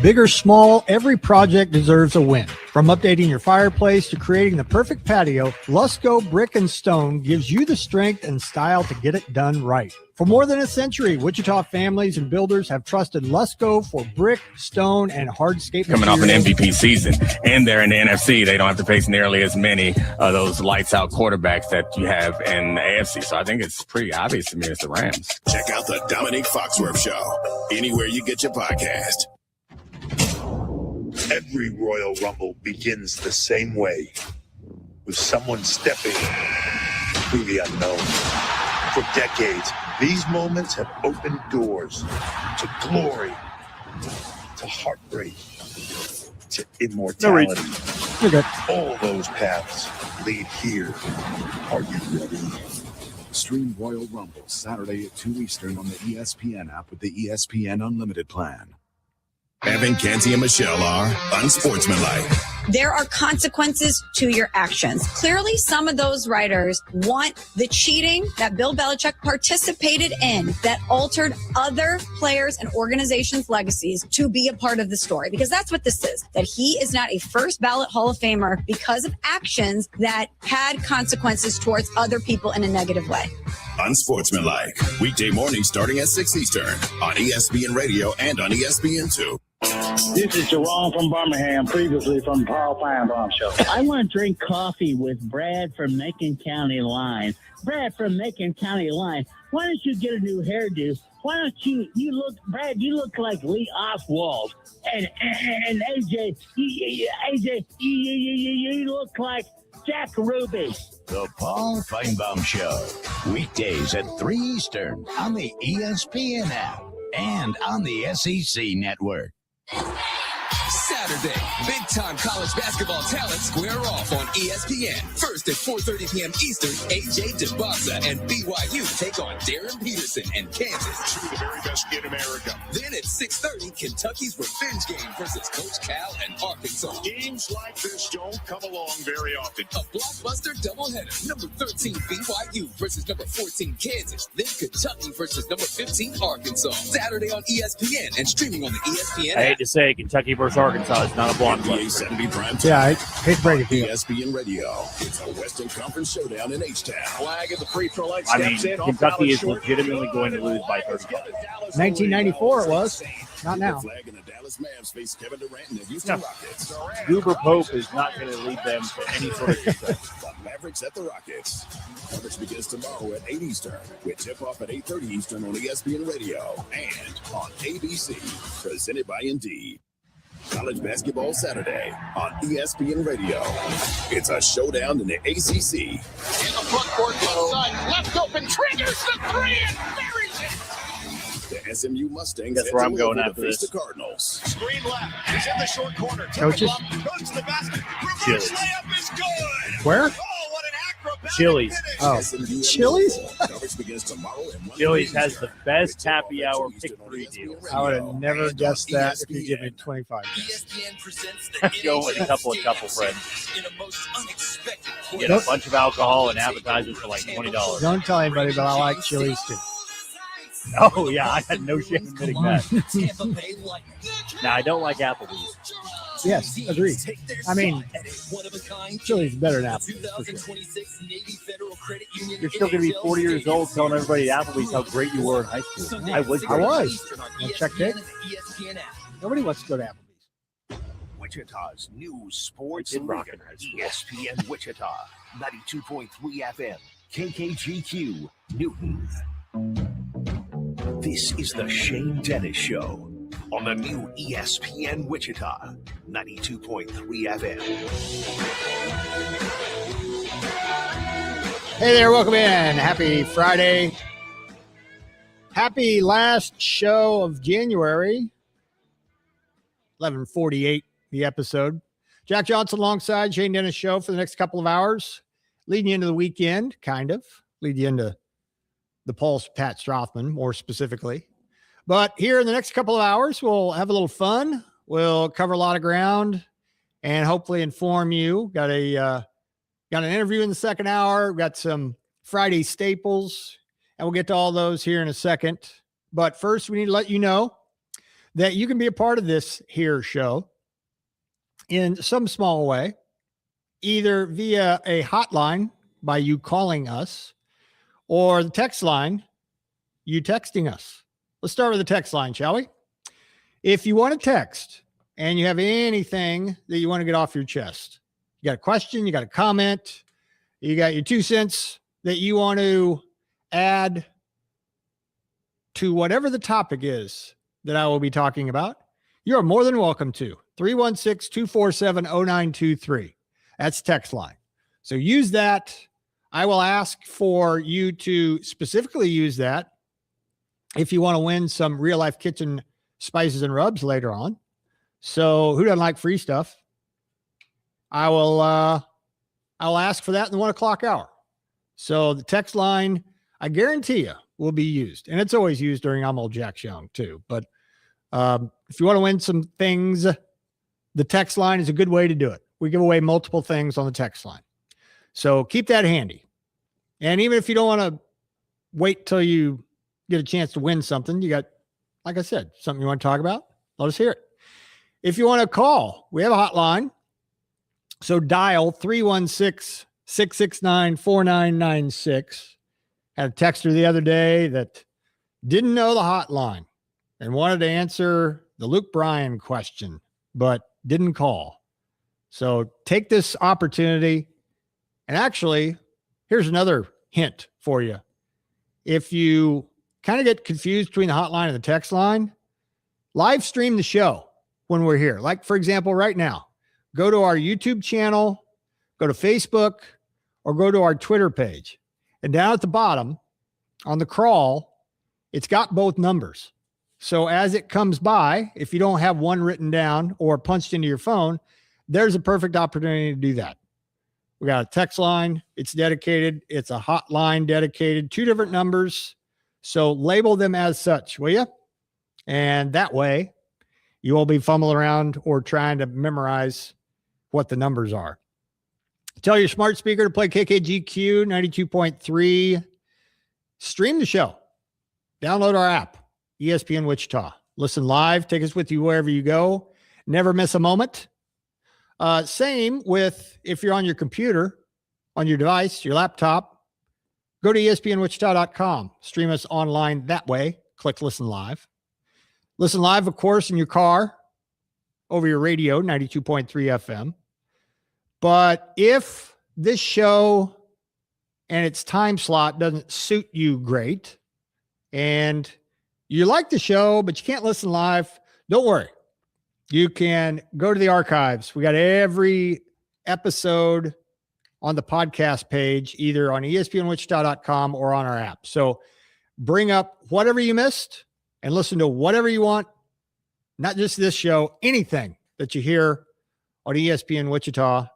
Big or small, every project deserves a win. From updating your fireplace to creating the perfect patio, Lusco Brick and Stone gives you the strength and style to get it done right. For more than a century, Wichita families and builders have trusted Lusco for brick, stone, and hardscape coming off an MVP season, and they're in the NFC. They don't have to face nearly as many of those lights-out quarterbacks that you have in the AFC. So I think it's pretty obvious to me it's the Rams. Check out the Dominique Foxworth Show anywhere you get your podcast. Every Royal Rumble begins the same way, with someone stepping through the unknown. For decades, these moments have opened doors to glory, to heartbreak, to immortality. All those paths lead here. Are you ready? Stream Royal Rumble Saturday at 2 Eastern on the ESPN app with the ESPN Unlimited plan. Evan, Canty, and Michelle are unsportsmanlike. There are consequences to your actions. Clearly, some of those writers want the cheating that Bill Belichick participated in that altered other players and organizations' legacies to be a part of the story, because that's what this is, that he is not a first ballot Hall of Famer because of actions that had consequences towards other people in a negative way. Unsportsmanlike. Weekday mornings starting at 6 Eastern on ESPN Radio and on ESPN2. This is Jerome from Birmingham, previously from Paul Feinbaum Show. I want to drink coffee with Brad from Macon County Line. Brad from Macon County Line, why don't you get a new hairdo? Why don't you look, Brad, you look like Lee Oswald. And AJ, you look like Jack Ruby. The Paul Feinbaum Show, weekdays at 3 Eastern on the ESPN app and on the SEC network. Saturday, big-time college basketball talent square off on ESPN. First at 4:30 p.m. Eastern, A.J. DeBasa and BYU take on Darren Peterson and Kansas. Two of the very best in America. Then at 6:30, Kentucky's revenge game versus Coach Cal and Arkansas. Games like this don't come along very often. A blockbuster doubleheader. Number 13, BYU versus number 14, Kansas. Then Kentucky versus number 15, Arkansas. Saturday on ESPN and streaming on the ESPN app. I hate to say Kentucky versus Arkansas is not a blockbuster. 70 prime time. Yeah, I hate to break it to you. ESPN Radio. It's a Western Conference showdown in H-Town. Flag of the free throw line. I mean, Kentucky is legitimately going to lose by 30. 1994 it was. Not now. Flag in the Dallas Mavs face Kevin Durant and the Houston Rockets. Goober Pope is not going to lead them to any sort of success. The Mavericks at the Rockets. Coverage begins tomorrow at 8 Eastern with tip-off at 8:30 Eastern on ESPN Radio and on ABC. Presented by Indeed. College basketball Saturday on ESPN Radio. It's a showdown in the ACC. In the front court, left side, left open, triggers the three and buries it. The SMU Mustangs. That's where I'm going after this. The Cardinals. Screen left. He's in the short corner. Coaches? Goes to the basket. Chili's. Reverse layup is good. Where? Oh, what an acrobatic Chili's. finish. Oh, Chili's? Coverage begins tomorrow at 1 Chili's has the best happy hour pick-three deals. I would have never guessed that if you give me 25. ESPN presents the Go with a couple friends. Get a bunch of alcohol and appetizers for like $20. Don't tell anybody, but I like Chili's too. Oh, yeah, I had no shame admitting that. Now, I don't like Applebee's. Yes, agreed. I mean, Chili's better than Applebee's, for sure. You're still going to be 40 years old telling everybody at Applebee's how great you were in high school. I was. I checked it. Nobody wants to go to Applebee's. Wichita's news, sports, and leader, ESPN Wichita, 92.3 FM, KKGQ, Newton. This is the Shane Dennis Show on the new ESPN Wichita, 92.3 FM. Hey there, welcome in. Happy Friday. Happy last show of January. 11:48, the episode. Jack Johnson alongside Shane Dennis Show for the next couple of hours, leading you into the weekend, kind of. Lead you into the Pulse Pat Strathman, more specifically. But here in the next couple of hours, we'll have a little fun. We'll cover a lot of ground and hopefully inform you. Got an interview in the second hour. We've got some Friday staples, and we'll get to all those here in a second. But first, we need to let you know that you can be a part of this here show in some small way, either via a hotline by you calling us or the text line, you texting us. Let's start with the text line, shall we? If you want to text and you have anything that you want to get off your chest, you got a question, you got a comment, you got your 2 cents that you want to add to whatever the topic is that I will be talking about, you're more than welcome to. 316-247-0923. That's text line. So use that. I will ask for you to specifically use that if you want to win some real life kitchen spices and rubs later on. So who doesn't like free stuff? I'll ask for that in the 1 o'clock hour. So the text line, I guarantee you, will be used. And it's always used during I'm Old Jack Young too. But if you want to win some things, the text line is a good way to do it. We give away multiple things on the text line. So keep that handy. And even if you don't want to wait till you get a chance to win something, you got, like I said, something you want to talk about, let us hear it. If you want to call, we have a hotline. So dial 316-669-4996. Had a texter the other day that didn't know the hotline and wanted to answer the Luke Bryan question, but didn't call. So take this opportunity. And actually, here's another hint for you. If you kind of get confused between the hotline and the text line, live stream the show when we're here. Like, for example, right now, go to our YouTube channel, go to Facebook, or go to our Twitter page. And down at the bottom on the crawl, it's got both numbers. So as it comes by, if you don't have one written down or punched into your phone, there's a perfect opportunity to do that. We got a text line. It's dedicated. It's a hotline dedicated, 2 different numbers. So label them as such, will you? And that way you won't be fumbling around or trying to memorize what the numbers are. Tell your smart speaker to play KKGQ 92.3. Stream the show. Download our app, ESPN Wichita. Listen live. Take us with you wherever you go. Never miss a moment. Same with if you're on your computer, on your device, your laptop, go to ESPNWichita.com. Stream us online that way. Click Listen Live. Listen live, of course, in your car, over your radio, 92.3 FM. But if this show and its time slot doesn't suit you great, and you like the show, but you can't listen live, don't worry. You can go to the archives. We got every episode on the podcast page, either on ESPNWichita.com or on our app. So bring up whatever you missed and listen to whatever you want, not just this show, anything that you hear on ESPN Wichita,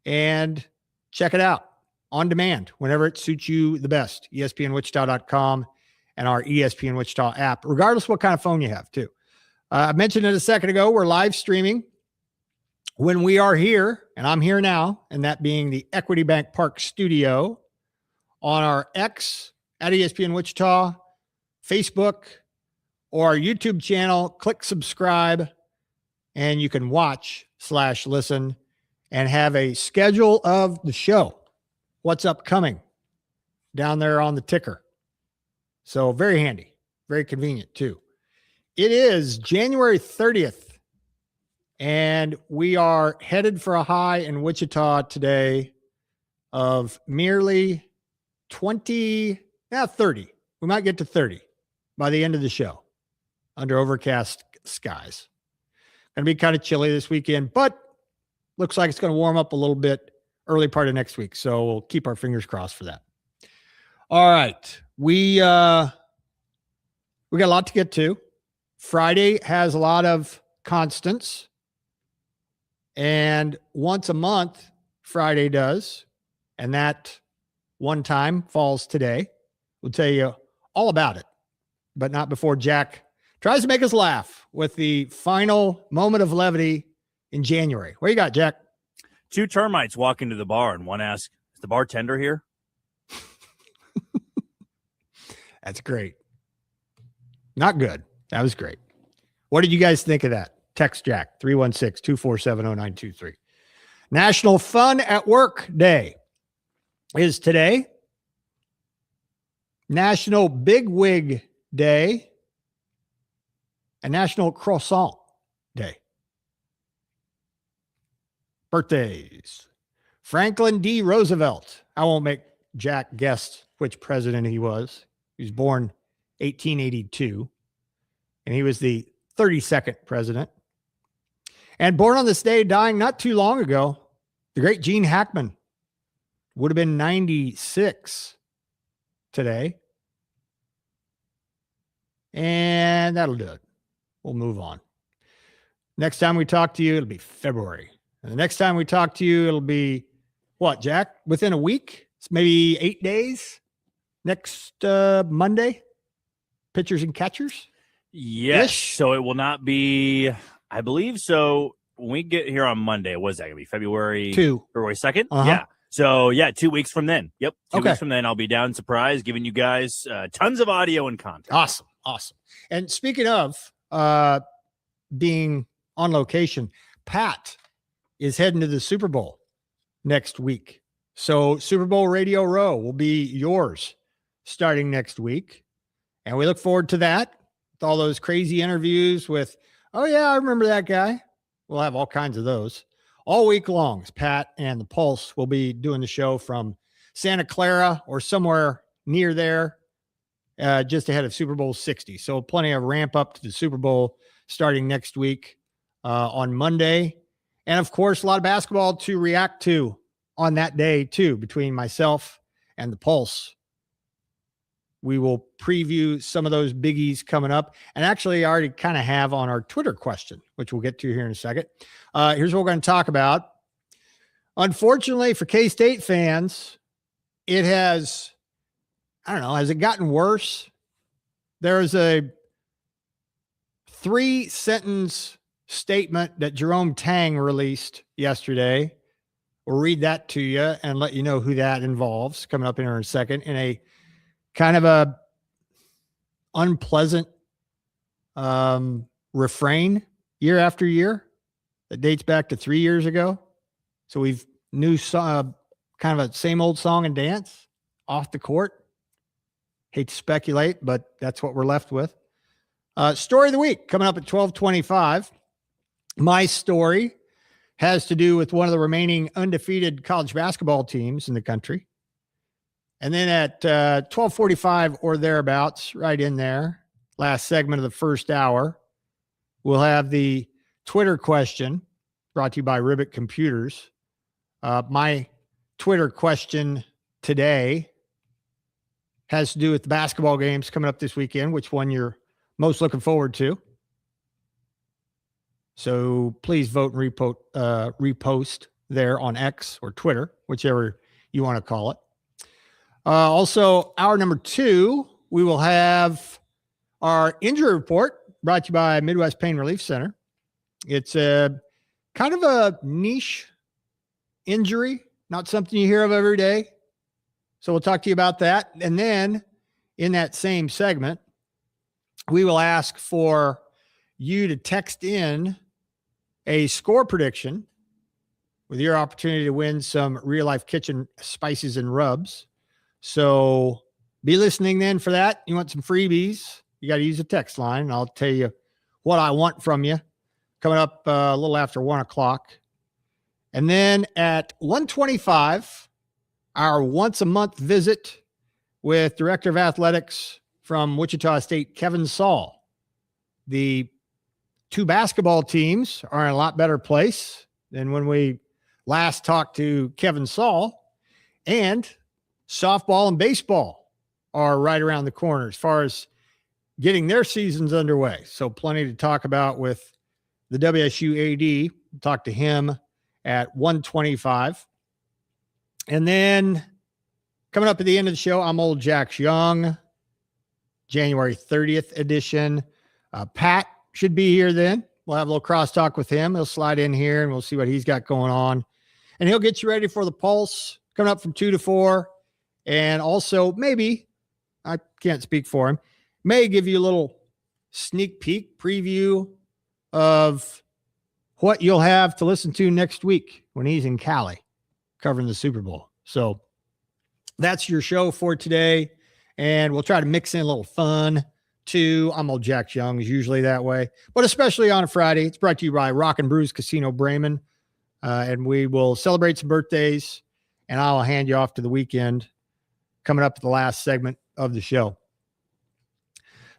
and check it out on demand whenever it suits you the best. ESPNWichita.com and our ESPN Wichita app, regardless of what kind of phone you have, too. I mentioned it a second ago. We're live streaming when we are here, and I'm here now, and that being the Equity Bank Park studio, on our X at ESPN Wichita, Facebook, or our YouTube channel. Click subscribe, and you can watch/listen and have a schedule of the show, what's upcoming down there on the ticker. So very handy, very convenient too. It is January 30th, and we are headed for a high in Wichita today of merely 30. We might get to 30 by the end of the show under overcast skies. Going to be kind of chilly this weekend, but looks like it's going to warm up a little bit early part of next week. So we'll keep our fingers crossed for that. All right. We got a lot to get to. Friday has a lot of constants, and once a month Friday does, and that one time falls today. We'll tell you all about it, but not before Jack tries to make us laugh with the final moment of levity in January. What you got, Jack? 2 termites walk into the bar, and one asks, "Is the bartender here?" That's great. Not good. That was great. What did you guys think of that? Text Jack, 316-247-0923. National Fun at Work Day is today. National Big Wig Day and National Croissant Day. Birthdays. Franklin D. Roosevelt. I won't make Jack guess which president he was. He was born 1882, and he was the 32nd president. And born on this day, dying not too long ago, the great Gene Hackman would have been 96 today. And that'll do it. We'll move on. Next time we talk to you, it'll be February. And the next time we talk to you, it'll be what, Jack? Within a week? It's maybe 8 days. Next Monday? Pitchers and catchers? Yes. So it will not be, I believe so. When we get here on Monday, what is that going to be? February 2nd? Yeah. So, 2 weeks from then. Yep. 2 weeks from then, I'll be down Surprise, giving you guys tons of audio and content. Awesome. And speaking of being on location, Pat is heading to the Super Bowl next week. So Super Bowl Radio Row will be yours starting next week. And we look forward to that. With all those crazy interviews with, oh, yeah, I remember that guy. We'll have all kinds of those all week long. Pat and the Pulse will be doing the show from Santa Clara or somewhere near there, just ahead of Super Bowl 60. So plenty of ramp up to the Super Bowl starting next week on Monday. And, of course, a lot of basketball to react to on that day, too, between myself and the Pulse. We will preview some of those biggies coming up. And actually, I already kind of have on our Twitter question, which we'll get to here in a second. Here's what we're going to talk about. Unfortunately, for K-State fans, it has, I don't know, has it gotten worse? There's a 3-sentence statement that Jerome Tang released yesterday. We'll read that to you and let you know who that involves coming up in a second, in a kind of a unpleasant refrain year after year that dates back to 3 years ago. So we've kind of a same old song and dance off the court. Hate to speculate, but that's what we're left with. Story of the week coming up at 12:25. My story has to do with one of the remaining undefeated college basketball teams in the country. And then at 12:45 or thereabouts, right in there, last segment of the first hour, we'll have the Twitter question brought to you by Ribbit Computers. My Twitter question today has to do with the basketball games coming up this weekend, which one you're most looking forward to. So please vote and repost there on X or Twitter, whichever you want to call it. Also, hour number 2, we will have our injury report brought to you by Midwest Pain Relief Center. It's a kind of a niche injury, not something you hear of every day. So we'll talk to you about that. And then in that same segment, we will ask for you to text in a score prediction with your opportunity to win some Real Life Kitchen spices and rubs. So be listening then for that. You want some freebies, you got to use the text line, and I'll tell you what I want from you coming up a little after 1 o'clock. And then at 1:25, our once-a-month visit with Director of Athletics from Wichita State, Kevin Saul. The 2 basketball teams are in a lot better place than when we last talked to Kevin Saul. And softball and baseball are right around the corner as far as getting their seasons underway. So plenty to talk about with the WSU AD. Talk to him at 1:25. And then coming up at the end of the show, I'm old Jack Young, January 30th edition. Pat should be here then. We'll have a little crosstalk with him. He'll slide in here and we'll see what he's got going on. And he'll get you ready for the Pulse coming up from 2 to 4. And also maybe, I can't speak for him, may give you a little sneak peek preview of what you'll have to listen to next week when he's in Cali covering the Super Bowl. So that's your show for today. And we'll try to mix in a little fun too. I'm old Jack Young, is usually that way, but especially on a Friday. It's brought to you by Rock and Brews Casino Bremen. And we will celebrate some birthdays, and I'll hand you off to the weekend coming up at the last segment of the show.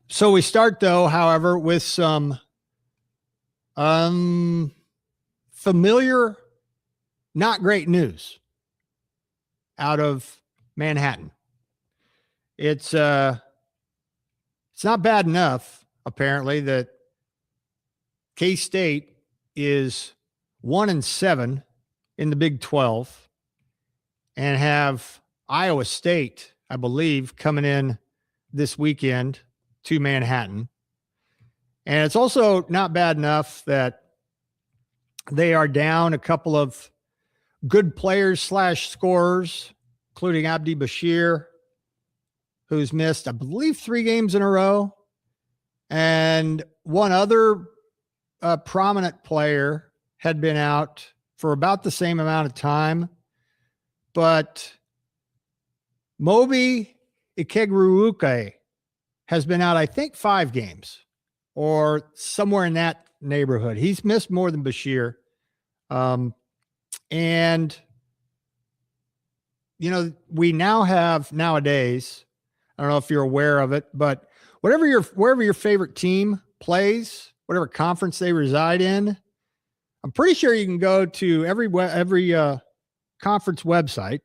So we start, though, however, with some familiar, not great news out of Manhattan. It's not bad enough, apparently, that K-State is 1-7 in the Big 12 and have Iowa State, I believe, coming in this weekend to Manhattan. And it's also not bad enough that they are down a couple of good players / scorers, including Abdi Bashir, who's missed, I believe, 3 games in a row. And one other prominent player had been out for about the same amount of time. But Moby Ikeguruke has been out, I think, 5 games or somewhere in that neighborhood. He's missed more than Bashir. And, you know, we now have nowadays, I don't know if you're aware of it, but wherever your favorite team plays, whatever conference they reside in, I'm pretty sure you can go to every conference website,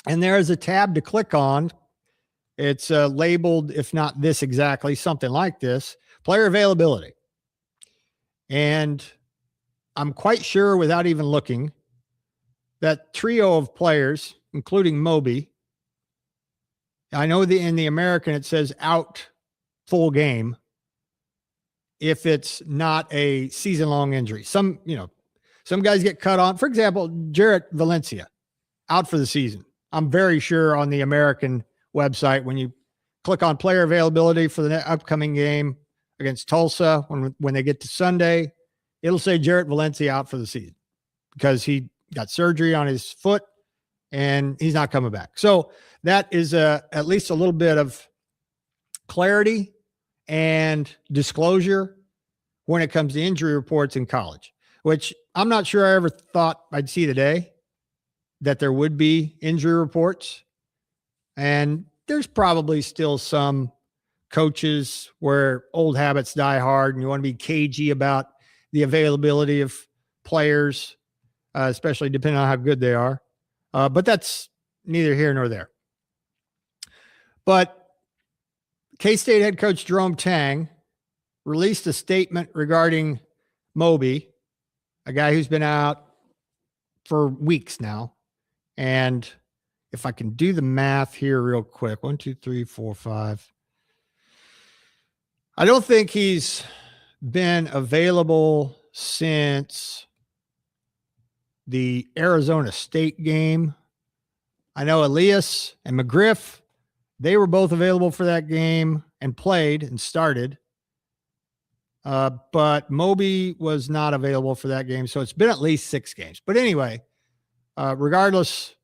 and there is a tab to click on. It's labeled, if not this exactly, something like this, player availability. And I'm quite sure, without even looking, that trio of players, including Moby, I know in the American it says out full game if it's not a season-long injury. Some guys get cut on. For example, Jarrett Valencia, out for the season. I'm very sure on the American website, when you click on player availability for the upcoming game against Tulsa, when they get to Sunday, it'll say Jarrett Valencia out for the season because he got surgery on his foot and he's not coming back. So that is at least a little bit of clarity and disclosure when it comes to injury reports in college, which I'm not sure I ever thought I'd see today, that there would be injury reports. And there's probably still some coaches where old habits die hard and you want to be cagey about the availability of players, especially depending on how good they are. But that's neither here nor there. But K-State head coach Jerome Tang released a statement regarding Moby, a guy who's been out for weeks now. And if I can do the math here real quick, 1, 2, 3, 4, 5. I don't think he's been available since the Arizona State game. I know Elias and McGriff, they were both available for that game and played and started. But Moby was not available for that game. So it's been at least 6 games. But anyway, regardless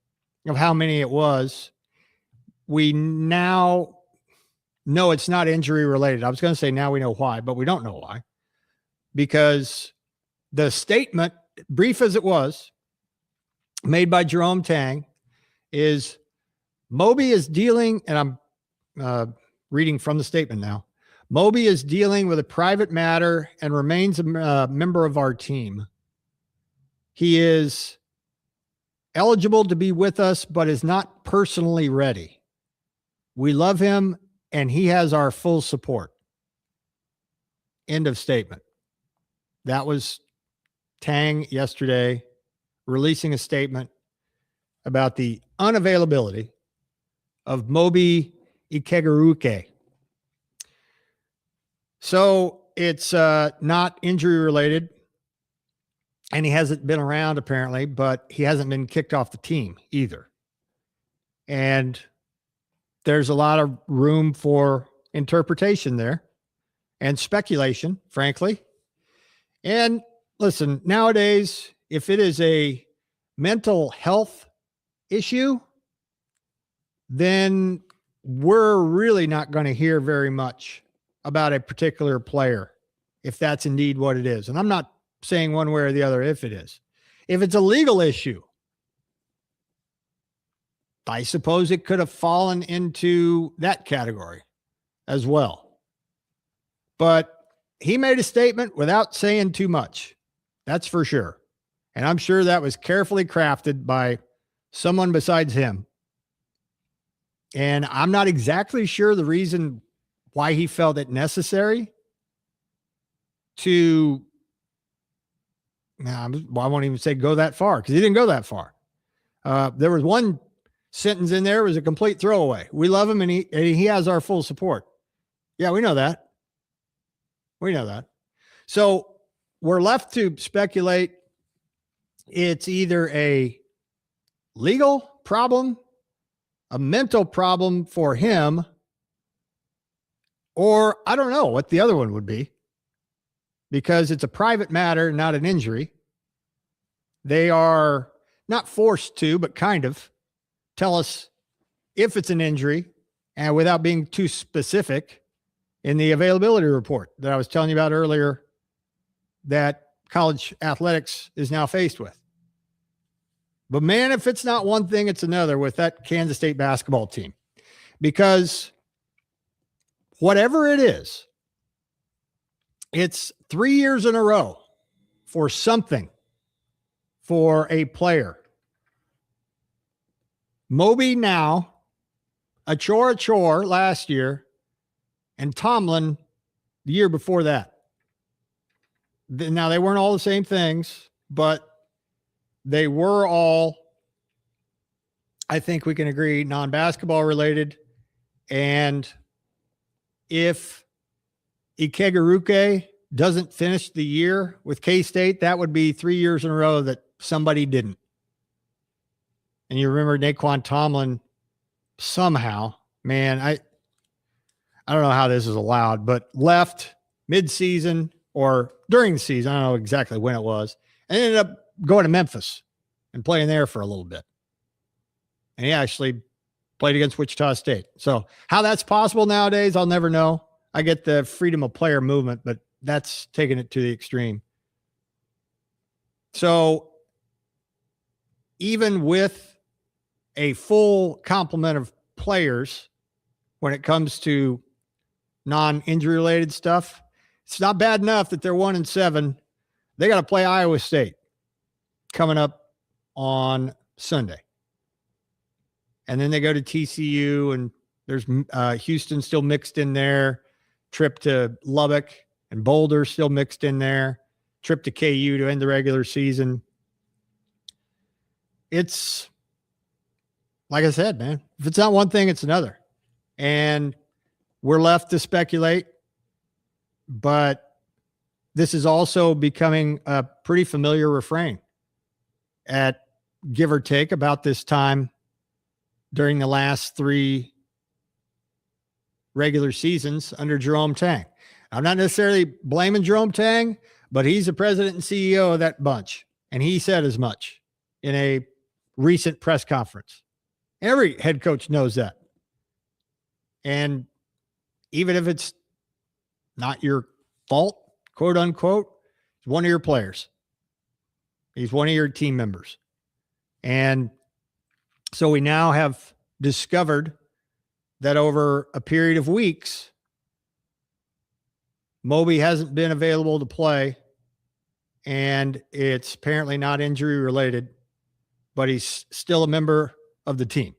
of how many it was, we now know it's not injury related. I was going to say now we know why, but we don't know why. Because the statement, brief as it was, made by Jerome Tang, is Moby is dealing, and I'm reading from the statement now, Moby is dealing with a private matter and remains a member of our team. He is eligible to be with us, but is not personally ready. We love him, and he has our full support. End of statement. That was Tang yesterday releasing a statement about the unavailability of Moby Ikeguruke. So it's not injury related, and he hasn't been around apparently, but he hasn't been kicked off the team either. And there's a lot of room for interpretation there and speculation, frankly. And listen, nowadays, if it is a mental health issue, then we're really not going to hear very much about a particular player if that's indeed what it is. And I'm not saying one way or the other if it is. If it's a legal issue, I suppose it could have fallen into that category as well. But he made a statement without saying too much. That's for sure. And I'm sure that was carefully crafted by someone besides him. And I'm not exactly sure the reason why he felt it necessary to, I won't even say go that far, because he didn't go that far. There was one sentence in there was a complete throwaway. We love him and he has our full support. Yeah, we know that. We know that. So we're left to speculate it's either a legal problem, a mental problem for him, or I don't know what the other one would be, because it's a private matter, not an injury. They are not forced to, but kind of tell us if it's an injury, and without being too specific in the availability report that I was telling you about earlier that college athletics is now faced with. But man, if it's not one thing, it's another with that Kansas State basketball team, because whatever it is, it's 3 years in a row for something for a player. Moby now, Achor last year, and Tomlin the year before that. Now, they weren't all the same things, but they were all, I think we can agree, non-basketball related. And if Ikegaruke doesn't finish the year with K-State, that would be 3 years in a row that somebody didn't. And you remember Naquan Tomlin somehow, man, I don't know how this is allowed, but left mid-season or during the season, I don't know exactly when it was, and ended up going to Memphis and playing there for a little bit. And he actually played against Wichita State. So how that's possible nowadays, I'll never know. I get the freedom of player movement, but that's taking it to the extreme. So even with a full complement of players when it comes to non-injury related stuff, it's not bad enough that they're 1-7. They got to play Iowa State coming up on Sunday. And then they go to TCU, and there's Houston still mixed in there, trip to Lubbock and Boulder still mixed in there, trip to KU to end the regular season. It's, like I said, man, if it's not one thing, it's another. And we're left to speculate, but this is also becoming a pretty familiar refrain at give or take about this time during the last 3 regular seasons under Jerome Tang. I'm not necessarily blaming Jerome Tang, but he's the president and CEO of that bunch. And he said as much in a recent press conference. Every head coach knows that. And even if it's not your fault, quote unquote, he's one of your players. He's one of your team members. And so we now have discovered that over a period of weeks, Moby hasn't been available to play, and it's apparently not injury related, but he's still a member of the team.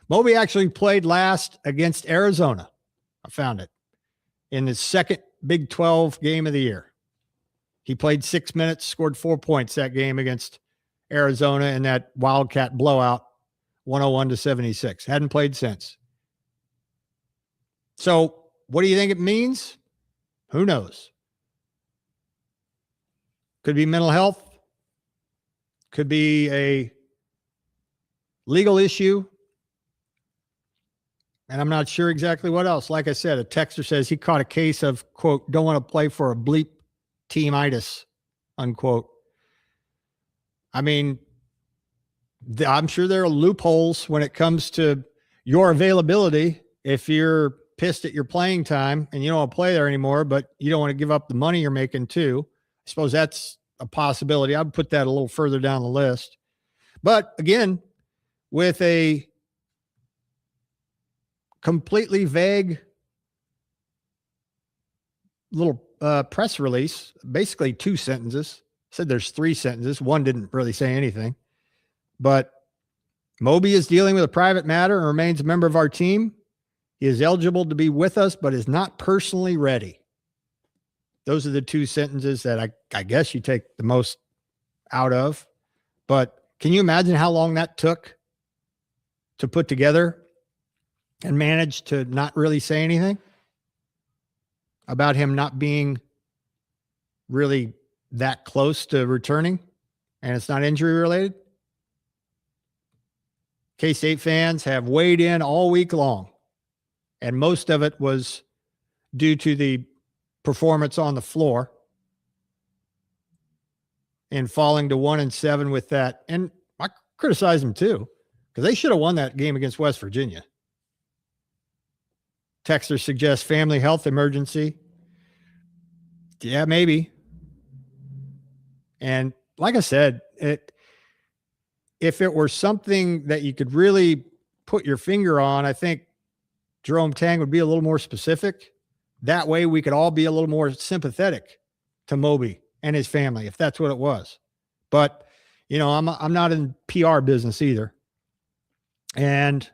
Moby actually played last against Arizona. I found it in his second Big 12 game of the year. He played 6 minutes, scored 4 points that game against Arizona in that Wildcat blowout, 101-76. Hadn't played since. So what do you think it means? Who knows? Could be mental health. Could be a legal issue. And I'm not sure exactly what else. Like I said, a texter says he caught a case of, quote, don't want to play for a bleep teamitis, unquote. I mean, I'm sure there are loopholes when it comes to your availability. If you're pissed at your playing time and you don't want to play there anymore, but you don't want to give up the money you're making too, I suppose that's a possibility. I'd put that a little further down the list. But again, with a completely vague little press release, basically 2 sentences, said there's 3 sentences. One didn't really say anything. But Moby is dealing with a private matter and remains a member of our team. He is eligible to be with us, but is not personally ready. Those are the 2 sentences that I guess you take the most out of. But can you imagine how long that took to put together and manage to not really say anything about him not being really that close to returning and it's not injury related? K-State fans have weighed in all week long, and most of it was due to the performance on the floor and falling to 1-7 with that. And I criticize them too, because they should have won that game against West Virginia. Texter suggests family health emergency. Yeah, maybe. And like I said, if it were something that you could really put your finger on, I think Jerome Tang would be a little more specific. That way we could all be a little more sympathetic to Moby and his family, if that's what it was. But, you know, I'm not in PR business either. And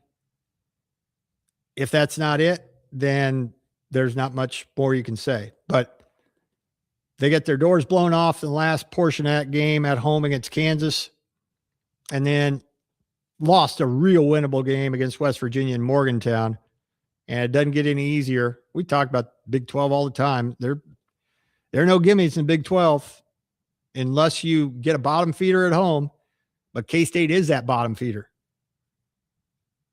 if that's not it, then there's not much more you can say. But they get their doors blown off in the last portion of that game at home against Kansas, and then lost a real winnable game against West Virginia in Morgantown. And it doesn't get any easier. We talk about Big 12 all the time. There are no gimmies in Big 12 unless you get a bottom feeder at home. But K-State is that bottom feeder.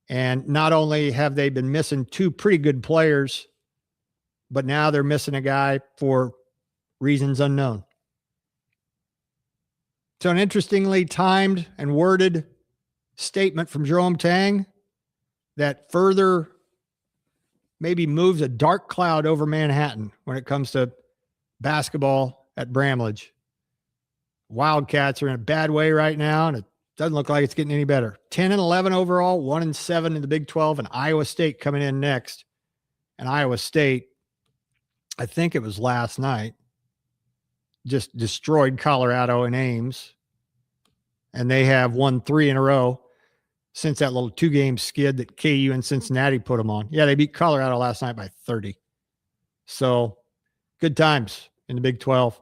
And not only have they been missing 2 pretty good players, but now they're missing a guy for reasons unknown. So an interestingly timed and worded statement from Jerome Tang that further maybe moves a dark cloud over Manhattan when it comes to basketball at Bramlage. Wildcats are in a bad way right now, and it doesn't look like it's getting any better. 10-11 overall, 1-7 in the Big 12, and Iowa State coming in next. And Iowa State, I think it was last night, just destroyed Colorado in Ames. And they have won 3 in a row since that little 2-game skid that KU and Cincinnati put them on. Yeah, they beat Colorado last night by 30. So good times in the Big 12.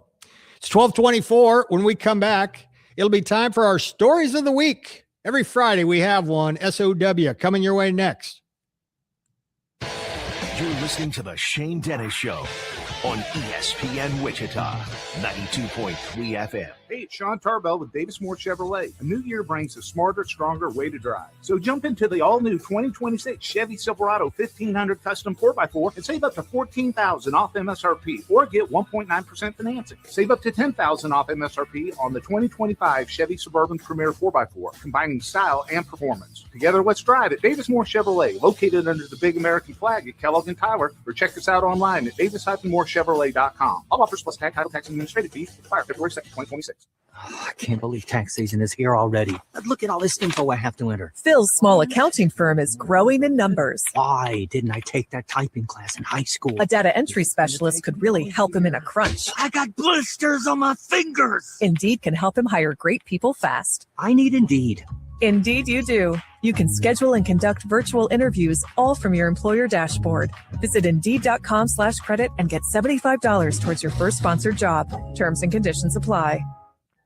It's 12:24. When we come back, it'll be time for our stories of the week. Every Friday we have one. SOW coming your way next. You're listening to the Shane Dennis Show on ESPN Wichita, 92.3 FM. Hey, it's Sean Tarbell with Davis Moore Chevrolet. A new year brings a smarter, stronger way to drive. So jump into the all-new 2026 Chevy Silverado 1500 Custom 4x4 and save up to $14,000 off MSRP or get 1.9% financing. Save up to $10,000 off MSRP on the 2025 Chevy Suburban Premier 4x4, combining style and performance. Together, let's drive at Davis Moore Chevrolet, located under the big American flag at Kellogg and Tyler, or check us out online at davis-moorechevrolet.com. All offers plus tag, title, tax, and administrative fees expire February 2nd, 2026. Oh, I can't believe tax season is here already. Look at all this info I have to enter. Phil's small accounting firm is growing in numbers. Why didn't I take that typing class in high school? A data entry specialist could really help him in a crunch. I got blisters on my fingers. Indeed can help him hire great people fast. I need Indeed. Indeed you do. You can schedule and conduct virtual interviews all from your employer dashboard. Visit Indeed.com/credit and get $75 towards your first sponsored job. Terms and conditions apply.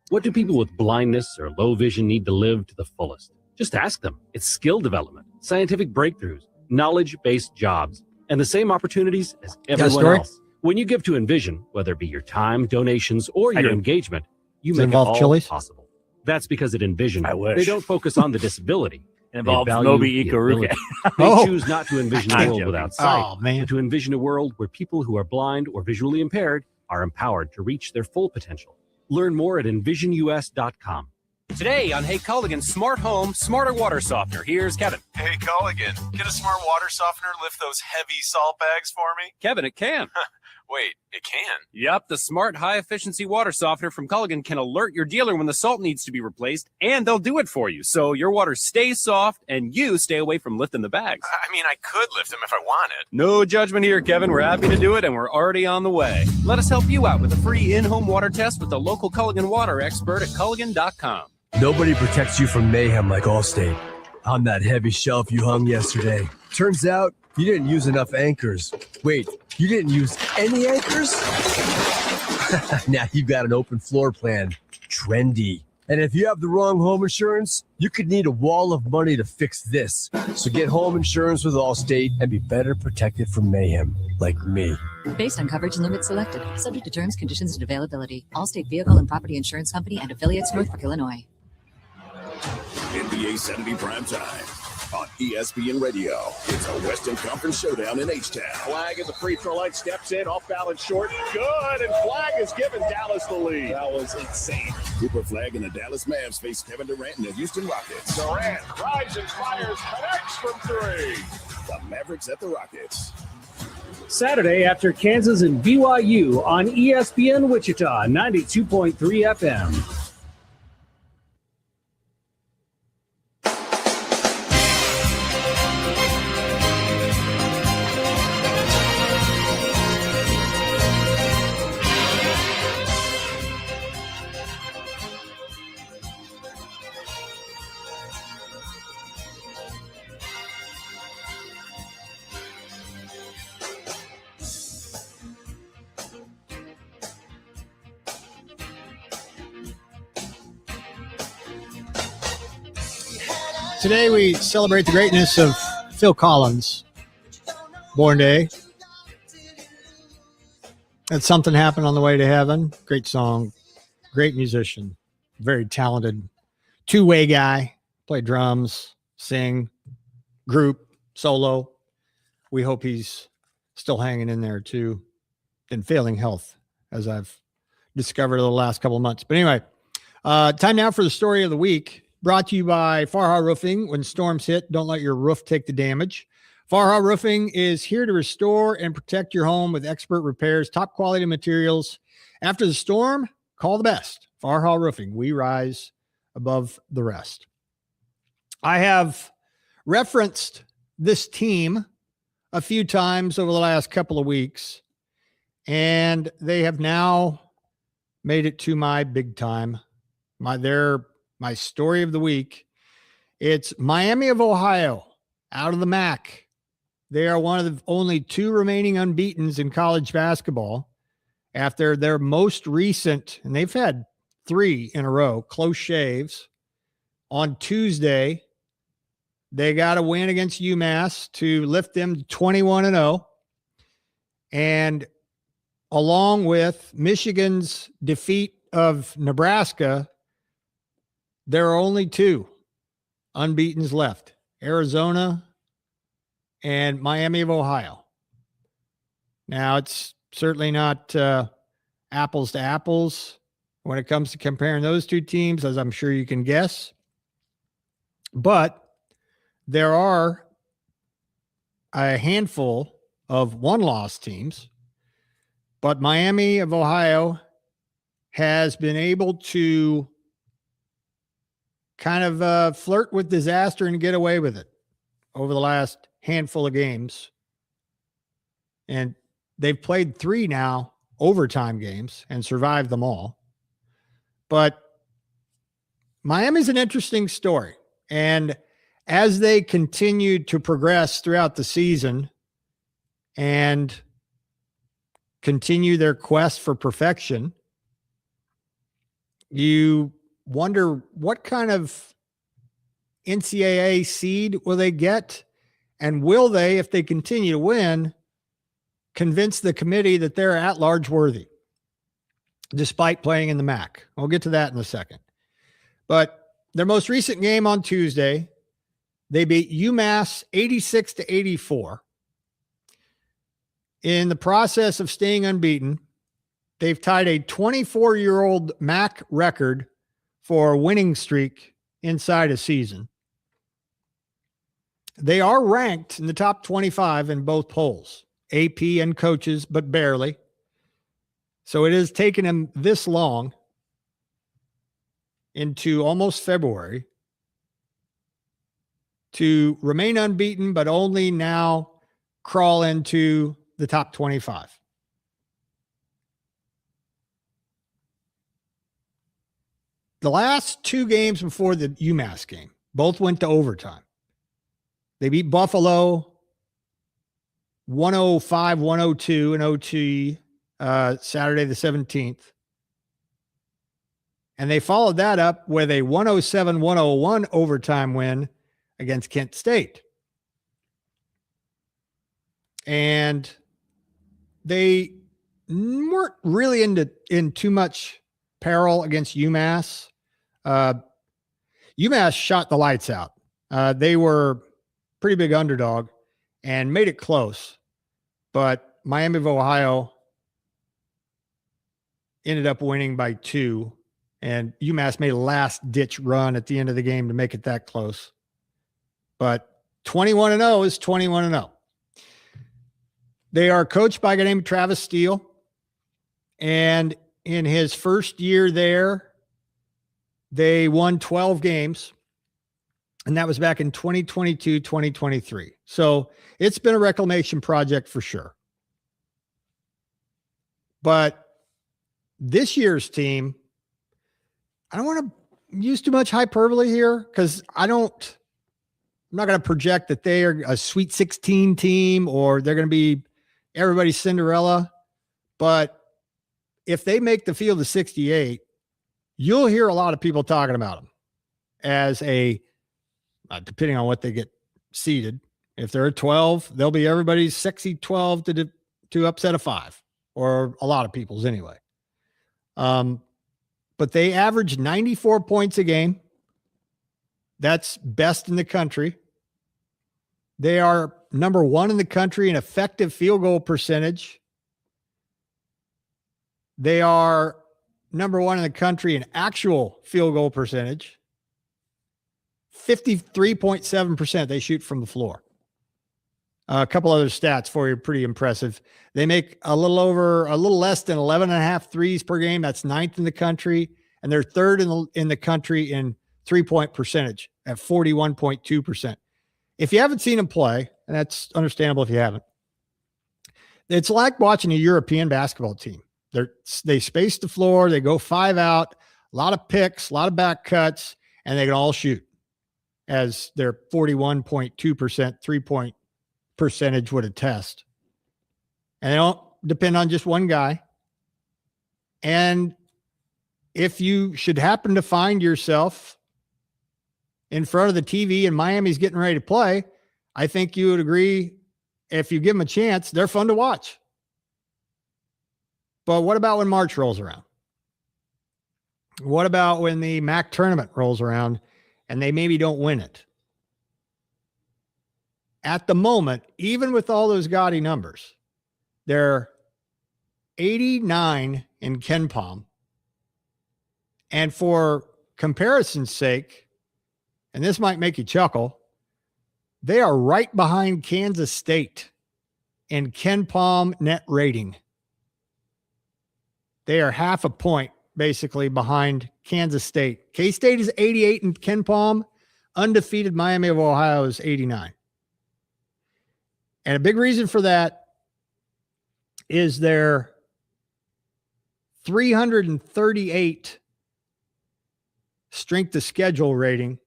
What do people with blindness or low vision need to live to the fullest? Just ask them. It's skill development, scientific breakthroughs, knowledge-based jobs, and the same opportunities as everyone else. When you give to Envision, whether it be your time, donations, or your engagement, you make it all possible. That's because at Envision, they don't focus on the disability. It involves Moby Ikaruga. They choose not to envision a world without sight, but to envision a world where people who are blind or visually impaired are empowered to reach their full potential. Learn more at envisionus.com. Today on Hey Culligan Smart Home, Smarter Water Softener, here's Kevin. Hey Culligan, can a smart water softener lift those heavy salt bags for me? Kevin, it can. Wait, it can? Yep, the smart high-efficiency water softener from Culligan can alert your dealer when the salt needs to be replaced, and they'll do it for you, so your water stays soft and you stay away from lifting the bags. I mean, I could lift them if I wanted. No judgment here, Kevin. We're happy to do it, and we're already on the way. Let us help you out with a free in-home water test with the local Culligan water expert at Culligan.com. Nobody protects you from mayhem like Allstate. On that heavy shelf you hung yesterday. Turns out you didn't use enough anchors. Wait, you didn't use any anchors? Now you've got an open floor plan. Trendy. And if you have the wrong home insurance, you could need a wall of money to fix this. So get home insurance with Allstate and be better protected from mayhem, like me. Based on coverage and limits selected, subject to terms, conditions, and availability. Allstate Vehicle and Property Insurance Company and affiliates, Norfolk, Illinois. NBA Saturday Prime Time on ESPN Radio. It's a Western Conference showdown in H-Town. Flag at the free throw line, steps in, off balance short. Good, and Flag has given Dallas the lead. That was insane. Cooper Flag and the Dallas Mavs face Kevin Durant and the Houston Rockets. Durant drives and fires, connects from three. The Mavericks at the Rockets. Saturday after Kansas and BYU on ESPN Wichita, 92.3 FM. Today we celebrate the greatness of Phil Collins, born day. Had Something Happened on the Way to Heaven. Great song, great musician, very talented two-way guy. Play drums, sing, group, solo. We hope he's still hanging in there too, in failing health, as I've discovered over the last couple of months. But anyway, time now for the story of the week. Brought to you by Farha Roofing. When storms hit, don't let your roof take the damage. Farha Roofing is here to restore and protect your home with expert repairs, top quality materials. After the storm, call the best. Farha Roofing. We rise above the rest. I have referenced this team a few times over the last couple of weeks, and they have now made it to my big time. My story of the week. It's Miami of Ohio out of the MAC. They are one of the only two remaining unbeatens in college basketball after their most recent, and they've had 3 in a row, close shaves. On Tuesday, they got a win against UMass to lift them to 21-0. And along with Michigan's defeat of Nebraska, there are only 2 unbeatens left, Arizona and Miami of Ohio. Now, it's certainly not apples to apples when it comes to comparing those 2 teams, as I'm sure you can guess. But there are a handful of one-loss teams. But Miami of Ohio has been able to kind of flirt with disaster and get away with it over the last handful of games. And they've played 3 now overtime games and survived them all. But Miami's an interesting story. And as they continue to progress throughout the season and continue their quest for perfection, you wonder what kind of NCAA seed will they get, and will they, if they continue to win, convince the committee that they're at-large worthy, despite playing in the MAC. We'll get to that in a second. But their most recent game on Tuesday, they beat UMass 86-84. In the process of staying unbeaten, They've tied a 24-year-old MAC record for a winning streak inside a season. They are ranked in the top 25 in both polls, AP and coaches, but barely. So it has taken them this long into almost February to remain unbeaten, but only now crawl into the top 25. The last two games before the UMass game, both went to overtime. They beat Buffalo 105-102 in OT Saturday the 17th. And they followed that up with a 107-101 overtime win against Kent State. And they weren't really in too much peril against UMass. UMass shot the lights out. They were pretty big underdog and made it close. But Miami of Ohio ended up winning by 2. And UMass made a last-ditch run at the end of the game to make it that close. But 21-0 is 21-0. They are coached by a guy named Travis Steele. And in his first year there, they won 12 games. And that was back in 2022, 2023. So it's been a reclamation project for sure. But this year's team, I don't want to use too much hyperbole here because I'm not going to project that they are a Sweet 16 team or they're going to be everybody's Cinderella. But if they make the field of 68, you'll hear a lot of people talking about them as a, depending on what they get seeded. If they're a 12, they'll be everybody's sexy 12 to upset a 5, or a lot of people's anyway. But they average 94 points a game. That's best in the country. They are number 1 in the country in effective field goal percentage. They are number 1 in the country in actual field goal percentage. 53.7% they shoot from the floor. A couple other stats for you, pretty impressive. They make a little less than 11.5 threes per game. That's 9th in the country. And they're 3rd in the country in 3-point percentage at 41.2%. If you haven't seen them play, and that's understandable if you haven't, it's like watching a European basketball team. They space the floor, they go 5 out, a lot of picks, a lot of back cuts, and they can all shoot, as their 41.2% 3-point percentage would attest. And they don't depend on just one guy. And if you should happen to find yourself in front of the TV and Miami's getting ready to play, I think you would agree, if you give them a chance, they're fun to watch. But what about when March rolls around? What about when the MAC tournament rolls around and they maybe don't win it? At the moment, even with all those gaudy numbers, they're 89 in KenPom. And for comparison's sake, and this might make you chuckle, they are right behind Kansas State in KenPom net rating. They are half a point basically behind Kansas State. K-State is 88 in KenPom. Undefeated Miami of Ohio is 89. And a big reason for that is their 338 strength of schedule rating,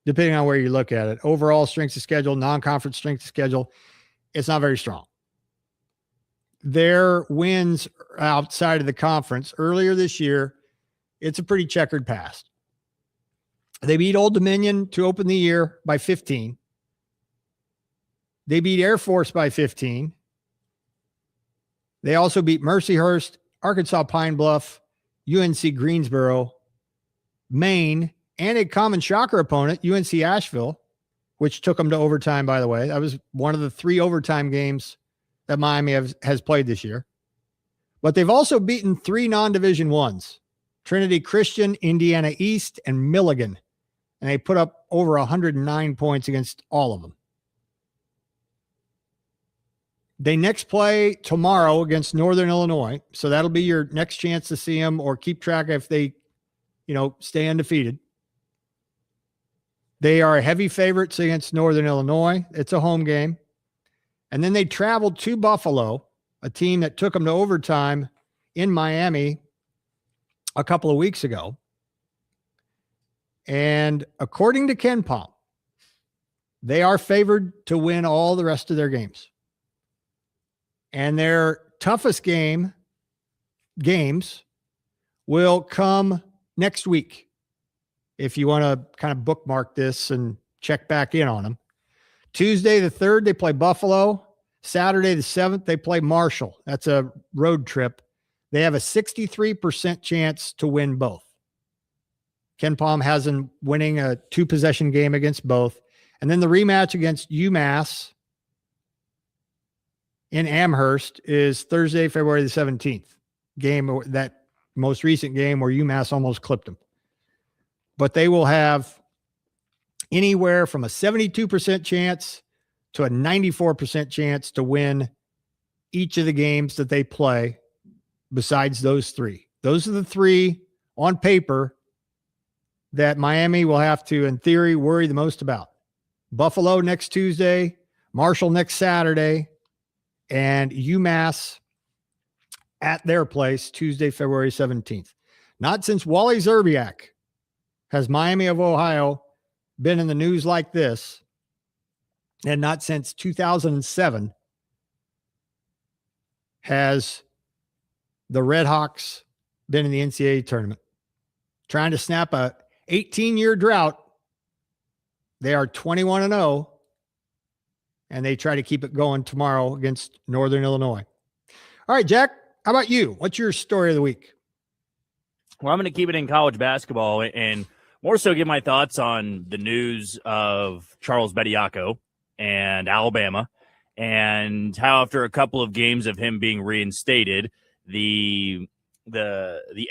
depending on where you look at it. Overall strength of schedule, non-conference strength of schedule, it's not very strong. Their wins outside of the conference earlier this year, it's a pretty checkered past. They beat Old Dominion to open the year by 15. They beat Air Force by 15. They also beat Mercyhurst, Arkansas Pine Bluff, UNC Greensboro, Maine, and a common shocker opponent, UNC Asheville, which took them to overtime, by the way. That was one of the 3 overtime games that Miami has played this year. But they've also beaten 3 non-Division ones, Trinity Christian, Indiana East, and Milligan. And they put up over 109 points against all of them. They next play tomorrow against Northern Illinois. So that'll be your next chance to see them or keep track if they, stay undefeated. They are heavy favorites against Northern Illinois. It's a home game. And then they traveled to Buffalo, a team that took them to overtime in Miami a couple of weeks ago. And according to Ken Palm, they are favored to win all the rest of their games. And their toughest games will come next week. If you want to kind of bookmark this and check back in on them. Tuesday the 3rd, they play Buffalo. Saturday the 7th, they play Marshall. That's a road trip. They have a 63% chance to win both. Ken Palm has them winning a 2-possession game against both. And then the rematch against UMass in Amherst is Thursday, February the 17th. Game, that most recent game where UMass almost clipped them. But they will have anywhere from a 72% chance to a 94% chance to win each of the games that they play besides those 3. Those are the 3 on paper that Miami will have to, in theory, worry the most about. Buffalo next Tuesday, Marshall next Saturday, and UMass at their place Tuesday, February 17th. Not since Wally Zerbiak has Miami of Ohio been in the news like this, and not since 2007 has the Red Hawks been in the NCAA tournament. Trying to snap a 18-year drought. They are 21-0, and they try to keep it going tomorrow against Northern Illinois. All right, Jack, how about you? What's your story of the week? Well, I'm going to keep it in college basketball and more so give my thoughts on the news of Charles Bediako and Alabama and how after a couple of games of him being reinstated, the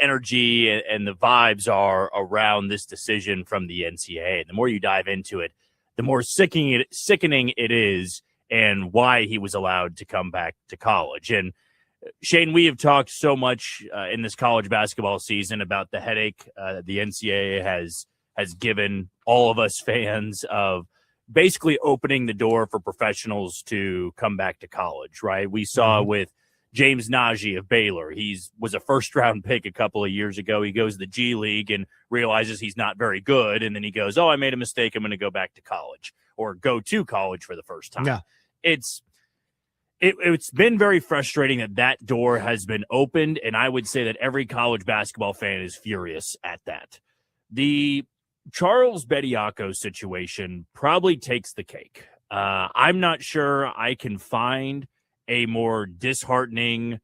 energy and the vibes are around this decision from the NCAA. And the more you dive into it, the more sickening it is and why he was allowed to come back to college. And Shane, we have talked so much in this college basketball season about the headache the NCAA has given all of us fans of basically opening the door for professionals to come back to college, right? We saw with James Najee of Baylor. He was a first-round pick a couple of years ago. He goes to the G League and realizes he's not very good, and then he goes, I made a mistake. I'm going to go back to college or go to college for the first time. Yeah. It's been very frustrating that door has been opened, and I would say that every college basketball fan is furious at that. The Charles Bediako situation probably takes the cake. I'm not sure I can find a more disheartening,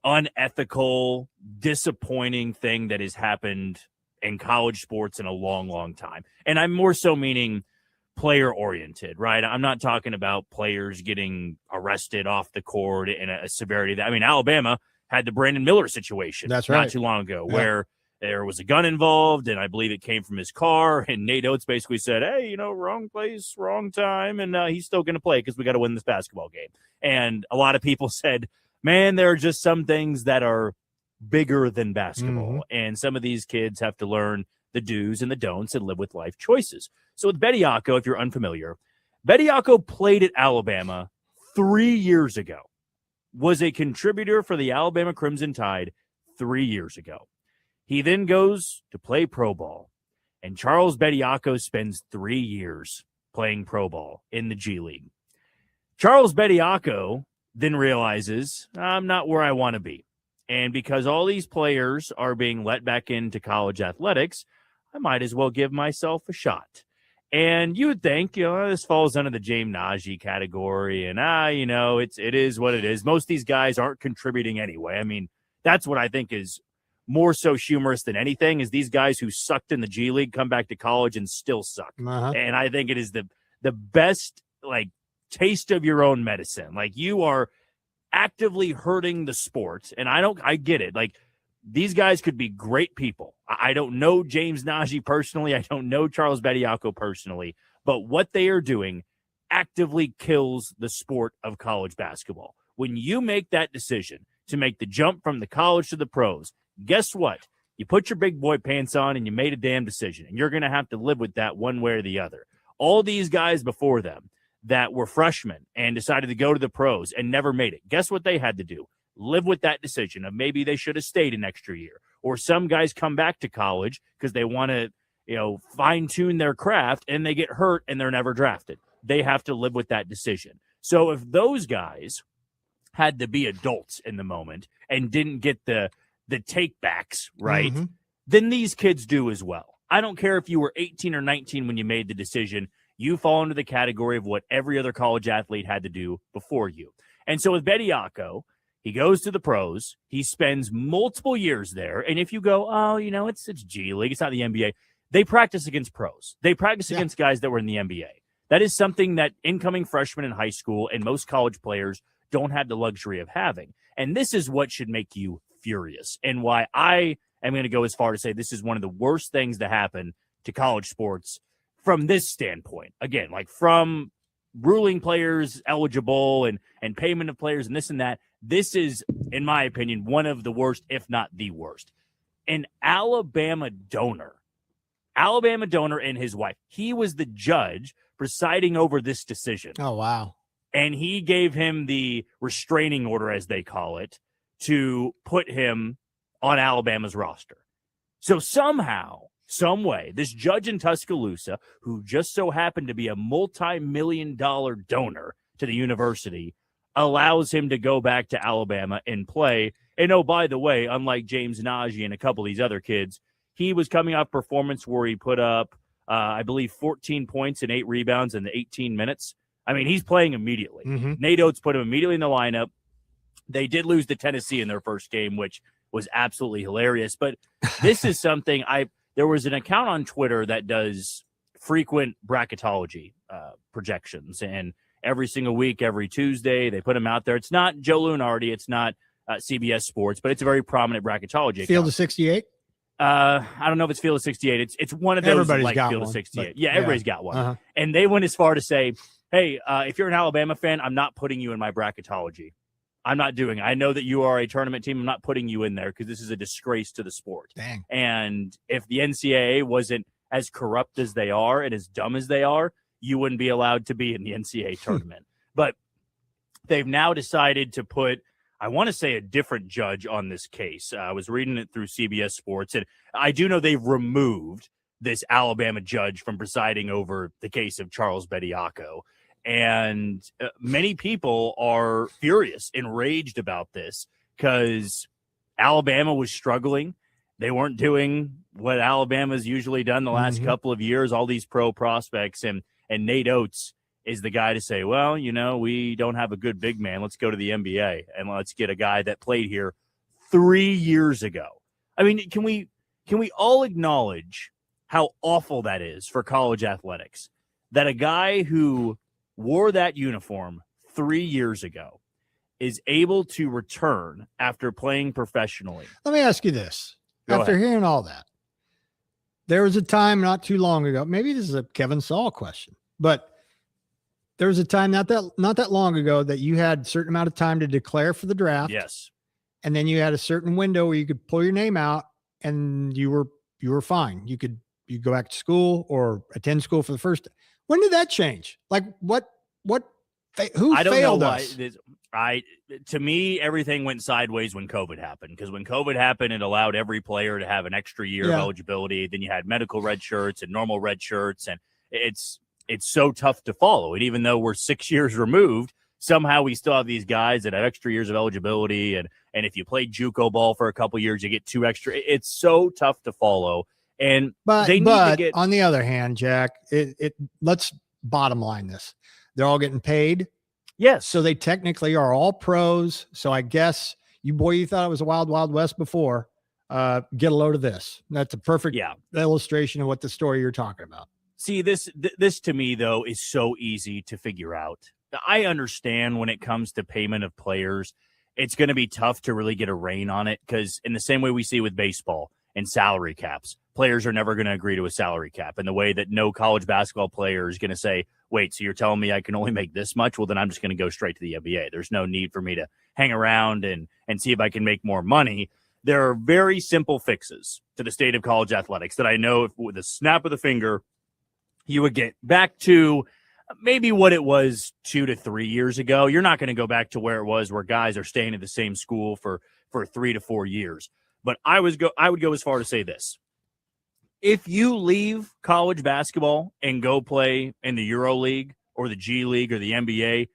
unethical, disappointing thing that has happened in college sports in a long, long time. And I'm more so meaning player-oriented, right? I'm not talking about players getting arrested off the court in a severity that, Alabama had the Brandon Miller situation That's right. not too long ago where there was a gun involved, and I believe it came from his car, and Nate Oates basically said, hey, wrong place, wrong time, and he's still going to play because we got to win this basketball game. And a lot of people said, man, there are just some things that are bigger than basketball, and some of these kids have to learn the do's and the don'ts and live with life choices. So with Bediako, if you're unfamiliar, Bediako played at Alabama 3 years ago, was a contributor for the Alabama Crimson Tide 3 years ago. He then goes to play pro ball, and Charles Bediako spends 3 years playing pro ball in the G League. Charles Bediako then realizes, I'm not where I want to be. And because all these players are being let back into college athletics, I might as well give myself a shot. And you would think, this falls under the James Najee category, and it is what it is. Most of these guys aren't contributing anyway. That's what I think is more so humorous than anything, is these guys who sucked in the G League come back to college and still suck. And I think it is the best taste of your own medicine. You are actively hurting the sport. And I get it. Like, these guys could be great people. I don't know James Najee personally. I don't know Charles Bediako personally. But what they are doing actively kills the sport of college basketball. When you make that decision to make the jump from the college to the pros, guess what? You put your big boy pants on and you made a damn decision. And you're going to have to live with that one way or the other. All these guys before them that were freshmen and decided to go to the pros and never made it, guess what they had to do? Live with that decision of maybe they should have stayed an extra year. Or some guys come back to college because they want to, fine-tune their craft, and they get hurt and they're never drafted. They have to live with that decision. So if those guys had to be adults in the moment and didn't get the take-backs, right, then these kids do as well. I don't care if you were 18 or 19 when you made the decision. You fall into the category of what every other college athlete had to do before you. And so with Bediako, he goes to the pros. He spends multiple years there. And if you go, it's G League, it's not the NBA, they practice against pros. They practice against guys that were in the NBA. That is something that incoming freshmen in high school and most college players don't have the luxury of having. And this is what should make you furious, and why I am going to go as far to say this is one of the worst things to happen to college sports from this standpoint. Again, like from ruling players eligible and payment of players and this and that. This is, in my opinion, one of the worst, if not the worst. An Alabama donor and his wife, he was the judge presiding over this decision. Oh, wow. And he gave him the restraining order, as they call it, to put him on Alabama's roster. So somehow, some way, this judge in Tuscaloosa, who just so happened to be a multi-million-dollar donor to the university, allows him to go back to Alabama and play. And oh, by the way, unlike James Najee and a couple of these other kids, he was coming off performance where he put up, I believe, 14 points and 8 rebounds in the 18 minutes. I mean, he's playing immediately. Nate Oates put him immediately in the lineup. They did lose to Tennessee in their first game, which was absolutely hilarious. But this is something there was an account on Twitter that does frequent bracketology projections. And every single week, every Tuesday, they put them out there. It's not Joe Lunardi. It's not CBS Sports, but it's a very prominent bracketology account. Field of 68? I don't know if it's Field of 68. It's one of those everybody's like got Field one, of 68. but, Yeah, everybody's got one. Uh-huh. And they went as far to say, hey, if you're an Alabama fan, I'm not putting you in my bracketology. I'm not doing it. I know that you are a tournament team. I'm not putting you in there because this is a disgrace to the sport. Dang. And if the NCAA wasn't as corrupt as they are and as dumb as they are, you wouldn't be allowed to be in the NCAA tournament. But they've now decided to put, I want to say, a different judge on this case. I was reading it through CBS Sports, and I do know they've removed this Alabama judge from presiding over the case of Charles Bediako. And many people are furious, enraged about this because Alabama was struggling. They weren't doing what Alabama's usually done the last couple of years, all these pro prospects. And Nate Oates is the guy to say, well, we don't have a good big man. Let's go to the NBA and let's get a guy that played here 3 years ago. I mean, can we all acknowledge how awful that is for college athletics? That a guy who wore that uniform 3 years ago is able to return after playing professionally. Let me ask you this. Go After ahead. hearing all that, there was a time not too long ago, maybe this is a Kevin Saul question, but there was a time not that long ago that you had a certain amount of time to declare for the draft. Yes. And then you had a certain window where you could pull your name out and you were fine. You go back to school or attend school for the first. When did that change? Like who I don't failed know us? To me, everything went sideways when COVID happened, because when COVID happened, it allowed every player to have an extra year of eligibility. Then you had medical red shirts and normal red shirts, and it's so tough to follow. And even though we're 6 years removed, somehow we still have these guys that have extra years of eligibility. And if you play JUCO ball for a couple years, you get 2 extra. It's so tough to follow. And they need to get. On the other hand, Jack, let's bottom line this. They're all getting paid. Yes. So they technically are all pros. So I guess you thought it was a wild, wild west before. Get a load of this. That's a perfect illustration of what the story you're talking about. See, this to me, though, is so easy to figure out. I understand when it comes to payment of players, it's going to be tough to really get a rein on it because in the same way we see with baseball and salary caps, players are never going to agree to a salary cap in the way that no college basketball player is going to say, wait, so you're telling me I can only make this much? Well, then I'm just going to go straight to the NBA. There's no need for me to hang around and see if I can make more money. There are very simple fixes to the state of college athletics that I know if with a snap of the finger, you would get back to maybe what it was 2 to 3 years ago. You're not going to go back to where it was where guys are staying at the same school for 3 to 4 years. But I would go as far to say this. If you leave college basketball and go play in the Euro League or the G League or the NBA,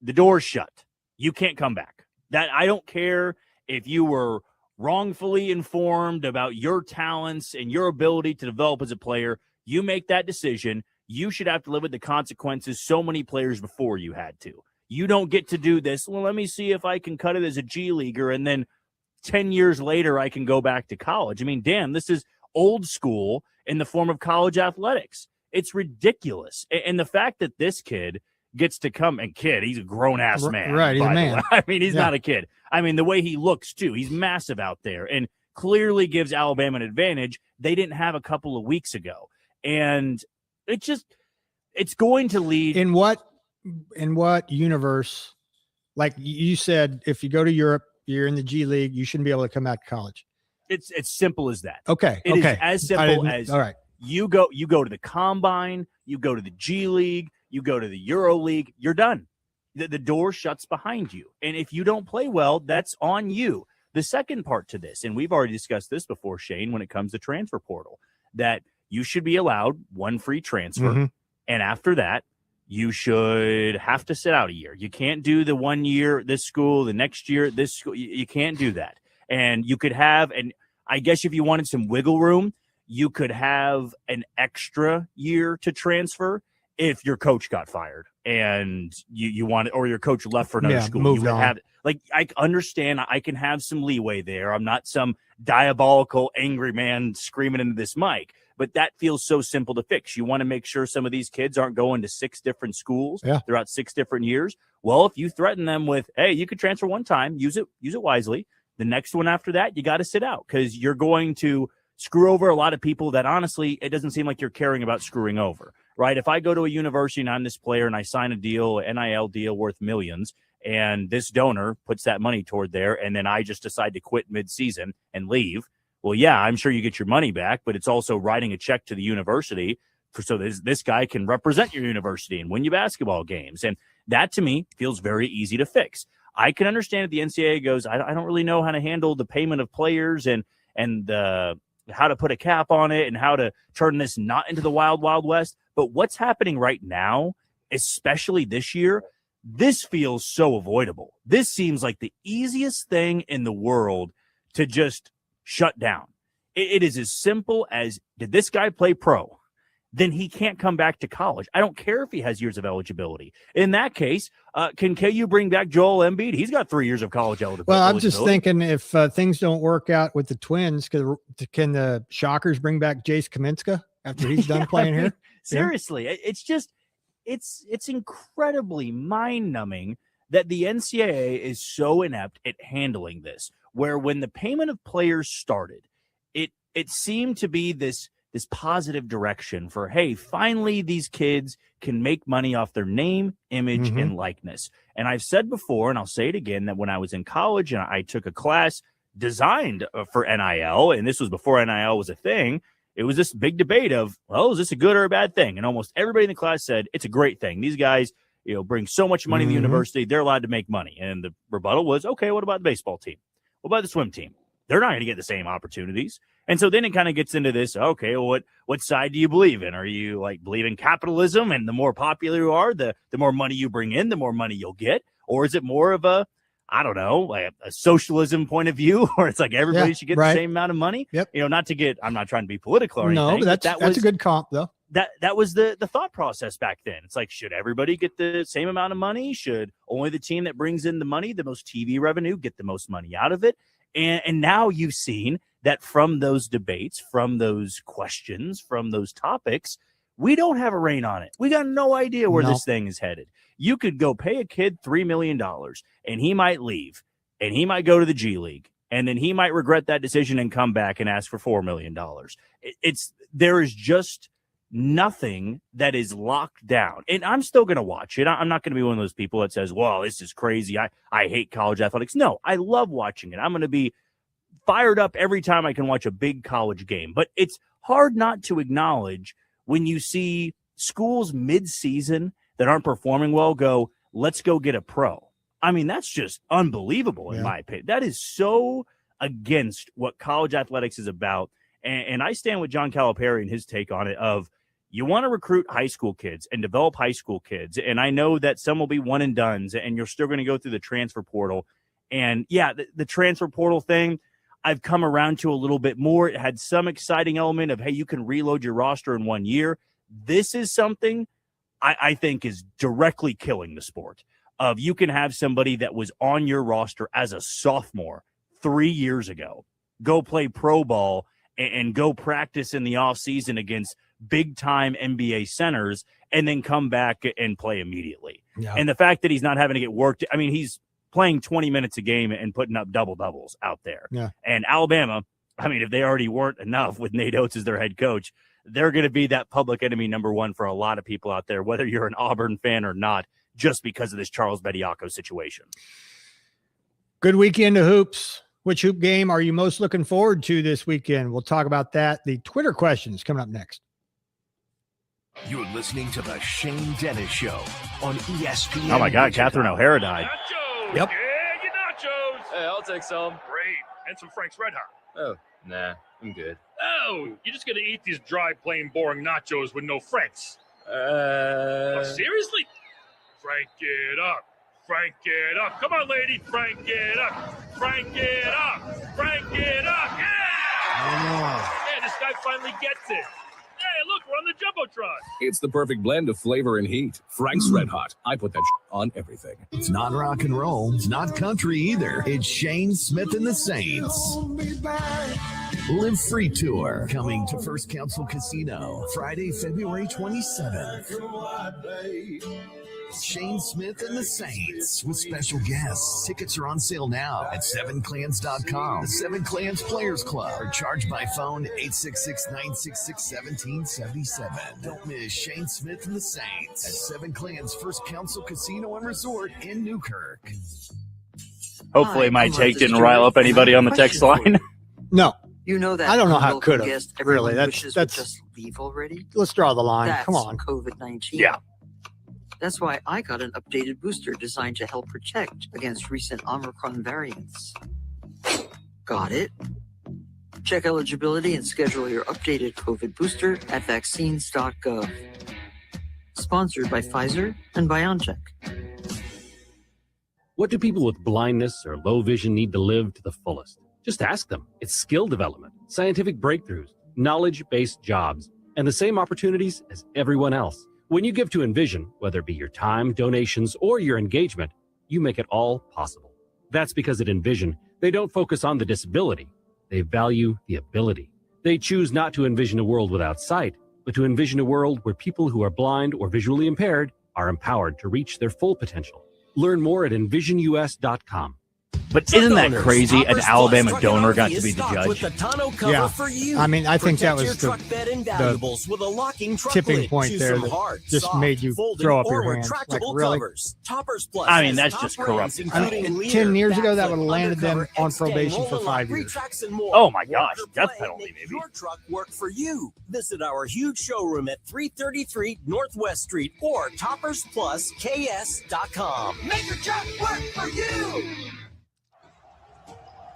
the door's shut. You can't come back. That I don't care if you were wrongfully informed about your talents and your ability to develop as a player. You make that decision. You should have to live with the consequences so many players before you had to. You don't get to do this. Well, let me see if I can cut it as a G leaguer, and then 10 years later I can go back to college. I mean, damn, this is old school in the form of college athletics. It's ridiculous. And the fact that this kid gets to come, and he's a grown-ass man. Right, he's a man. I mean, he's not a kid. I mean, the way he looks, too, he's massive out there and clearly gives Alabama an advantage they didn't have a couple of weeks ago. And it's going to lead. In what universe, like you said, if you go to Europe, you're in the G League, you shouldn't be able to come back to college. It's simple as that. Okay. It is as simple as all right. You go to the combine, you go to the G League, you go to the Euro League, you're done. The door shuts behind you. And if you don't play well, that's on you. The second part to this, and we've already discussed this before, Shane, when it comes to transfer portal, that you should be allowed one free transfer. Mm-hmm. And after that, you should have to sit out a year. You can't do the 1 year this school, the next year this school. You can't do that. And you could have, and I guess if you wanted some wiggle room, you could have an extra year to transfer if your coach got fired and you want, or your coach left for another school. Moved you would on. have, like, I understand I can have some leeway there. I'm not some diabolical, angry man screaming into this mic, but that feels so simple to fix. You want to make sure some of these kids aren't going to 6 different schools throughout 6 different years. Well, if you threaten them with, hey, you could transfer one time, use it wisely. The next one after that, you got to sit out because you're going to screw over a lot of people that honestly, it doesn't seem like you're caring about screwing over, right? If I go to a university and I'm this player and I sign a deal, an NIL deal worth millions, and this donor puts that money toward there, and then I just decide to quit mid-season and leave, well, yeah, I'm sure you get your money back, but it's also writing a check to the university so this guy can represent your university and win you basketball games. And that, to me, feels very easy to fix. I can understand if the NCAA goes, I don't really know how to handle the payment of players and how to put a cap on it and how to turn this not into the wild, wild west. But what's happening right now, especially this year, this feels so avoidable. This seems like the easiest thing in the world to just shut down. It is as simple as, did this guy play pro? Then he can't come back to college. I don't care if he has years of eligibility. In that case, can KU bring back Joel Embiid? He's got 3 years of college eligibility. Well, I'm just thinking if things don't work out with the Twins, can the Shockers bring back Jace Kaminska after he's done playing here? Seriously, it's just it's incredibly mind-numbing that the NCAA is so inept at handling this, where when the payment of players started, it seemed to be this positive direction for, hey, finally these kids can make money off their name, image, and likeness. And I've said before, and I'll say it again, that when I was in college and I took a class designed for NIL, and this was before NIL was a thing, it was this big debate of, well, is this a good or a bad thing? And almost everybody in the class said, it's a great thing. These guys, bring so much money to the university, they're allowed to make money. And the rebuttal was, okay, what about the baseball team? What about the swim team? They're not going to get the same opportunities. And so then it kind of gets into this, okay, well, what side do you believe in? Are you believe in capitalism and the more popular you are, the more money you bring in, the more money you'll get? Or is it more of a socialism point of view where it's like everybody should get the same amount of money? Yep. I'm not trying to be political or anything. No, but that's a good comp though. That was the thought process back then. It's like, should everybody get the same amount of money? Should only the team that brings in the money, the most TV revenue, get the most money out of it? And now you've seen that from those debates, from those questions, from those topics, We don't have a rein on it. We got no idea where this thing is headed. You could go pay a kid $3 million, and he might leave, and he might go to the G League, and then he might regret that decision and come back and ask for $4 million. There is just nothing that is locked down. And I'm still going to watch it. I'm not going to be one of those people that says, well, this is crazy. I hate college athletics. No, I love watching it. I'm going to be fired up every time I can watch a big college game. But it's hard not to acknowledge when you see schools mid-season that aren't performing well go, let's go get a pro. I mean, that's just unbelievable in my opinion. That is so against what college athletics is about. And I stand with John Calipari and his take on it of you want to recruit high school kids and develop high school kids. And I know that some will be one and dones and you're still going to go through the transfer portal. And yeah, the transfer portal thing, I've come around to a little bit more. It had some exciting element of, hey, you can reload your roster in 1 year. This is something I think is directly killing the sport of you can have somebody that was on your roster as a sophomore 3 years ago, go play pro ball and go practice in the offseason against big-time NBA centers and then come back and play immediately. Yeah. And the fact that he's not having to get worked, I mean, he's playing 20 minutes a game and putting up double-doubles out there. Yeah. And Alabama, I mean, if they already weren't enough with Nate Oates as their head coach, they're going to be that public enemy number one for a lot of people out there, whether you're an Auburn fan or not, just because of this Charles Bediako situation. Good weekend of hoops. Which hoop game are you most looking forward to this weekend? We'll talk about that. The Twitter questions coming up next. You're listening to the Shane Dennis Show on ESPN. Oh, my God. Catherine O'Hara died. Nachos. Yep. Yeah, your nachos. Hey, I'll take some. Great. And some Frank's Red Hot. Oh, nah, I'm good. Oh, you're just going to eat these dry, plain, boring nachos with no Franks. Oh, seriously? Frank it up. Frank it up. Come on, lady. Frank it up. Frank it up. Frank it up. Yeah! Yeah, this guy finally gets it. Hey, look, we're on the Jumbotron. It's the perfect blend of flavor and heat. Frank's Red Hot. I put that on everything. It's not rock and roll. It's not country either. It's Shane Smith and the Saints. Live Free Tour coming to First Council Casino Friday, February 27th. Shane Smith and the Saints with special guests. Tickets are on sale now at 7clans.com. The 7 Clans Players Club are charged by phone 866-966-1777. Don't miss Shane Smith and the Saints at 7 Clans First Council Casino and Resort in Newkirk. Hopefully my take didn't rile up anybody on the text line. No. You know that I don't know how it could have. Really, that's just leave already. Let's draw the line. That's Come on. COVID-19. Yeah. That's why I got an updated booster designed to help protect against recent Omicron variants. Got it? Check eligibility and schedule your updated COVID booster at vaccines.gov. Sponsored by Pfizer and BioNTech. What do people with blindness or low vision need to live to the fullest? Just ask them. It's skill development, scientific breakthroughs, knowledge-based jobs, and the same opportunities as everyone else. When you give to Envision, whether it be your time, donations, or your engagement, you make it all possible. That's because at Envision, they don't focus on the disability. They value the ability. They choose not to envision a world without sight, but to envision a world where people who are blind or visually impaired are empowered to reach their full potential. Learn more at envisionus.com. But isn't that crazy? An Alabama donor got to be the judge. Yeah. I mean, I think that was the tipping point there that just made you throw up your hands. Like, really? I mean, that's just corrupting. I mean, 10 years ago, that would have landed them on probation for 5 years. Oh, my gosh. Death penalty, maybe. Your truck work for you. Visit our huge showroom at 333 Northwest Street or toppersplusks.com. Make your truck work for you.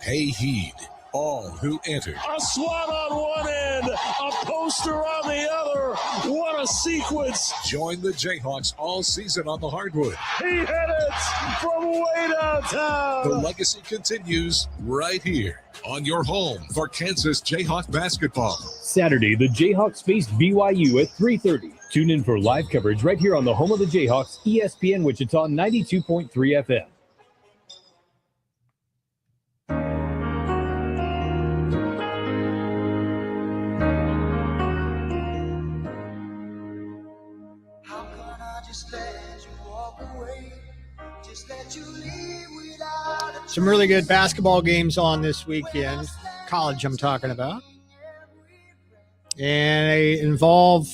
Pay heed, all who enter. A SWAT on one end, a poster on the other. What a sequence. Join the Jayhawks all season on the hardwood. He hit it from way downtown. The legacy continues right here on your home for Kansas Jayhawk basketball. Saturday, the Jayhawks face BYU at 3:30. Tune in for live coverage right here on the home of the Jayhawks, ESPN Wichita 92.3 FM. Some really good basketball games on this weekend. College, I'm talking about. And they involve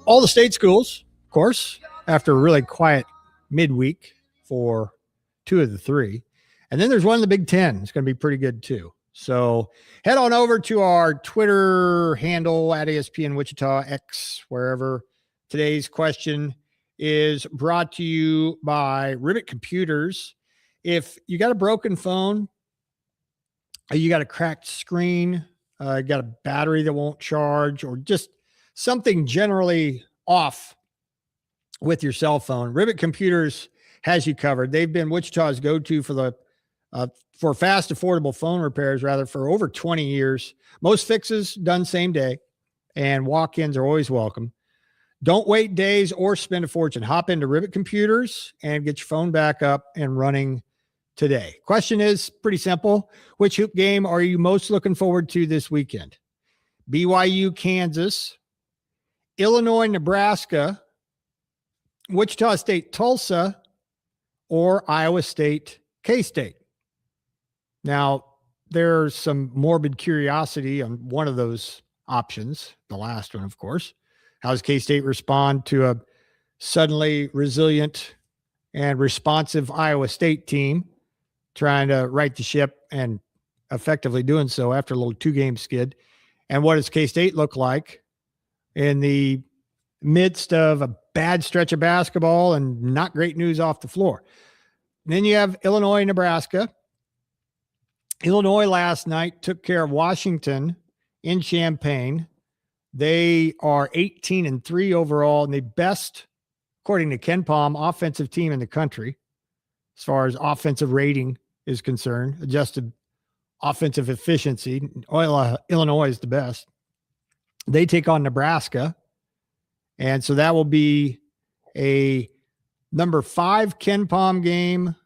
all the state schools, of course, after a really quiet midweek for 2 of the 3. And then there's one in the Big Ten. It's going to be pretty good, too. So head on over to our Twitter handle at ESPN Wichita, X, wherever. Today's question is brought to you by Ribbit Computers. If you got a broken phone, you got a cracked screen, you got a battery that won't charge, or just something generally off with your cell phone, Ribbit Computers has you covered. They've been Wichita's go-to for fast, affordable phone repairs, for over 20 years. Most fixes done same day, and walk-ins are always welcome. Don't wait days or spend a fortune. Hop into Ribbit Computers and get your phone back up and running today. Question is pretty simple. Which hoop game are you most looking forward to this weekend? BYU, Kansas, Illinois, Nebraska, Wichita State, Tulsa, or Iowa State, K-State. Now, there's some morbid curiosity on one of those options, the last one, of course. How does K-State respond to a suddenly resilient and responsive Iowa State team trying to right the ship and effectively doing so after a little 2-game skid? And what does K-State look like in the midst of a bad stretch of basketball and not great news off the floor? And then you have Illinois, Nebraska. Illinois last night took care of Washington in Champaign. They are 18-3 overall, and the best, according to Ken Palm, offensive team in the country as far as offensive rating is concerned, adjusted offensive efficiency. Illinois is the best. They take on Nebraska, and so that will be a number 5 Ken Palm game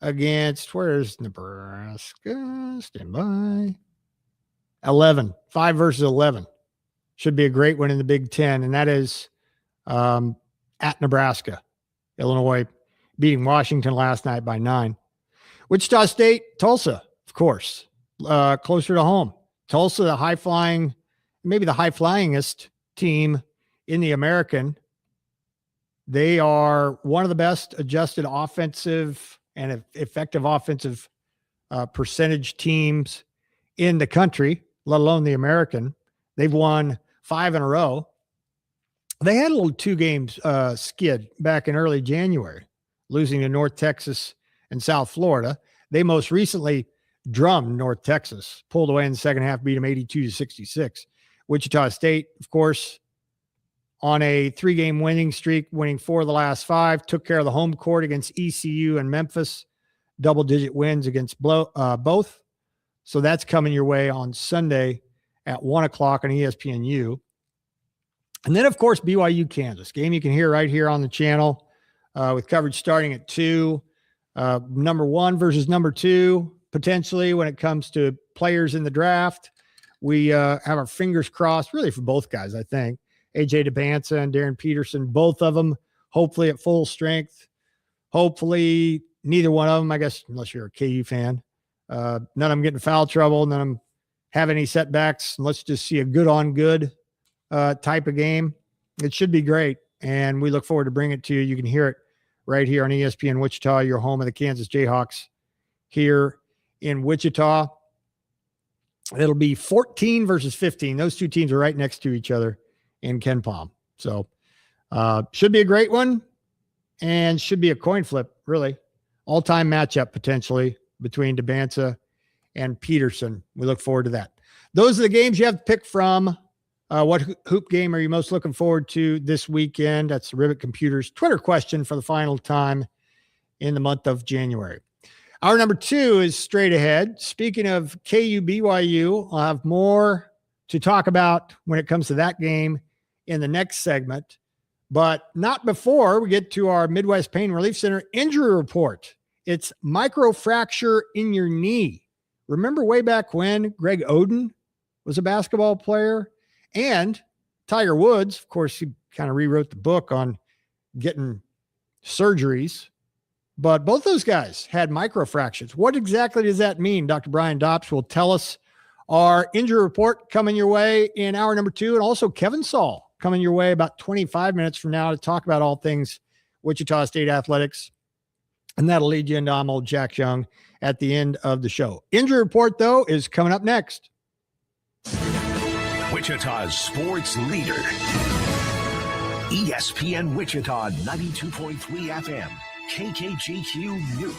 against, where's Nebraska? Stand by. 11, 5 versus 11. Should be a great one in the Big Ten, and that is at Nebraska. Illinois beating Washington last night by 9. Wichita State, Tulsa, of course, closer to home. Tulsa, the high-flying, maybe the high-flyingest team in the American. They are one of the best adjusted offensive and effective offensive percentage teams in the country, let alone the American. They've won 5 in a row. They had a little 2-game skid back in early January, losing to North Texas and South Florida. They most recently drummed North Texas, pulled away in the second half, beat them 82-66. Wichita State, of course, on a 3-game winning streak, winning 4 of the last 5, took care of the home court against ECU and Memphis, double-digit wins against both. So that's coming your way on Sunday at 1 o'clock on ESPNU. And then, of course, BYU, Kansas. Game you can hear right here on the channel with coverage starting at 2. Number 1 versus number 2, potentially, when it comes to players in the draft. We have our fingers crossed, really, for both guys, I think. AJ DeBanza and Darren Peterson, both of them, hopefully at full strength. Hopefully, neither one of them, I guess, unless you're a KU fan. None of them get in foul trouble. None of them have any setbacks. Let's just see a good-on-good type of game. It should be great, and we look forward to bringing it to you. You can hear it right here on ESPN Wichita, your home of the Kansas Jayhawks here in Wichita. It'll be 14 versus 15. Those two teams are right next to each other in Ken Palm. So should be a great one and should be a coin flip, really. All-time matchup potentially between DeBanza and Peterson. We look forward to that. Those are the games you have to pick from. What hoop game are you most looking forward to this weekend? That's the Ribbit Computers Twitter question for the final time in the month of January. Hour number 2 is straight ahead. Speaking of KU BYU, I'll have more to talk about when it comes to that game in the next segment, but not before we get to our Midwest Pain Relief Center injury report. It's microfracture in your knee. Remember way back when Greg Oden was a basketball player? And Tiger Woods, of course, he kind of rewrote the book on getting surgeries, but both those guys had microfractures. What exactly does that mean? Dr. Brian Dops will tell us. Our injury report coming your way in hour number 2, and also Kevin Saul coming your way about 25 minutes from now to talk about all things Wichita State athletics. And that'll lead you into I'm old Jack Young at the end of the show. Injury report, though, is coming up next. Wichita's sports leader. ESPN Wichita 92.3 FM. KKGQ Newton.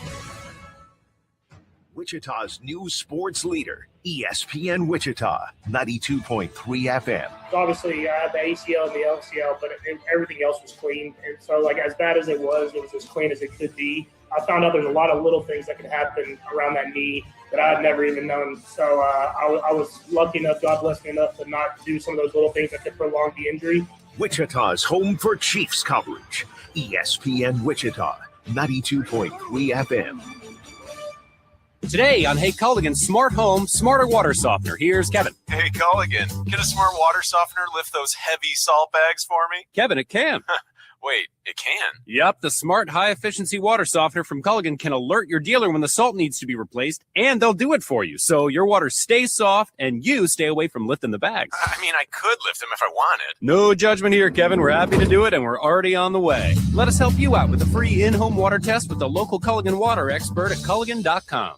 Wichita's new sports leader, ESPN Wichita, 92.3 FM. Obviously, I had the ACL and the LCL, but everything else was clean. And so, like, as bad as it was as clean as it could be. I found out there's a lot of little things that could happen around that knee that I had never even known. So I was lucky enough, God blessed me enough to not do some of those little things that could prolong the injury. Wichita's home for Chiefs coverage, ESPN Wichita, 92.3 FM. Today on Hey Culligan Smart Home, Smarter Water Softener. Here's Kevin. Hey, Culligan, can a smart water softener lift those heavy salt bags for me? Kevin, it can. Wait, it can? Yep, the smart high-efficiency water softener from Culligan can alert your dealer when the salt needs to be replaced, and they'll do it for you, so your water stays soft and you stay away from lifting the bags. I mean, I could lift them if I wanted. No judgment here, Kevin. We're happy to do it, and we're already on the way. Let us help you out with a free in-home water test with the local Culligan water expert at Culligan.com.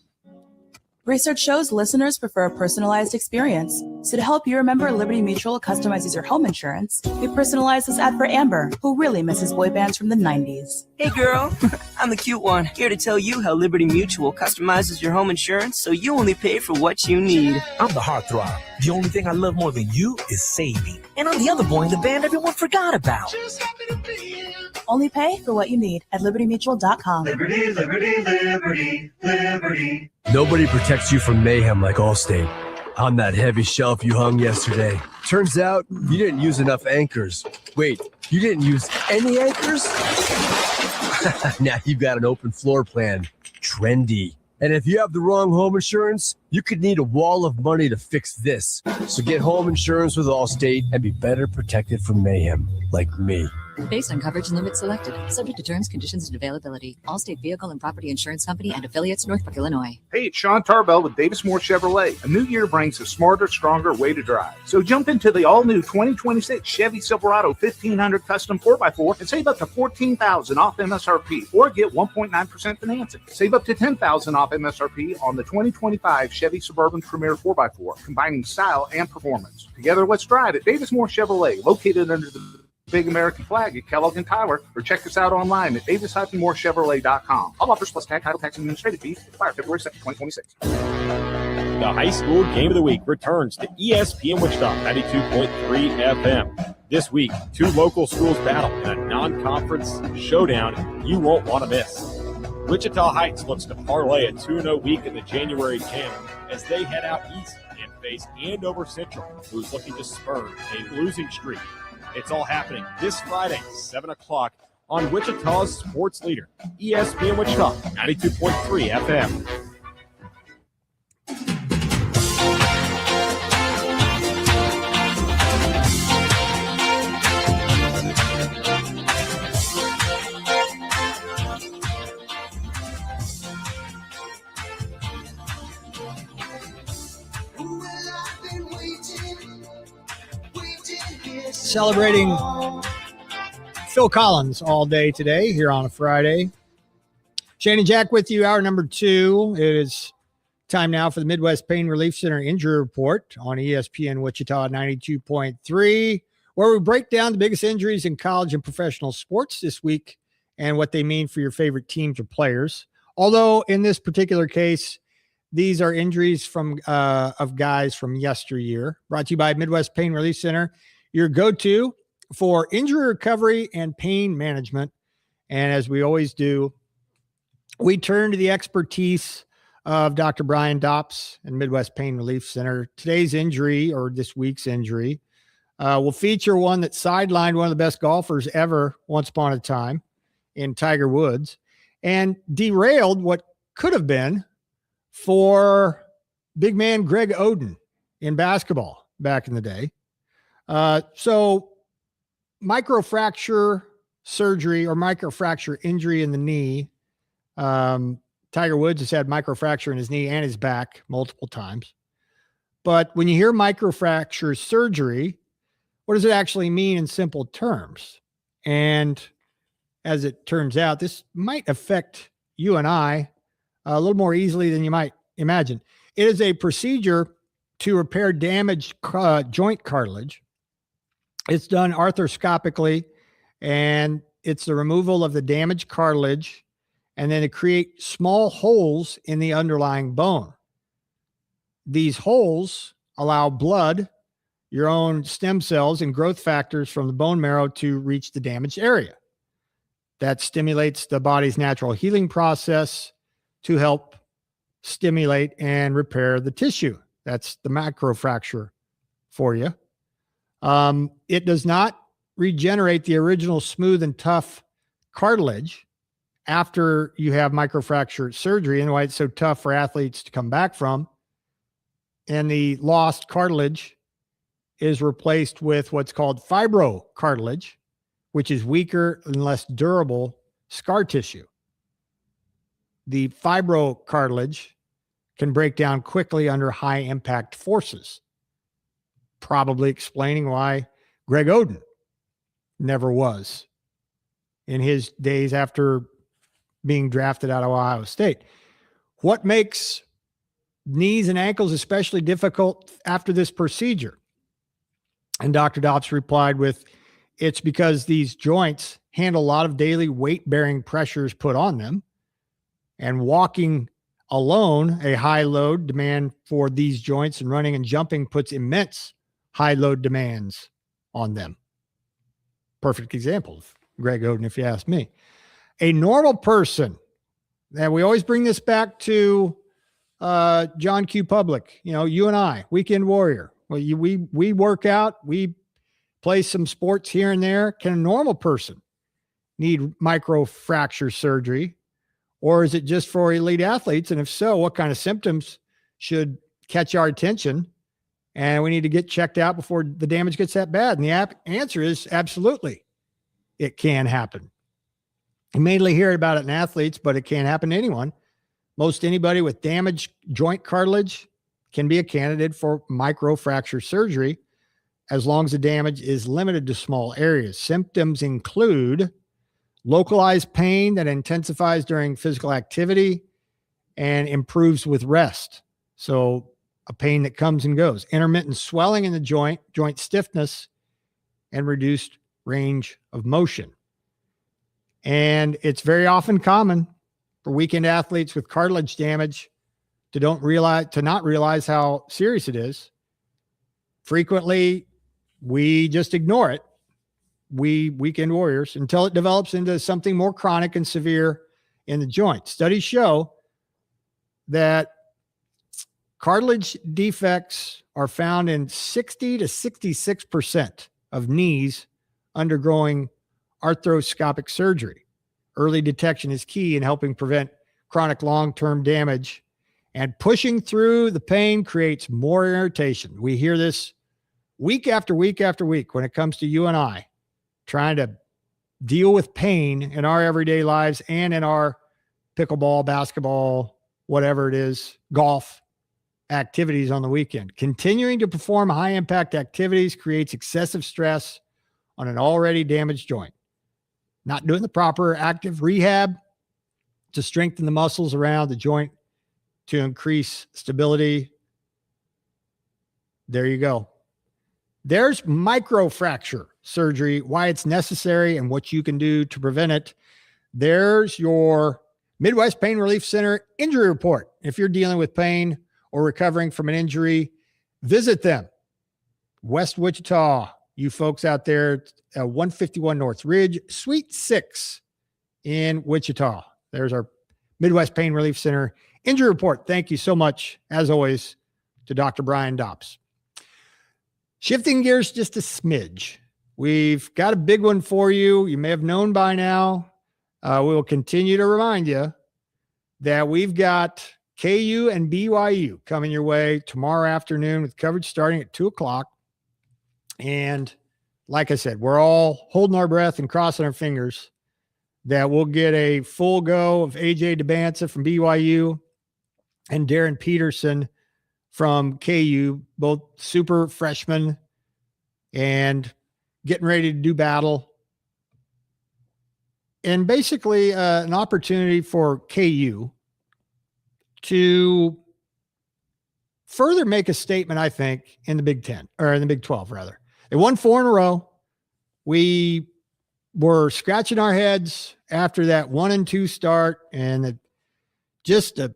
Research shows listeners prefer a personalized experience. So to help you remember, Liberty Mutual customizes your home insurance. We personalize this ad for Amber, who really misses boy bands from the 90s. Hey girl, I'm the cute one, here to tell you how Liberty Mutual customizes your home insurance so you only pay for what you need. I'm the heartthrob. The only thing I love more than you is saving. And I'm the other boy in the band everyone forgot about. Just happy to be here. Only pay for what you need at libertymutual.com. Liberty, liberty, liberty, liberty. Nobody protects you from mayhem like Allstate. On that heavy shelf you hung yesterday, turns out you didn't use enough anchors. Wait, you didn't use any anchors? Now you've got an open floor plan. Trendy. And if you have the wrong home insurance, you could need a wall of money to fix this. So get home insurance with Allstate and be better protected from mayhem, like me. Based on coverage and limits selected. Subject to terms, conditions, and availability. Allstate Vehicle and Property Insurance Company and affiliates, Northbrook, Illinois. Hey, it's Sean Tarbell with Davis Moore Chevrolet. A new year brings a smarter, stronger way to drive. So jump into the all-new 2026 Chevy Silverado 1500 Custom 4x4 and save up to $14,000 off MSRP or get 1.9% financing. Save up to $10,000 off MSRP on the 2025 Chevy Suburban Premier 4x4, combining style and performance. Together, let's drive at Davis Moore Chevrolet, located under the big American flag at Kellogg and Tyler, or check us out online at davis-moorechevrolet.com. All offers plus title, tax, and administrative fees expire February 2nd, 2026. The high school game of the week returns to ESPN Wichita 92.3 FM. This week, 2 local schools battle in a non-conference showdown you won't want to miss. Wichita Heights looks to parlay a 2-0 week in the January camp as they head out east and face Andover Central, who's looking to spur a losing streak. It's all happening this Friday, 7 o'clock on Wichita's sports leader, ESPN Wichita, 92.3 FM. Celebrating Phil Collins all day today here on a Friday. Shane and Jack with you, hour number 2. It is time now for the Midwest Pain Relief Center injury report on ESPN Wichita 92.3, where we break down the biggest injuries in college and professional sports this week and what they mean for your favorite teams or players. Although in this particular case, these are injuries from of guys from yesteryear. Brought to you by Midwest Pain Relief Center, your go-to for injury recovery and pain management. And as we always do, we turn to the expertise of Dr. Brian Dops and Midwest Pain Relief Center. Today's injury, or this week's injury, will feature one that sidelined one of the best golfers ever once upon a time in Tiger Woods and derailed what could have been for big man Greg Oden in basketball back in the day. So microfracture surgery or microfracture injury in the knee. Tiger Woods has had microfracture in his knee and his back multiple times. But when you hear microfracture surgery, what does it actually mean in simple terms? And as it turns out, this might affect you and I a little more easily than you might imagine. It is a procedure to repair damaged joint cartilage. It's done arthroscopically, and it's the removal of the damaged cartilage, and then to create small holes in the underlying bone. These holes allow blood, your own stem cells, and growth factors from the bone marrow to reach the damaged area. That stimulates the body's natural healing process to help stimulate and repair the tissue. That's the microfracture for you. It does not regenerate the original smooth and tough cartilage after you have microfracture surgery, and why it's so tough for athletes to come back from. And the lost cartilage is replaced with what's called fibrocartilage, which is weaker and less durable scar tissue. The fibrocartilage can break down quickly under high impact forces, probably explaining why Greg Oden never was in his days after being drafted out of Ohio State. What makes knees and ankles especially difficult after this procedure? And Dr. Dops replied with, it's because these joints handle a lot of daily weight-bearing pressures put on them, and walking alone, a high load demand for these joints, and running and jumping puts immense high load demands on them. Perfect example of Greg Oden, if you ask me. A normal person, and we always bring this back to John Q. Public, you and I, weekend warrior. Well, we work out, we play some sports here and there. Can a normal person need microfracture surgery, or is it just for elite athletes? And if so, what kind of symptoms should catch our attention? And we need to get checked out before the damage gets that bad. And the answer is absolutely, it can happen. You mainly hear about it in athletes, but it can happen to anyone. Most anybody with damaged joint cartilage can be a candidate for microfracture surgery, as long as the damage is limited to small areas. Symptoms include localized pain that intensifies during physical activity and improves with rest. So a pain that comes and goes. Intermittent swelling in the joint stiffness, and reduced range of motion. And it's very often common for weekend athletes with cartilage damage to not realize how serious it is. Frequently, we just ignore it, we weekend warriors, until it develops into something more chronic and severe in the joint. Studies show that cartilage defects are found in 60 to 66% of knees undergoing arthroscopic surgery. Early detection is key in helping prevent chronic long-term damage, and pushing through the pain creates more irritation. We hear this week after week after week when it comes to you and I trying to deal with pain in our everyday lives and in our pickleball, basketball, whatever it is, golf activities on the weekend. Continuing to perform high impact activities creates excessive stress on an already damaged joint. Not doing the proper active rehab to strengthen the muscles around the joint to increase stability. There you go. There's microfracture surgery, why it's necessary and what you can do to prevent it. There's your Midwest Pain Relief Center injury report. If you're dealing with pain or recovering from an injury, visit them. West Wichita, you folks out there, 151 North Ridge, Suite 6 in Wichita. There's our Midwest Pain Relief Center injury report. Thank you so much, as always, to Dr. Brian Dops. Shifting gears just a smidge. We've got a big one for you. You may have known by now. We will continue to remind you that we've got KU and BYU coming your way tomorrow afternoon with coverage starting at 2 o'clock. And like I said, we're all holding our breath and crossing our fingers that we'll get a full go of AJ DeBanza from BYU and Darren Peterson from KU, both super freshmen and getting ready to do battle. And basically an opportunity for KU to further make a statement, I think, in the Big 10, or in the Big 12, rather. They won 4 in a row. We were scratching our heads after that 1-2 start, and just a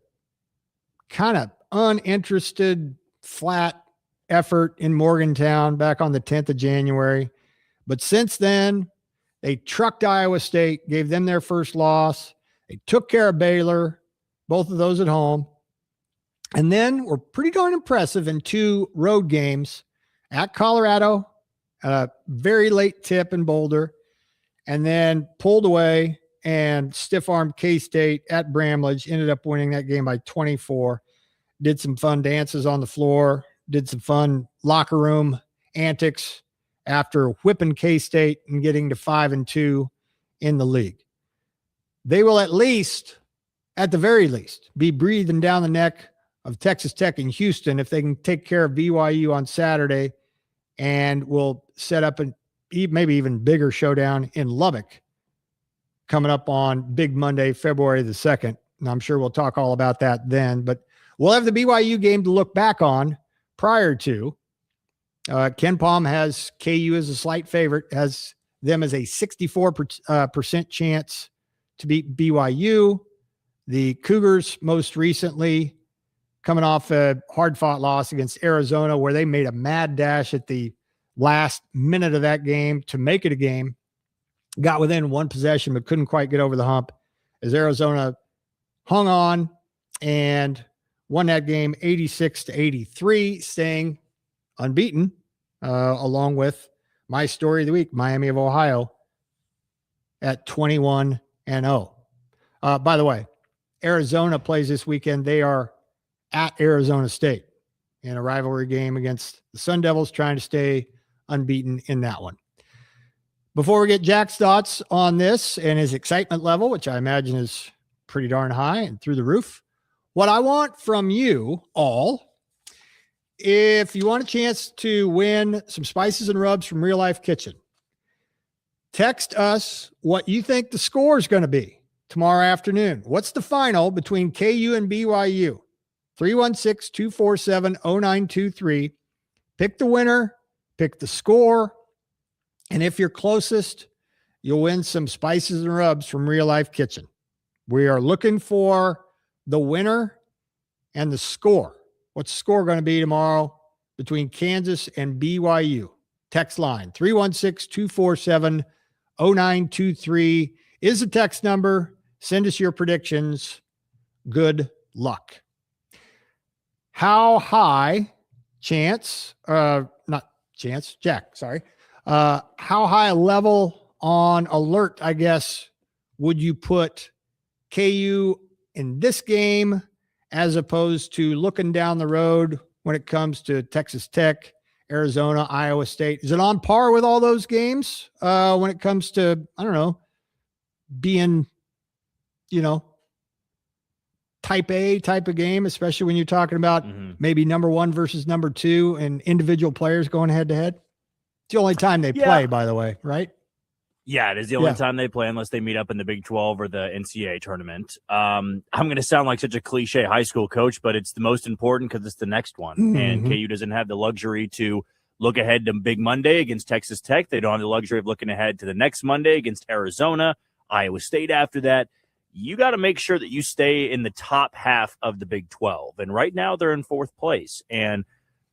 kind of uninterested, flat effort in Morgantown back on the 10th of January. But since then, they trucked Iowa State, gave them their first loss. They took care of Baylor, both of those at home. And then were pretty darn impressive in 2 road games at Colorado, a very late tip in Boulder, and then pulled away and stiff-armed K-State at Bramlage, ended up winning that game by 24. Did some fun dances on the floor, did some fun locker room antics after whipping K-State and getting to 5-2 in the league. They will at the very least, be breathing down the neck of Texas Tech in Houston if they can take care of BYU on Saturday, and will set up a maybe even bigger showdown in Lubbock coming up on Big Monday, February the 2nd. And I'm sure we'll talk all about that then, but we'll have the BYU game to look back on prior to. Ken Palm has KU as a slight favorite, has them as a 64% chance to beat BYU. The Cougars most recently coming off a hard-fought loss against Arizona, where they made a mad dash at the last minute of that game to make it a game. Got within 1 possession, but couldn't quite get over the hump as Arizona hung on and won that game 86-83, staying unbeaten, along with my story of the week, Miami of Ohio, at 21-0. By the way, Arizona plays this weekend. They are at Arizona State in a rivalry game against the Sun Devils, trying to stay unbeaten in that one. Before we get Jack's thoughts on this and his excitement level, which I imagine is pretty darn high and through the roof, what I want from you all, if you want a chance to win some spices and rubs from Real Life Kitchen, text us what you think the score is going to be tomorrow afternoon. What's the final between KU and BYU? 316-247-0923. Pick the winner, pick the score, and if you're closest, you'll win some spices and rubs from Real Life Kitchen. We are looking for the winner and the score. What's the score going to be tomorrow between Kansas and BYU? Text line 316-247-0923 is the text number. Send us your predictions. Good luck. How high Jack, how high a level on alert, I guess, would you put KU in this game as opposed to looking down the road when it comes to Texas Tech, Arizona, Iowa State? Is it on par with all those games when it comes to, I don't know, being, type A type of game, especially when you're talking about maybe number 1 versus number 2 and individual players going head to head? It's the only time they play, by the way, right? Yeah, it is the only time they play unless they meet up in the Big 12 or the NCAA tournament. I'm going to sound like such a cliche high school coach, but it's the most important because it's the next one. And KU doesn't have the luxury to look ahead to Big Monday against Texas Tech. They don't have the luxury of looking ahead to the next Monday against Arizona, Iowa State after that. You got to make sure that you stay in the top half of the Big 12. And right now they're in 4th place. And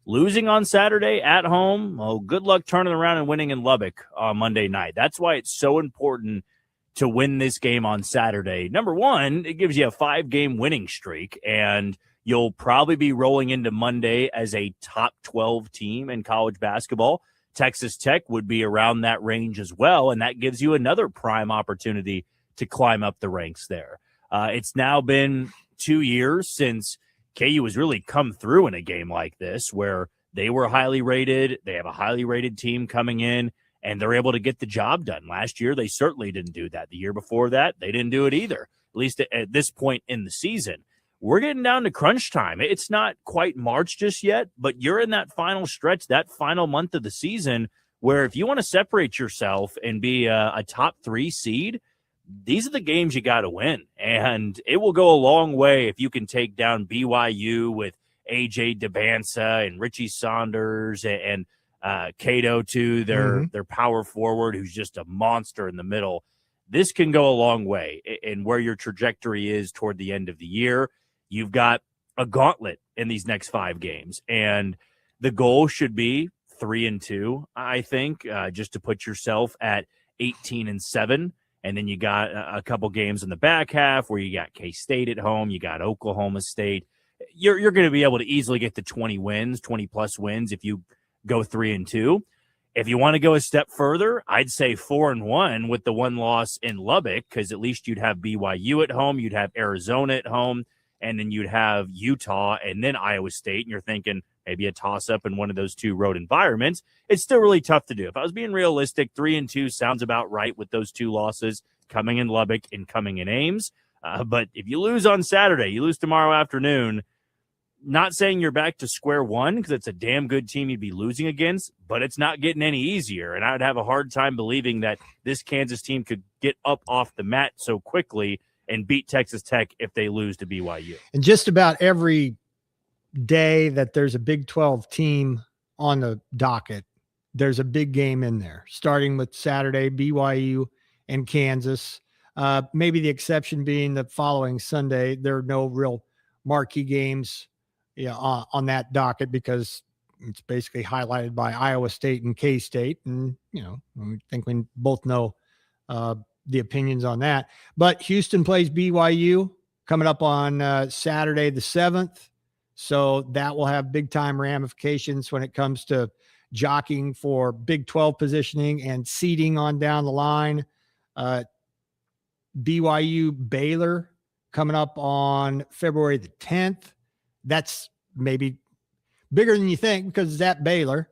losing on Saturday at home, good luck turning around and winning in Lubbock on Monday night. That's why it's so important to win this game on Saturday. Number one, it gives you a 5-game winning streak, and you'll probably be rolling into Monday as a top 12 team in college basketball. Texas Tech would be around that range as well, and that gives you another prime opportunity to climb up the ranks there. It's now been 2 years since KU has really come through in a game like this where they were highly rated. They have a highly rated team coming in, and they're able to get the job done. Last year, they certainly didn't do that. The year before that, they didn't do it either, at least at this point in the season. We're getting down to crunch time. It's not quite March just yet, but you're in that final stretch, that final month of the season, where if you want to separate yourself and be a top 3 seed, these are the games you got to win. And it will go a long way if you can take down BYU with A.J. Debansa and Richie Saunders and Cato, too, their power forward, who's just a monster in the middle. This can go a long way in where your trajectory is toward the end of the year. You've got a gauntlet in these next 5 games, and the goal should be 3-2, I think, just to put yourself at 18-7. And then you got a couple games in the back half where you got K-State at home, you got Oklahoma State. You're going to be able to easily get to 20 wins, 20-plus wins if you go 3-2. If you want to go a step further, I'd say 4-1 with the one loss in Lubbock, because at least you'd have BYU at home, you'd have Arizona at home, and then you'd have Utah and then Iowa State, and you're thinking maybe a toss-up in one of those 2 road environments. It's still really tough to do. If I was being realistic, 3-2 sounds about right with those 2 losses coming in Lubbock and coming in Ames. But if you lose on Saturday, you lose tomorrow afternoon, not saying you're back to square one, because it's a damn good team you'd be losing against, but it's not getting any easier. And I'd have a hard time believing that this Kansas team could get up off the mat so quickly and beat Texas Tech if they lose to BYU. And just about every day that there's a Big 12 team on the docket, there's a big game in there, starting with Saturday, BYU and Kansas. Maybe the exception being the following Sunday, there are no real marquee games on that docket, because it's basically highlighted by Iowa State and K-State. And, I think we both know the opinions on that. But Houston plays BYU coming up on Saturday the 7th. So that will have big time ramifications when it comes to jockeying for Big 12 positioning and seeding on down the line. BYU Baylor coming up on February the 10th. That's maybe bigger than you think, because it's at Baylor.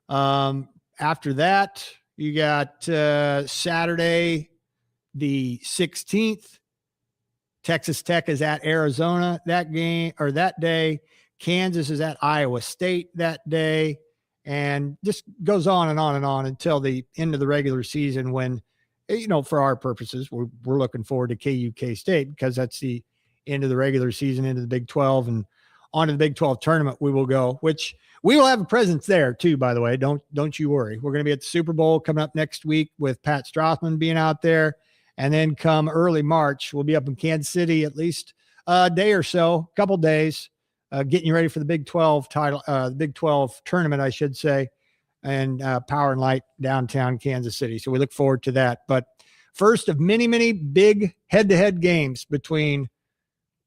After that, you got Saturday the 16th. Texas Tech is at Arizona that day. Kansas is at Iowa State that day. And just goes on and on and on until the end of the regular season, when, for our purposes, we're looking forward to KU K-State, because that's the end of the regular season, into the Big 12, and on to the Big 12 tournament we will go, which we will have a presence there too, by the way. Don't you worry. We're going to be at the Super Bowl coming up next week with Pat Strathman being out there. And then come early March, we'll be up in Kansas City at least a day or so, a couple days, getting you ready for the Big 12 title, the Big 12 tournament, I should say, and Power and Light downtown Kansas City. So we look forward to that. But first of many, many big head-to-head games between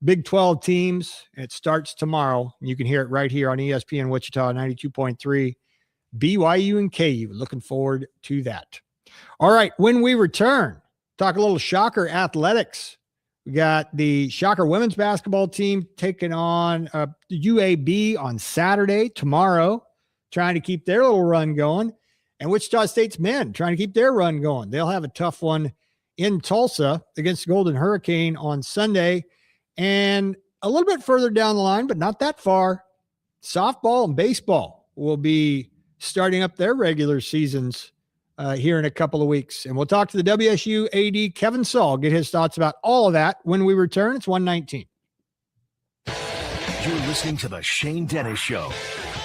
Big 12 teams. It starts tomorrow. You can hear it right here on ESPN Wichita 92.3, BYU and KU. Looking forward to that. All right, when we return, talk a little Shocker athletics. We got the Shocker women's basketball team taking on UAB on Saturday, tomorrow, trying to keep their little run going. And Wichita State's men trying to keep their run going. They'll have a tough one in Tulsa against the Golden Hurricane on Sunday. And a little bit further down the line, but not that far, softball and baseball will be starting up their regular seasons here in a couple of weeks. And we'll talk to the WSU AD, Kevin Saul, get his thoughts about all of that when we return. It's 1:19. You're listening to The Shane Dennis Show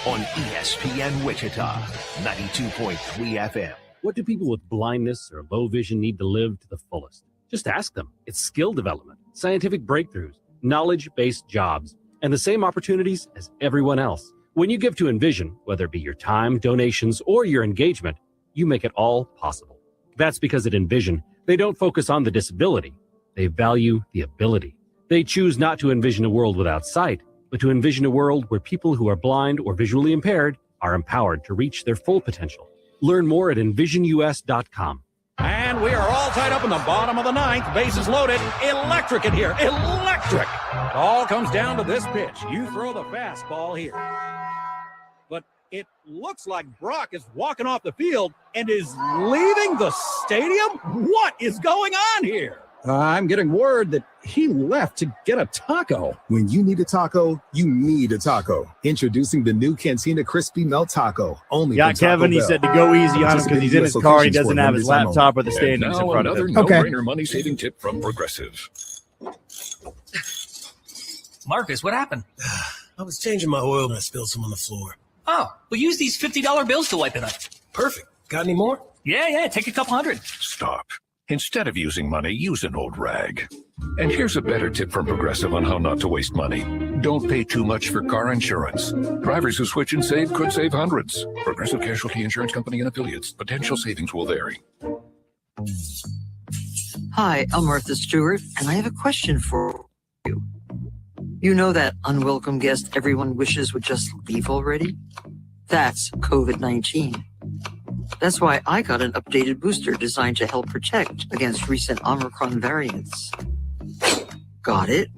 on ESPN Wichita, 92.3 FM. What do people with blindness or low vision need to live to the fullest? Just ask them. It's skill development, scientific breakthroughs, knowledge-based jobs, and the same opportunities as everyone else. When you give to Envision, whether it be your time, donations, or your engagement, you make it all possible. That's because at Envision, they don't focus on the disability. They value the ability. They choose not to envision a world without sight, but to envision a world where people who are blind or visually impaired are empowered to reach their full potential. Learn more at envisionus.com. And we are all tied up in the bottom of the ninth. Bases loaded. Electric in here. Electric. It all comes down to this pitch. You throw the fastball here. But It looks like Brock is walking off the field and is leaving the stadium. What is going on here? I'm getting word that he left to get a taco. When you need a taco, you need a taco. Introducing the new Cantina Crispy Melt Taco. Only Yeah, from Taco Kevin, he Bell. said to go easy on him because he's in his car. He doesn't have his laptop or the standings in front of him. No-brainer money-saving tip from Progressive. Marcus, what happened? I was changing my oil and I spilled some on the floor. Oh, well, use these $50 bills to wipe it up. Perfect. Got any more? Yeah, take a couple hundred. Stop. Instead of using money, use an old rag. And here's a better tip from Progressive on how not to waste money. Don't pay too much for car insurance. Drivers who switch and save could save hundreds. Progressive Casualty Insurance Company and Affiliates. Potential savings will vary. Hi, I'm Martha Stewart, and I have a question for you. You know that unwelcome guest everyone wishes would just leave already? That's COVID-19. That's why I got an updated booster designed to help protect against recent Omicron variants. Got it?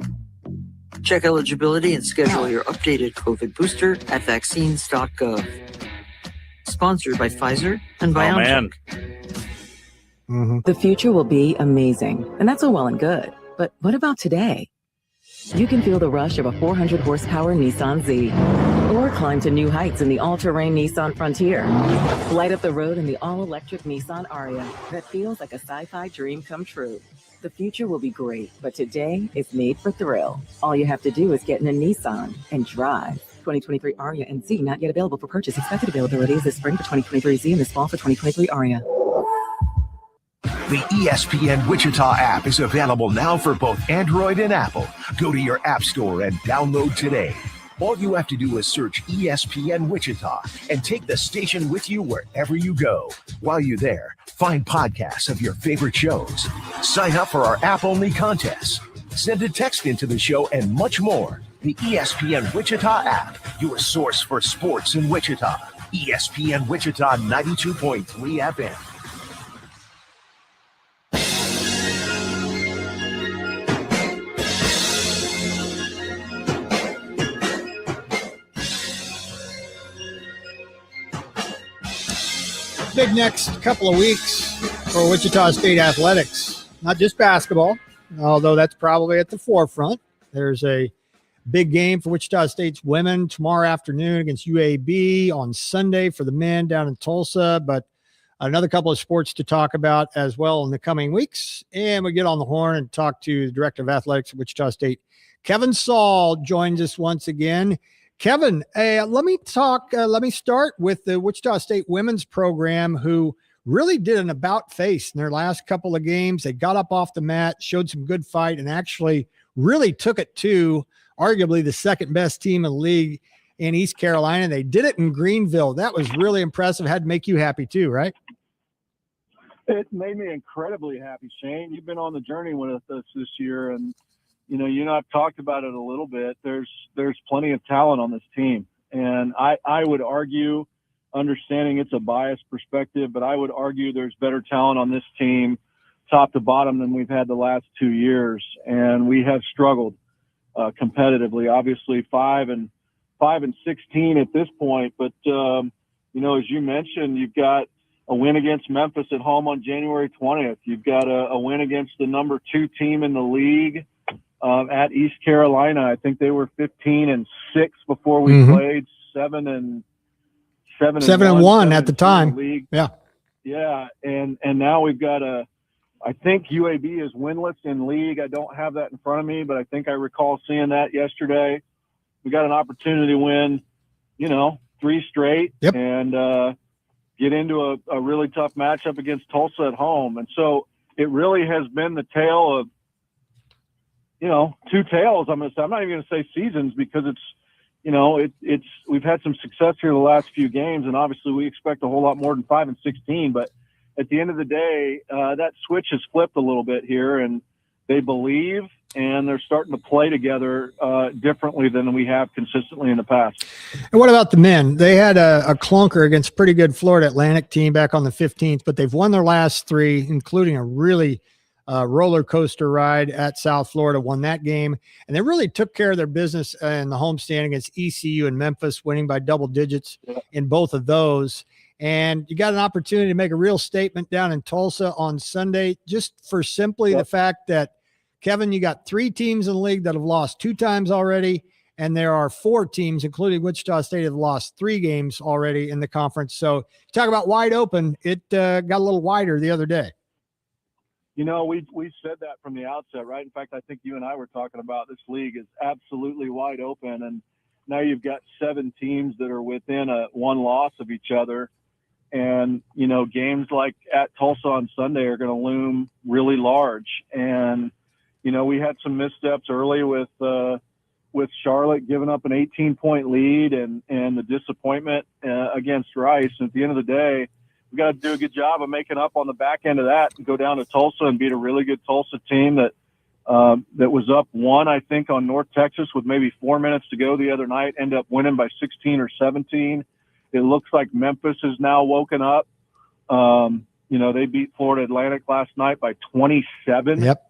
Check eligibility and schedule your updated COVID booster at vaccines.gov. Sponsored by Pfizer and BioNTech. The future will be amazing, and that's all well and good. But what about today? You can feel the rush of a 400 horsepower Nissan Z, or climb to new heights in the all-terrain Nissan Frontier. Light up the road in the all-electric Nissan Aria that feels like a sci-fi dream come true. The future will be great, but today is made for thrill. All you have to do is get in a Nissan and drive. 2023 Aria and Z not yet available for purchase. Expected availability is this spring for 2023 Z and this fall for 2023 Aria. The ESPN Wichita app is available now for both Android and Apple. Go to your app store and download today. All you have to do is search ESPN Wichita and take the station with you wherever you go. While you're there, find podcasts of your favorite shows. Sign up for our app-only contests. Send a text into the show and much more. The ESPN Wichita app, your source for sports in Wichita. ESPN Wichita 92.3 FM. Big next couple of weeks for Wichita State athletics. Not just basketball, although that's probably at the forefront. There's a big game for Wichita State's women tomorrow afternoon against UAB, on Sunday for the men down in Tulsa. But another couple of sports to talk about as well in the coming weeks. And we get on the horn and talk to the director of athletics at Wichita State. Kevin Saul joins us once again. Kevin, let me start with the Wichita State women's program, who really did an about face in their last couple of games. They got up off the mat, showed some good fight, and actually really took it to arguably the second best team in the league in East Carolina. They did it in Greenville. That was really impressive. Had to make you happy too, right? It made me incredibly happy, Shane. You've been on the journey with us this year, and you and I've talked about it a little bit. There's plenty of talent on this team. And I would argue, understanding it's a biased perspective, but I would argue there's better talent on this team top to bottom than we've had the last 2 years. And we have struggled competitively, obviously 5 and 16 at this point. But, as you mentioned, you've got a win against Memphis at home on January 20th. You've got a win against the number 2 team in the league. At East Carolina, I think they were 15-6 before we played, 7-1 at the time. Yeah, and now we've got I think UAB is winless in league. I don't have that in front of me, but I think I recall seeing that yesterday. We got an opportunity to win, 3 straight and get into a really tough matchup against Tulsa at home. And so it really has been the tale of 2 tails. I'm not even going to say seasons, because it's we've had some success here the last few games, and obviously we expect a whole lot more than 5 and 16. But at the end of the day, that switch has flipped a little bit here, and they believe, and they're starting to play together differently than we have consistently in the past. And what about the men? They had a clunker against a pretty good Florida Atlantic team back on the 15th, but they've won their last 3, including a really roller coaster ride at South Florida, won that game. And they really took care of their business in the homestand against ECU and Memphis, winning by double digits in both of those. And you got an opportunity to make a real statement down in Tulsa on Sunday, just for simply the fact that, Kevin, you got 3 teams in the league that have lost 2 times already, and there are 4 teams, including Wichita State, have lost 3 games already in the conference. So talk about wide open. It got a little wider the other day. You know, we said that from the outset, right? In fact, I think you and I were talking about this league is absolutely wide open, and now you've got 7 teams that are within one loss of each other. And, you know, games like at Tulsa on Sunday are going to loom really large. And, you know, we had some missteps early with Charlotte giving up an 18-point lead and the disappointment against Rice. And at the end of the day, we got to do a good job of making up on the back end of that and go down to Tulsa and beat a really good Tulsa team that was up 1, I think, on North Texas with maybe 4 minutes to go the other night, end up winning by 16 or 17. It looks like Memphis has now woken up. You know, they beat Florida Atlantic last night by 27. Yep.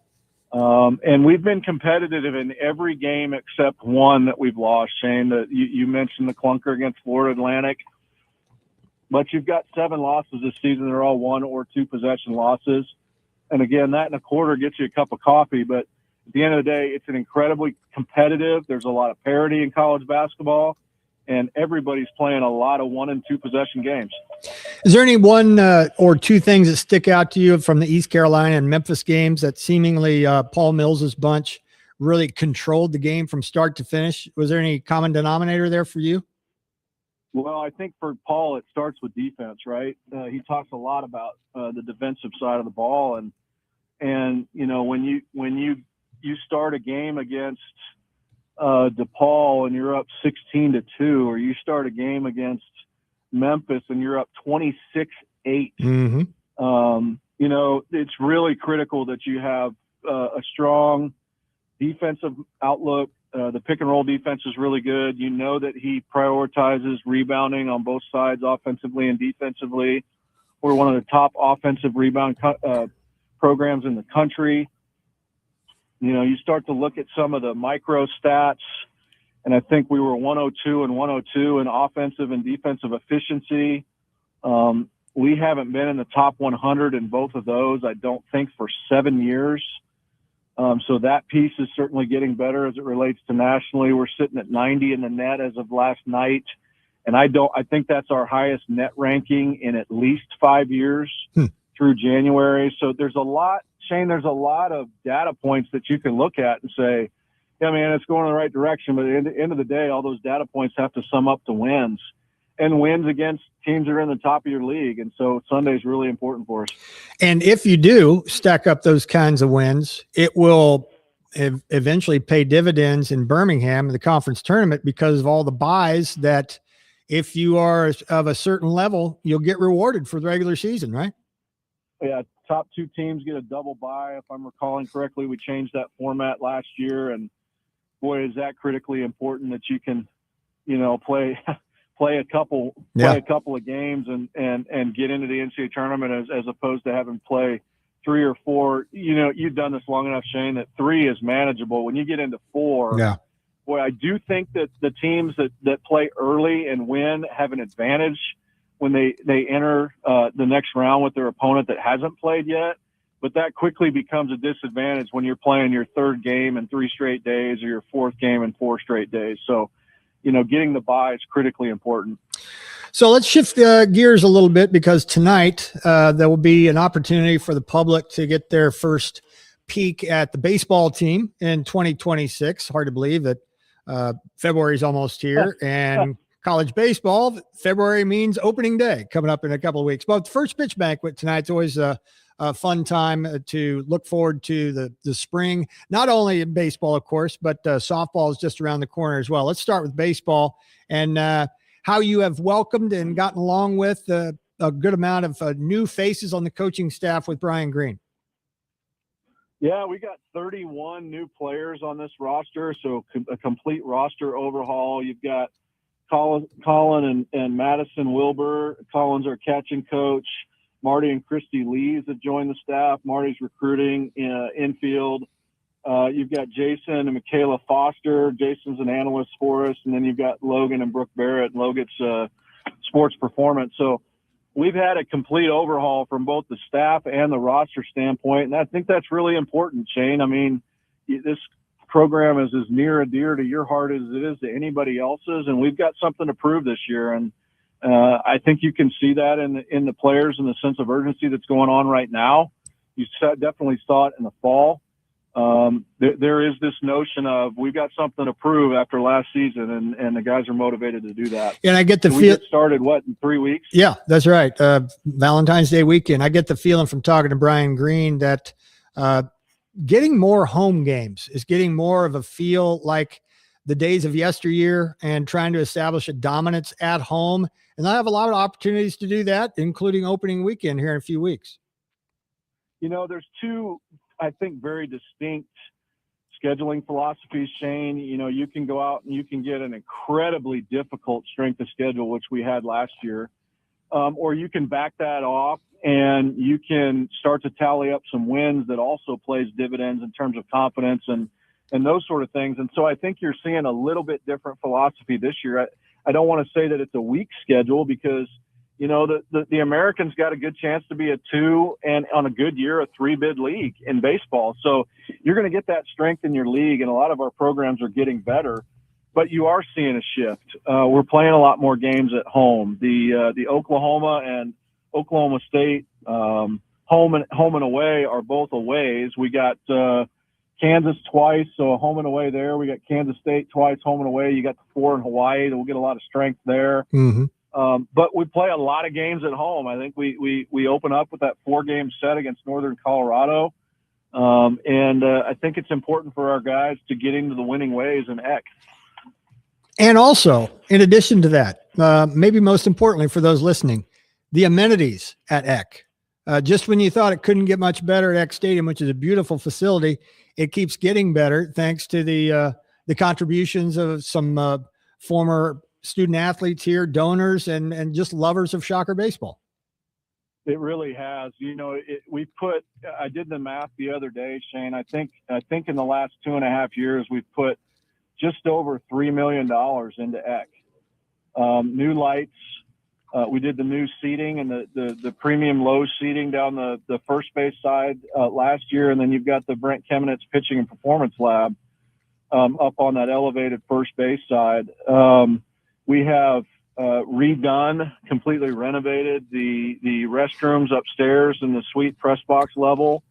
And we've been competitive in every game except one that we've lost, Shane. You mentioned the clunker against Florida Atlantic. But you've got 7 losses this season. They're all 1 or 2 possession losses. And, again, that in a quarter gets you a cup of coffee. But at the end of the day, it's an incredibly competitive. There's a lot of parity in college basketball. And everybody's playing a lot of 1 and 2 possession games. Is there any 1 or 2 things that stick out to you from the East Carolina and Memphis games that seemingly Paul Mills's bunch really controlled the game from start to finish? Was there any common denominator there for you? Well, I think for Paul, it starts with defense, right? He talks a lot about the defensive side of the ball, and you know, when you start a game against DePaul and you're up 16-2, or you start a game against Memphis and you're up 26-8. Mm-hmm. You know, it's really critical that you have a strong defensive outlook. The pick and roll defense is really good. You know that he prioritizes rebounding on both sides, offensively and defensively. We're one of the top offensive rebound programs in the country. You know, you start to look at some of the micro stats, and I think we were 102 and 102 in offensive and defensive efficiency. We haven't been in the top 100 in both of those, I don't think, for 7 years. So that piece is certainly getting better as it relates to nationally. We're sitting at 90 in the net as of last night. And I think that's our highest net ranking in at least 5 years through January. So there's a lot, Shane, there's a lot of data points that you can look at and say, yeah, man, it's going in the right direction. But at the end of the day, all those data points have to sum up to wins, and wins against teams that are in the top of your league. And so Sunday's really important for us. And if you do stack up those kinds of wins, it will eventually pay dividends in Birmingham in the conference tournament, because of all the buys that, if you are of a certain level, you'll get rewarded for the regular season, right? Yeah, top 2 teams get a double bye. If I'm recalling correctly, we changed that format last year, and boy, is that critically important that you can, you know, play a couple of games and get into the NCAA tournament as opposed to having play 3 or 4. You know, you've done this long enough, Shane, that 3 is manageable. When you get into 4, boy, I do think that the teams that play early and win have an advantage when they enter the next round with their opponent that hasn't played yet. But that quickly becomes a disadvantage when you're playing your 3rd game in 3 straight days or your 4th game in 4 straight days. So, you know, getting the bye is critically important. So let's shift gears a little bit, because tonight there will be an opportunity for the public to get their first peek at the baseball team in 2026. Hard to believe that February is almost here, and college baseball, February means opening day coming up in a couple of weeks. But the first pitch banquet tonight's always a fun time to look forward to the spring, not only in baseball, of course, but softball is just around the corner as well. Let's start with baseball, and how you have welcomed and gotten along with a good amount of new faces on the coaching staff with Brian Green. Yeah, we got 31 new players on this roster, so a complete roster overhaul. You've got Colin and Madison Wilbur. Colin's our catching coach. Marty and Christy Lees have joined the staff. Marty's recruiting infield. You've got Jason and Michaela Foster. Jason's an analyst for us. And then you've got Logan and Brooke Barrett. Logan's sports performance. So we've had a complete overhaul from both the staff and the roster standpoint. And I think that's really important, Shane. I mean, this program is as near and dear to your heart as it is to anybody else's. And we've got something to prove this year. And I think you can see that in the players and the sense of urgency that's going on right now. You definitely saw it in the fall. There is this notion of we've got something to prove after last season, and the guys are motivated to do that. And I get the we get started in 3 weeks? Yeah, that's right. Valentine's Day weekend. I get the feeling from talking to Brian Green that getting more home games is getting more of a feel like the days of yesteryear and trying to establish a dominance at home. And I have a lot of opportunities to do that, including opening weekend here in a few weeks. You know, there's two, I think, very distinct scheduling philosophies, Shane. You know, you can go out and you can get an incredibly difficult strength of schedule, which we had last year, or you can back that off and you can start to tally up some wins that also plays dividends in terms of confidence and those sort of things. And so I think you're seeing a little bit different philosophy this year. I don't want to say that it's a weak schedule because, you know, the Americans got a good chance to be a 2 and on a good year, a 3-bid league in baseball. So you're going to get that strength in your league. And a lot of our programs are getting better, but you are seeing a shift. We're playing a lot more games at home. The Oklahoma and Oklahoma State home and away are both aways. We got Kansas twice, so a home and away there. We got Kansas State twice, home and away. You got the 4 in Hawaii. We'll get a lot of strength there. Mm-hmm. But we play a lot of games at home. I think we open up with that 4-game set against Northern Colorado. And I think it's important for our guys to get into the winning ways in Eck. And also, in addition to that, maybe most importantly for those listening, the amenities at Eck. Just when you thought it couldn't get much better at Eck Stadium, which is a beautiful facility, it keeps getting better thanks to the contributions of some former student athletes here, donors, and just lovers of Shocker baseball. It really has. You know, I did the math the other day, Shane. I think in the last 2.5 years, we've put just over $3 million into Eck. New lights. We did the new seating and the premium low seating down the first base side last year. And then you've got the Brent Kemenetz pitching and performance lab up on that elevated first base side. We have redone, completely renovated the restrooms upstairs in the suite press box level.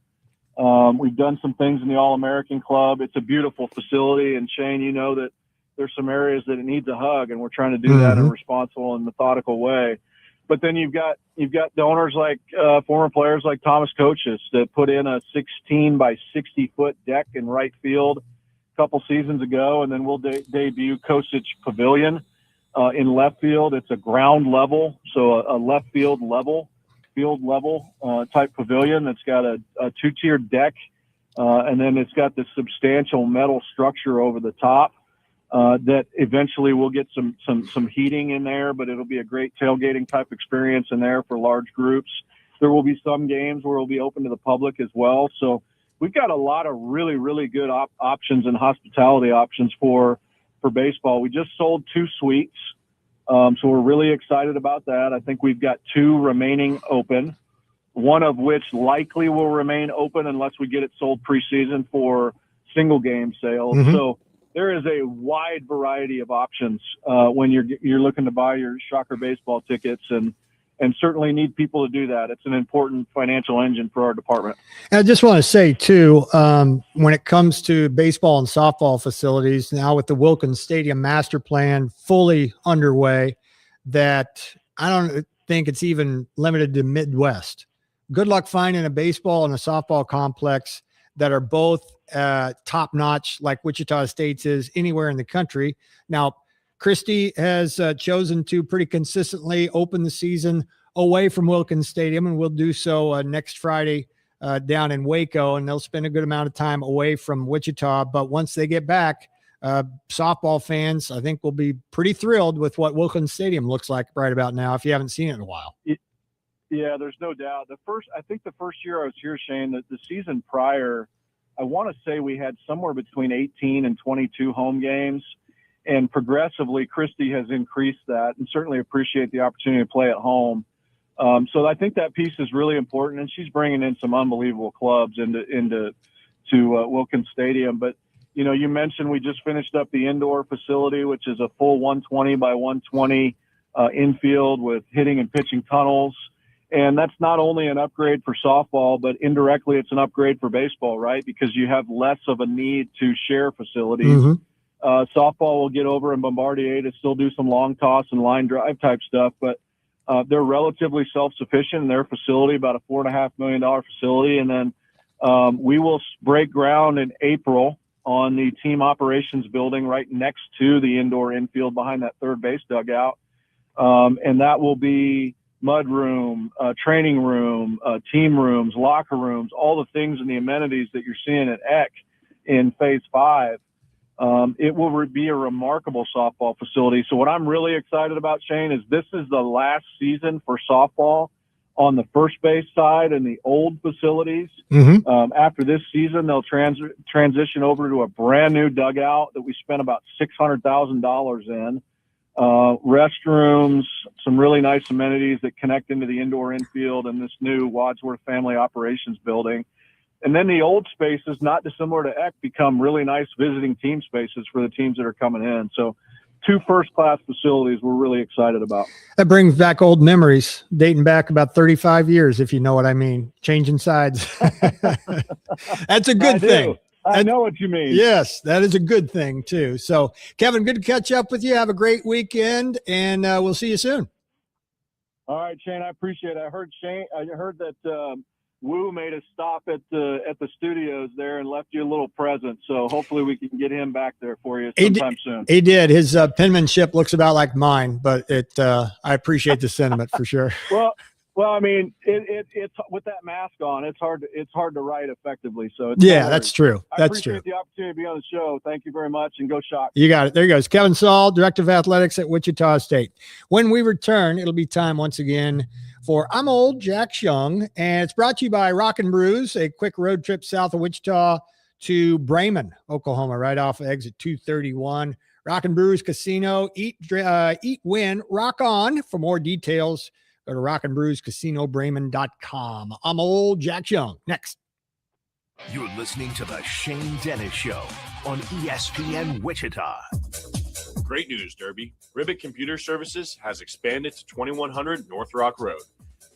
We've done some things in the All-American Club. It's a beautiful facility. And Shane, you know that there's some areas that it needs a hug, and we're trying to do that in a responsible and methodical way. But then you've got donors like former players like Thomas Coaches that put in a 16 by 60 foot deck in right field a couple seasons ago, and then we'll debut Kosich Pavilion in left field. It's a ground level, so a left field level type pavilion that's got a 2-tiered deck, and then it's got this substantial metal structure over the top. That eventually we'll get some heating in there, but it'll be a great tailgating type experience in there for large groups. There will be some games where it'll be open to the public as well. So we've got a lot of really, really good options and hospitality options for baseball. We just sold 2 suites. So we're really excited about that. I think we've got 2 remaining open, one of which likely will remain open unless we get it sold preseason for single game sales. Mm-hmm. So there is a wide variety of options when you're looking to buy your Shocker baseball tickets, and certainly need people to do that. It's an important financial engine for our department. And I just want to say too, when it comes to baseball and softball facilities now with the Wilkins Stadium master plan fully underway, that I don't think it's even limited to Midwest. Good luck finding a baseball and a softball complex that are both top notch, like Wichita State's is anywhere in the country. Now, Christie has chosen to pretty consistently open the season away from Wilkins Stadium, and we'll do so next Friday down in Waco, and they'll spend a good amount of time away from Wichita. But once they get back, softball fans, I think, will be pretty thrilled with what Wilkins Stadium looks like right about now, if you haven't seen it in a while. Yeah, there's no doubt. I think the first year I was here, Shane, the season prior, I want to say we had somewhere between 18 and 22 home games. And progressively, Christy has increased that, and certainly appreciate the opportunity to play at home. So I think that piece is really important, and she's bringing in some unbelievable clubs into Wilkins Stadium. But you mentioned we just finished up the indoor facility, which is a full 120 by 120 infield with hitting and pitching tunnels. And that's not only an upgrade for softball, but indirectly it's an upgrade for baseball, right? Because you have less of a need to share facilities. Mm-hmm. Softball will get over in Bombardier to still do some long toss and line drive type stuff, but they're relatively self-sufficient in their facility, about a $4.5 million facility. And then we will break ground in April on the team operations building right next to the indoor infield behind that third base dugout. And that will be mud room, training room, team rooms, locker rooms, all the things and the amenities that you're seeing at ECK in phase 5. It will be a remarkable softball facility. So what I'm really excited about, Shane, is this is the last season for softball on the first base side in the old facilities. Mm-hmm. After this season, they'll transition over to a brand new dugout that we spent about $600,000 in. Restrooms, some really nice amenities that connect into the indoor infield and this new Wadsworth Family Operations building. And then the old spaces, not dissimilar to ECK, become really nice visiting team spaces for the teams that are coming in. So 2 first-class facilities we're really excited about. That brings back old memories, dating back about 35 years, if you know what I mean, changing sides. That's a good thing. I know what you mean. Yes, that is a good thing, too. So, Kevin, good to catch up with you. Have a great weekend, and we'll see you soon. All right, Shane, I appreciate it. I heard that Wu made a stop at the studios there and left you a little present. So hopefully we can get him back there for you sometime soon. He did. His penmanship looks about like mine, but I appreciate the sentiment for sure. Well, I mean, it's with that mask on, it's hard to write effectively. So that's true. I appreciate the opportunity to be on the show. Thank you very much, and go Shock. You got it. There he goes. Kevin Saul, Director of Athletics at Wichita State. When we return, it'll be time once again for I'm Old, Jack Young, and it's brought to you by Rock and Brews, a quick road trip south of Wichita to Bremen, Oklahoma, right off of exit 231. Rock and Brews Casino, eat, win, rock on. For more details, go to rockandbrewscasinobremen.com. I'm Old, Jack Young. Next. You're listening to the Shane Dennis Show on ESPN Wichita. Great news, Derby. Ribbit Computer Services has expanded to 2100 North Rock Road,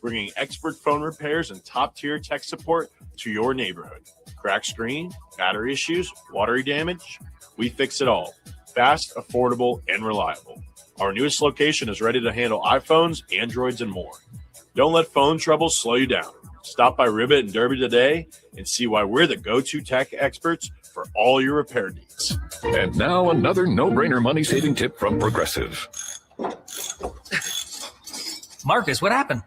bringing expert phone repairs and top-tier tech support to your neighborhood. Cracked screen, battery issues, watery damage, we fix it all. Fast, affordable, and reliable. Our newest location is ready to handle iPhones, Androids, and more. Don't let phone troubles slow you down. Stop by Ribbit and Derby today and see why we're the go-to tech experts for all your repair needs. And now another no-brainer money-saving tip from Progressive. Marcus, what happened?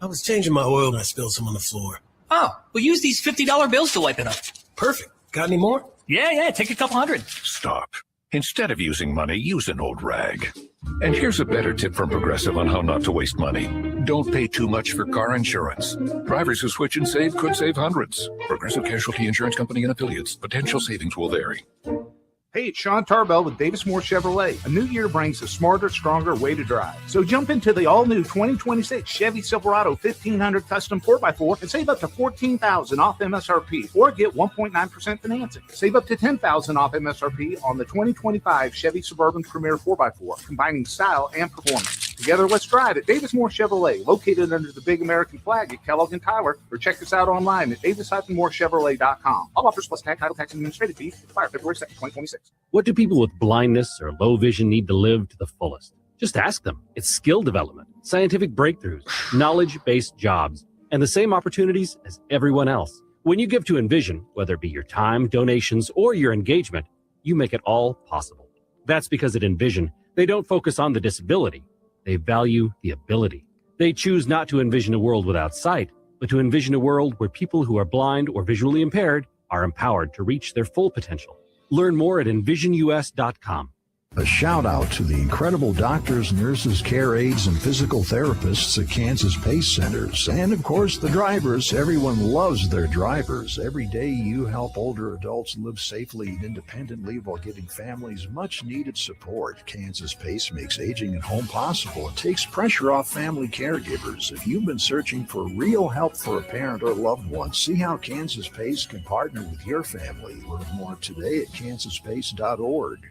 I was changing my oil and I spilled some on the floor. Oh, well, use these $50 bills to wipe it up. Perfect. Got any more? Yeah, take a couple hundred. Stop. Instead of using money, use an old rag. And here's a better tip from Progressive on how not to waste money. Don't pay too much for car insurance. Drivers who switch and save could save hundreds. Progressive Casualty Insurance Company and Affiliates. Potential savings will vary. Hey, it's Sean Tarbell with Davis Moore Chevrolet. A new year brings a smarter, stronger way to drive. So jump into the all-new 2026 Chevy Silverado 1500 Custom 4x4 and save up to $14,000 off MSRP or get 1.9% financing. Save up to $10,000 off MSRP on the 2025 Chevy Suburban Premier 4x4, combining style and performance. Together, let's drive at Davis Moore Chevrolet, located under the big American flag at Kellogg and Tyler, or check us out online at davis-moorechevrolet.com. All offers plus tax, title, tax, and administrative fees expire February 2nd, 2026. What do people with blindness or low vision need to live to the fullest? Just ask them. It's skill development, scientific breakthroughs, knowledge-based jobs, and the same opportunities as everyone else. When you give to Envision, whether it be your time, donations, or your engagement, you make it all possible. That's because at Envision, they don't focus on the disability. They value the ability. They choose not to envision a world without sight, but to envision a world where people who are blind or visually impaired are empowered to reach their full potential. Learn more at envisionus.com. A shout out to the incredible doctors, nurses, care aides, and physical therapists at Kansas PACE centers. And of course, the drivers. Everyone loves their drivers. Every day you help older adults live safely and independently while giving families much needed support. Kansas PACE makes aging at home possible. It takes pressure off family caregivers. If you've been searching for real help for a parent or loved one, see how Kansas PACE can partner with your family. Learn more today at kansaspace.org.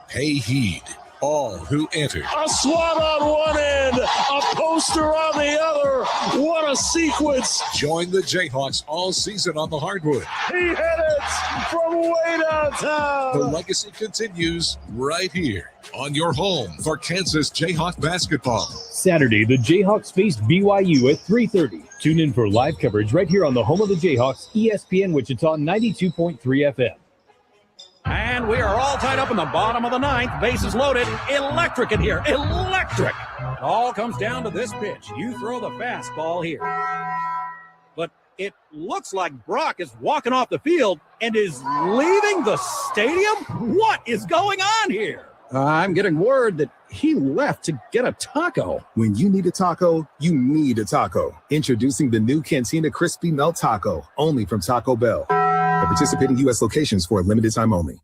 Pay heed, all who enter. A swat on one end, a poster on the other. What a sequence. Join the Jayhawks all season on the hardwood. He hit it from way downtown. The legacy continues right here on your home for Kansas Jayhawk basketball. Saturday, the Jayhawks face BYU at 3:30. Tune in for live coverage right here on the home of the Jayhawks, ESPN Wichita 92.3 FM. And we are all tied up in the bottom of the ninth. Bases loaded. Electric in here. Electric. It all comes down to this pitch. You throw the fastball here. But it looks like Brock is walking off the field and is leaving the stadium. What is going on here? I'm getting word that he left to get a taco. When you need a taco, you need a taco. Introducing the new Cantina Crispy Melt Taco, only from Taco Bell. At participating U.S. locations for a limited time only.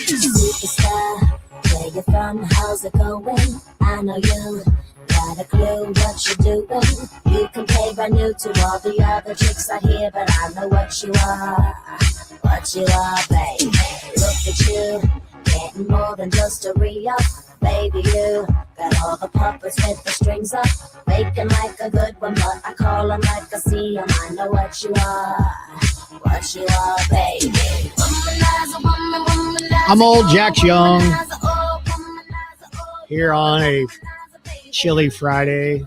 Superstar, where you from? How's it going? I know you got a clue what you're doing. You can play brand new to all the other chicks out here, but I know what you are. What you are, baby. Look at you, getting more than just a re-up. Baby, you got all the puppets with the strings up. Making like a good one, but I call them like I see them. I know what you are. What you are, baby. I'm old Jack's Young here on a chilly Friday,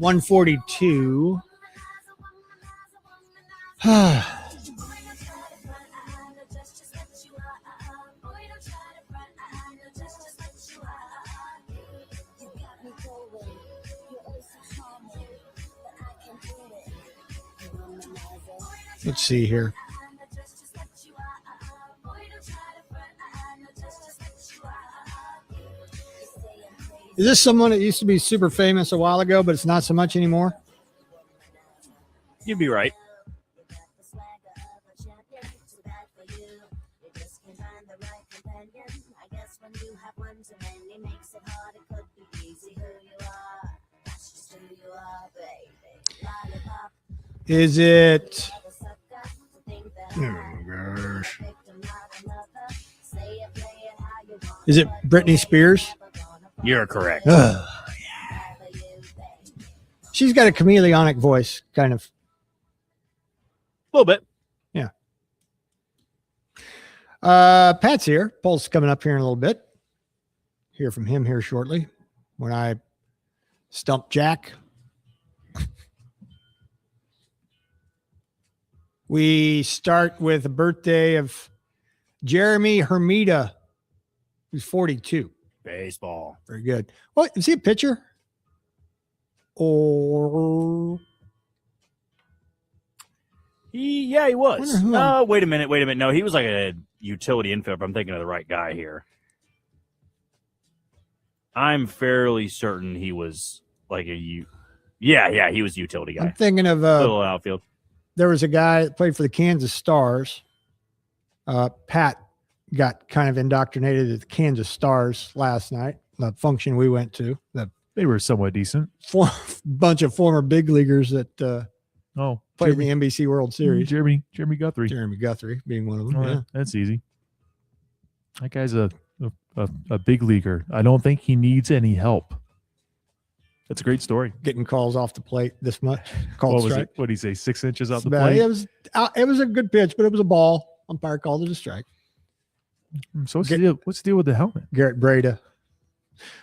1:42. Let's see here. Is this someone that used to be super famous a while ago, but it's not so much anymore? You'd be right. Is it? Oh gosh. Is it Britney Spears? You're correct. Yeah. She's got a chameleonic voice, kind of. A little bit. Yeah. Pat's here. Paul's coming up here in a little bit. Hear from him here shortly when I stump Jack. We start with the birthday of Jeremy Hermida, who's 42. Baseball. Very good. What? Is he a pitcher? Or he was. Wait a minute. No, he was like a utility infielder. I'm thinking of the right guy here. I'm fairly certain he was like he was a utility guy. I'm thinking of little outfield. There was a guy that played for the Kansas Stars. Pat got kind of indoctrinated at the Kansas Stars last night, the function we went to. They were somewhat decent. Bunch of former big leaguers that played in the NBC World Series. Jeremy Guthrie. Jeremy Guthrie being one of them. Yeah. That's easy. That guy's a big leaguer. I don't think he needs any help. That's a great story. Getting calls off the plate this much. What was it? What did he say? 6 inches off the plate? It was a good pitch, but it was a ball. Umpire called it a strike. So what's the deal with the helmet? Garrett Breda.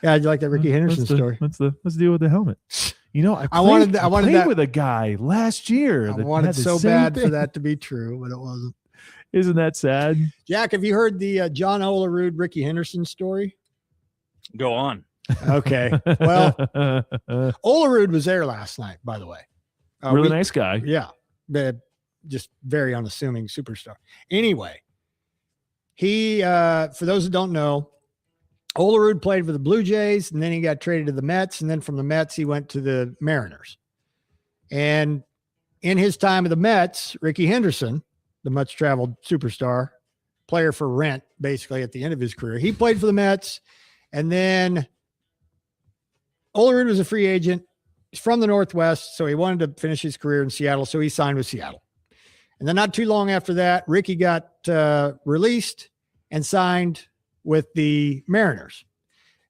Yeah, you like that Ricky Henderson story? What's the deal with the helmet? You know, I played with a guy last year. I wanted so bad for that to be true, but it wasn't. Isn't that sad? Jack, have you heard the John Olerud, Ricky Henderson story? Go on. Okay. Well, Olerud was there last night, by the way. Really nice guy. Yeah. Just very unassuming superstar. Anyway, he, for those who don't know, Olerud played for the Blue Jays, and then he got traded to the Mets, and then from the Mets, he went to the Mariners. And in his time with the Mets, Ricky Henderson, the much-traveled superstar, player for rent, basically at the end of his career, he played for the Mets, and then Olerud was a free agent. He's from the Northwest, so he wanted to finish his career in Seattle, so he signed with Seattle. And then not too long after that, Ricky got released and signed with the Mariners.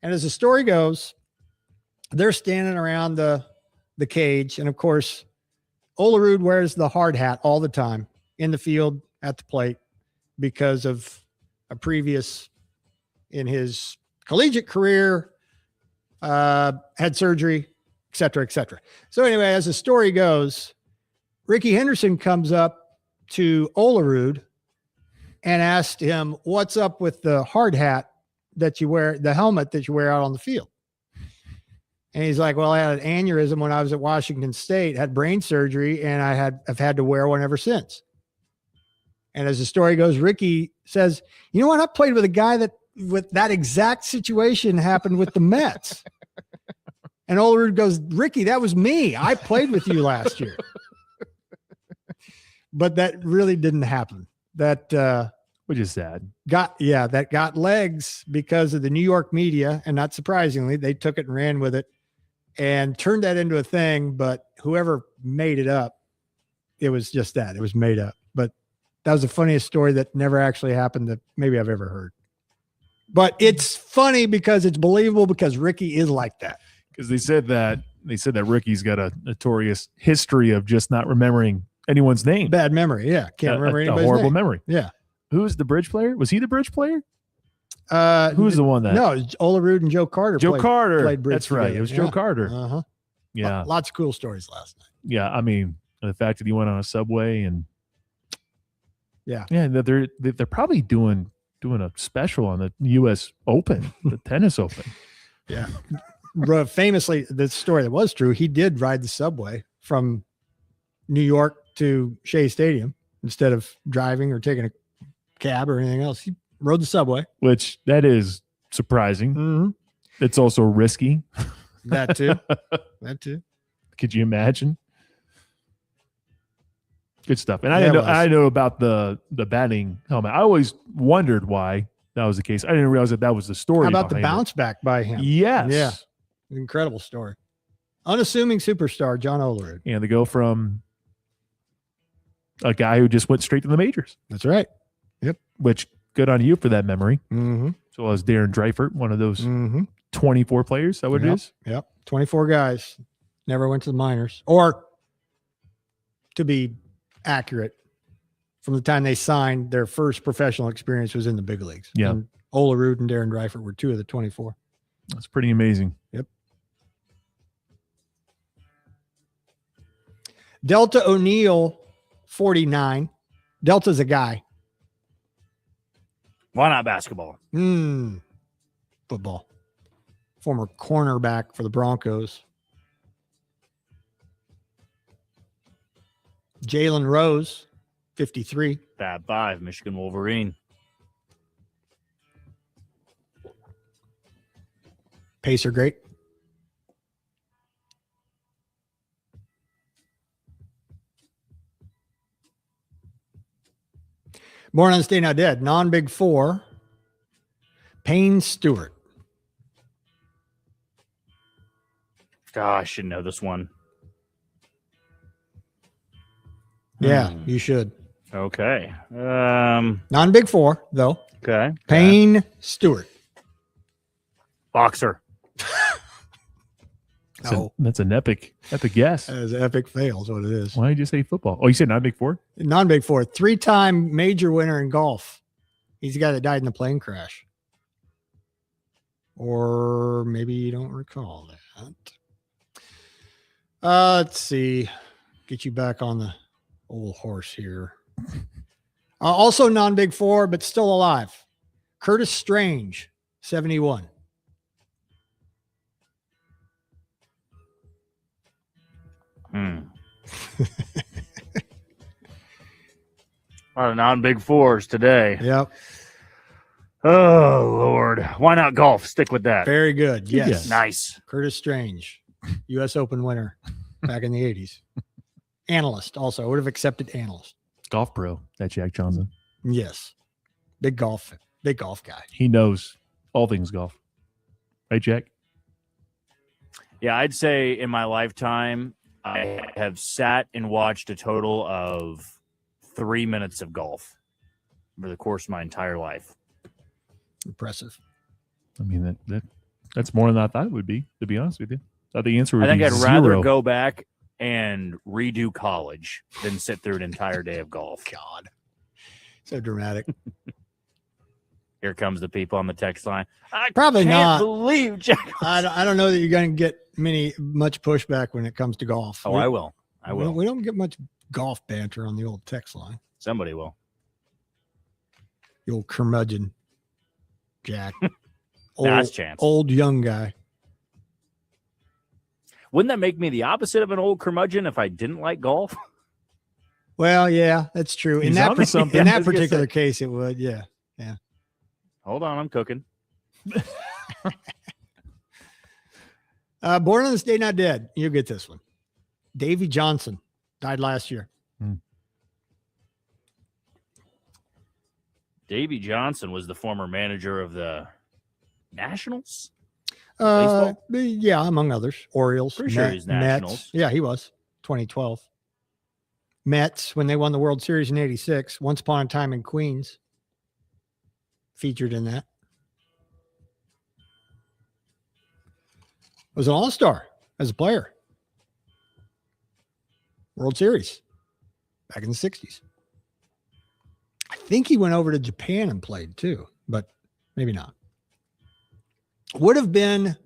And as the story goes, they're standing around the cage. And of course, Olerud wears the hard hat all the time in the field at the plate because of a previous in his collegiate career, had surgery, et cetera, et cetera. So anyway, as the story goes, Ricky Henderson comes up to Olerud and asked him, what's up with the hard hat that you wear, the helmet that you wear out on the field? And he's like, well, I had an aneurysm when I was at Washington State, had brain surgery, and I've had to wear one ever since. And as the story goes, Ricky says, you know what? I played with a guy that with that exact situation happened with the Mets. And Olerud goes, Ricky, that was me. I played with you last year. But that really didn't happen. That which is sad. That got legs because of the New York media, and not surprisingly, they took it and ran with it and turned that into a thing. But whoever made it up, it was just that. It was made up. But that was the funniest story that never actually happened that maybe I've ever heard. But it's funny because it's believable because Ricky is like that. Because they said that Ricky's got a notorious history of just not remembering anyone's name. Bad memory. Yeah. Can't remember anybody's horrible name. memory. Yeah. Who's the bridge player? Was he the bridge player? Who's the one that? No, Olerud and Joe Carter. Played bridge That's right. together. It was Joe Carter. Uh-huh. Yeah. Lots of cool stories last night. Yeah. I mean, the fact that he went on a subway and yeah, they're probably doing a special on the U.S. Open, the tennis Open. Yeah. Famously, the story that was true, he did ride the subway from New York to Shea Stadium instead of driving or taking a cab or anything else. He rode the subway. Which that is surprising. Mm-hmm. It's also risky. That too. That too. Could you imagine? Good stuff. And I know about the batting helmet. I always wondered why that was the case. I didn't realize that was the story. How about the bounce back by him? Yes. Yeah. Incredible story. Unassuming superstar, John Olerud. And to go from a guy who just went straight to the majors. That's right. Yep. Which, good on you for that memory. Mm-hmm. So as Darren Dreifert, one of those 24 players. Is that what it is? Yep. 24 guys. Never went to the minors. Or, to be accurate, from the time they signed, their first professional experience was in the big leagues. Yeah. And Olerud and Darren Dreifert were two of the 24. That's pretty amazing. Yep. Delta O'Neill, 49. Delta's a guy. Why not basketball? Football. Former cornerback for the Broncos. Jalen Rose, 53. Fab 5, Michigan Wolverine. Pacer great. Born on this day, now dead. Non-Big Four. Payne Stewart. Gosh, I should know this one. Yeah, you should. Okay. Non-Big Four, though. Okay. Payne Stewart. Boxer. That's an epic guess. That is an epic fail is what it is. Why did you say football? Oh, you said non-Big Four? Non-Big Four. 3-time major winner in golf. He's the guy that died in the plane crash. Or maybe you don't recall that. Let's see. Get you back on the old horse here. Also non-Big Four, but still alive. Curtis Strange, 71. A lot of non-big fours today. Yep. Oh, Lord. Why not golf? Stick with that. Very good. Yes. Nice. Curtis Strange, U.S. Open winner back in the 80s. Analyst also. I would have accepted analyst. Golf pro, that Jack Johnson. Yes. Big golf guy. He knows all things golf. Right, Jack? Yeah, I'd say in my lifetime, I have sat and watched a total of 3 minutes of golf over the course of my entire life. Impressive. I mean, that's more than I thought it would be, to be honest with you. I thought the answer would I think be I'd zero. rather go back and redo college than sit through an entire day of golf. God. So dramatic. Here comes the people on the text line. I Probably can't not. believe Jack. I don't know that you're going to get much pushback when it comes to golf. Oh, I will. I will. We don't get much golf banter on the old text line. Somebody will. The old curmudgeon, Jack. Last chance. Old young guy. Wouldn't that make me the opposite of an old curmudgeon if I didn't like golf? Well, yeah, that's true. In He's that onto something. in I that was gonna particular say. case, it would. Yeah. Hold on, I'm cooking. Born on this day, not dead. You'll get this one. Davy Johnson died last year. Davy Johnson was the former manager of the Nationals. Yeah, among others. Orioles. Pretty sure he's Nationals. Mets. Yeah, he was. 2012. Mets, when they won the World Series in 86. Once Upon a Time in Queens. Featured in that. Was an all-star as a player. World Series. Back in the 60s. I think he went over to Japan and played too, but maybe not. Would have been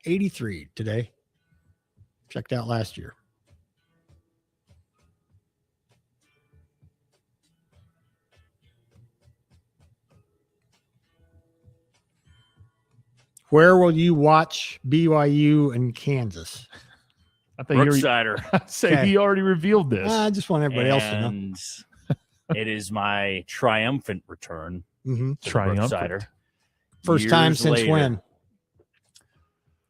83 today. Checked out last year. Where will you watch BYU and Kansas? I think Brooksider. Say he already revealed this. I just want everybody else to know. And it is my triumphant return. Mm-hmm. To Triumphant. Brooksider. First time Years since later. when?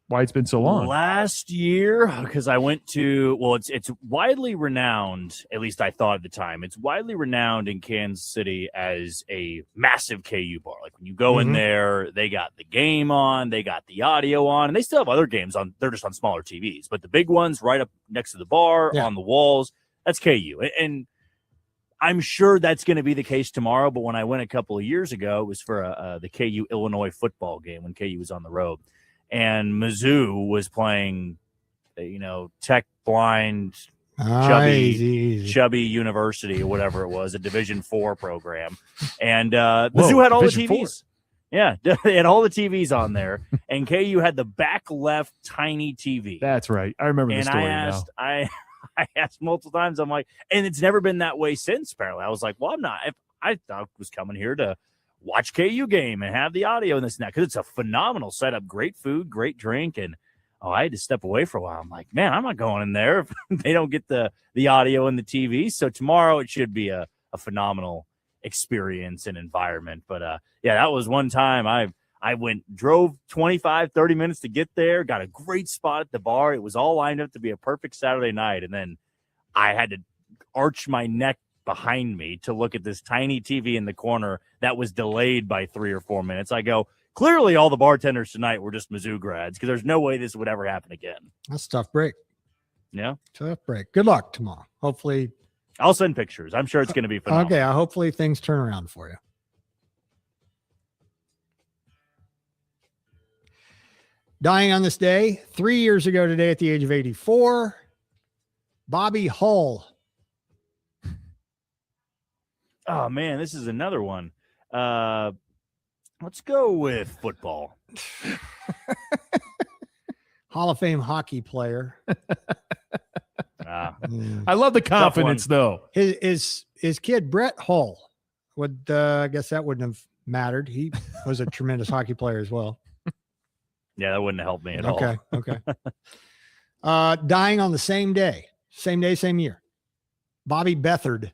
Why it's been so long? Last year, because I went to, well, it's widely renowned, at least I thought at the time, it's widely renowned in Kansas City as a massive KU bar. Like when you go in there, they got the game on, they got the audio on, and they still have other games on. They're just on smaller TVs, but the big ones right up next to the bar on the walls, that's KU. And I'm sure that's going to be the case tomorrow. But when I went a couple of years ago, it was for the KU Illinois football game when KU was on the road. And Mizzou was playing, tech blind, chubby university or whatever it was, a Division IV program. And Mizzou had all the TVs. Yeah, they had all the TVs on there. And KU had the back left tiny TV. That's right. I remember the story now. I asked multiple times. I'm like, and it's never been that way since, apparently. I was like, well, I'm not. I thought I was coming here to watch KU game and have the audio and this and that, because it's a phenomenal setup, great food, great drink. And I had to step away for a while. I'm like, man, I'm not going in there if they don't get the audio and the TV. So tomorrow it should be a phenomenal experience and environment. But yeah, that was one time I drove 25, 30 minutes to get there, got a great spot at the bar. It was all lined up to be a perfect Saturday night. And then I had to arch my neck behind me to look at this tiny TV in the corner that was delayed by 3 or 4 minutes. I go, clearly all the bartenders tonight were just Mizzou grads, because there's no way this would ever happen again. That's a tough break. Yeah. Tough break. Good luck tomorrow. Hopefully. I'll send pictures. I'm sure it's going to be phenomenal. Okay. Hopefully things turn around for you. Dying on this day, 3 years ago today at the age of 84, Bobby Hull. Oh, man, this is another one. Let's go with football. Hall of Fame hockey player. I love the confidence, though. His kid, Brett Hull, would I guess that wouldn't have mattered. He was a tremendous hockey player as well. Yeah, that wouldn't have helped me at all. Okay. Dying on the same day, Same day, same year. Bobby Beathard.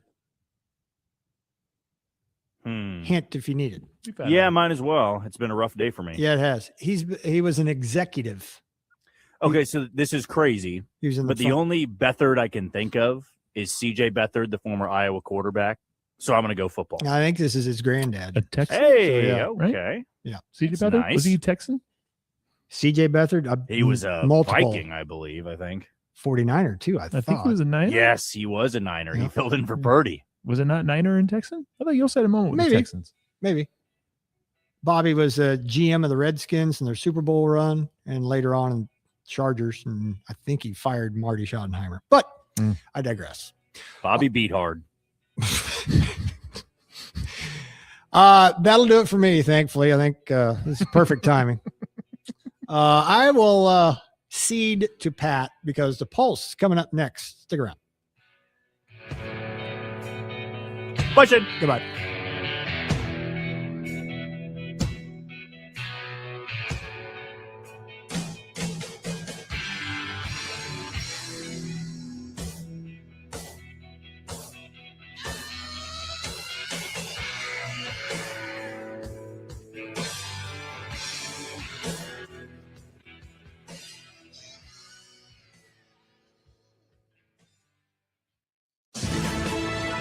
Hint if you need it. Yeah, mine as well. It's been a rough day for me. Yeah, it has. He was an executive. Okay, so this is crazy. The only Beathard I can think of is C.J. Beathard, the former Iowa quarterback. So I'm going to go football. I think this is his granddad. A Texan? Hey, So, yeah. okay. Right? Yeah. C.J. Beathard? Nice. Was he Texan? C.J. Beathard? He was a multiple Viking, I believe, 49er, too, I thought. I think he was a Niner. Yes, he was a Niner. Yeah. He filled in for Purdy. Was it not Niner and Texan? I thought you also had a moment with Maybe. the Texans. Maybe. Bobby was a GM of the Redskins in their Super Bowl run, and later on in Chargers, and I think he fired Marty Schottenheimer. But I digress. Bobby beat hard. That'll do it for me, thankfully. I think this is perfect timing. I will cede to Pat because the Pulse is coming up next. Stick around. Push it. Goodbye.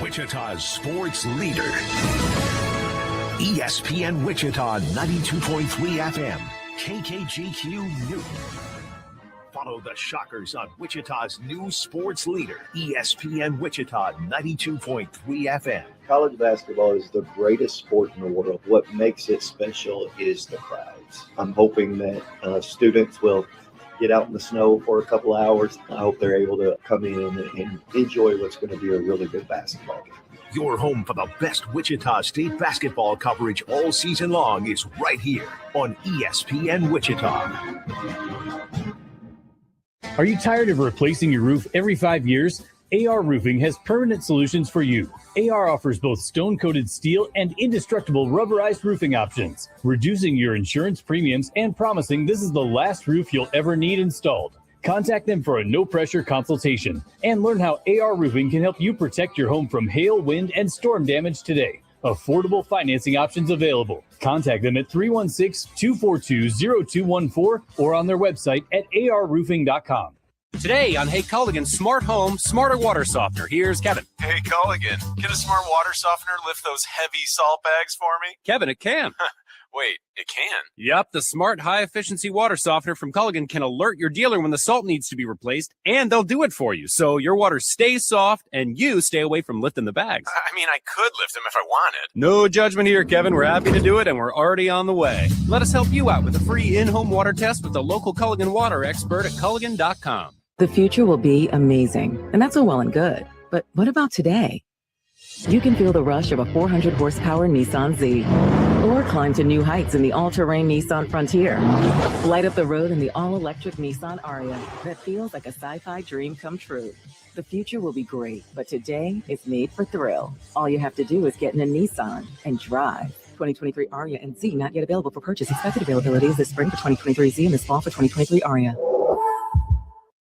Wichita's sports leader. ESPN Wichita 92.3 FM. KKGQ Newton. Follow the Shockers on Wichita's new sports leader. ESPN Wichita 92.3 FM. College basketball is the greatest sport in the world. What makes it special is the crowds. I'm hoping that students will get out in the snow for a couple of hours. I hope they're able to come in and enjoy what's going to be a really good basketball game. Your home for the best Wichita State basketball coverage all season long is right here on ESPN Wichita. Are you tired of replacing your roof every 5 years? AR Roofing has permanent solutions for you. AR offers both stone-coated steel and indestructible rubberized roofing options, reducing your insurance premiums and promising this is the last roof you'll ever need installed. Contact them for a no-pressure consultation and learn how AR Roofing can help you protect your home from hail, wind, and storm damage today. Affordable financing options available. Contact them at 316-242-0214 or on their website at arroofing.com. Today on Hey Culligan Smart Home, Smarter Water Softener. Here's Kevin. Hey Culligan, can a smart water softener lift those heavy salt bags for me? Kevin, it can. Wait, it can? Yep, the smart high-efficiency water softener from Culligan can alert your dealer when the salt needs to be replaced, and they'll do it for you, so your water stays soft and you stay away from lifting the bags. I mean, I could lift them if I wanted. No judgment here, Kevin. We're happy to do it, and we're already on the way. Let us help you out with a free in-home water test with the local Culligan water expert at Culligan.com. The future will be amazing, and that's all well and good. But what about today? You can feel the rush of a 400-horsepower Nissan Z, or climb to new heights in the all-terrain Nissan Frontier. Light up the road in the all-electric Nissan Ariya that feels like a sci-fi dream come true. The future will be great, but today is made for thrill. All you have to do is get in a Nissan and drive. 2023 Ariya and Z not yet available for purchase. Expected availability is this spring for 2023 Z and this fall for 2023 Ariya.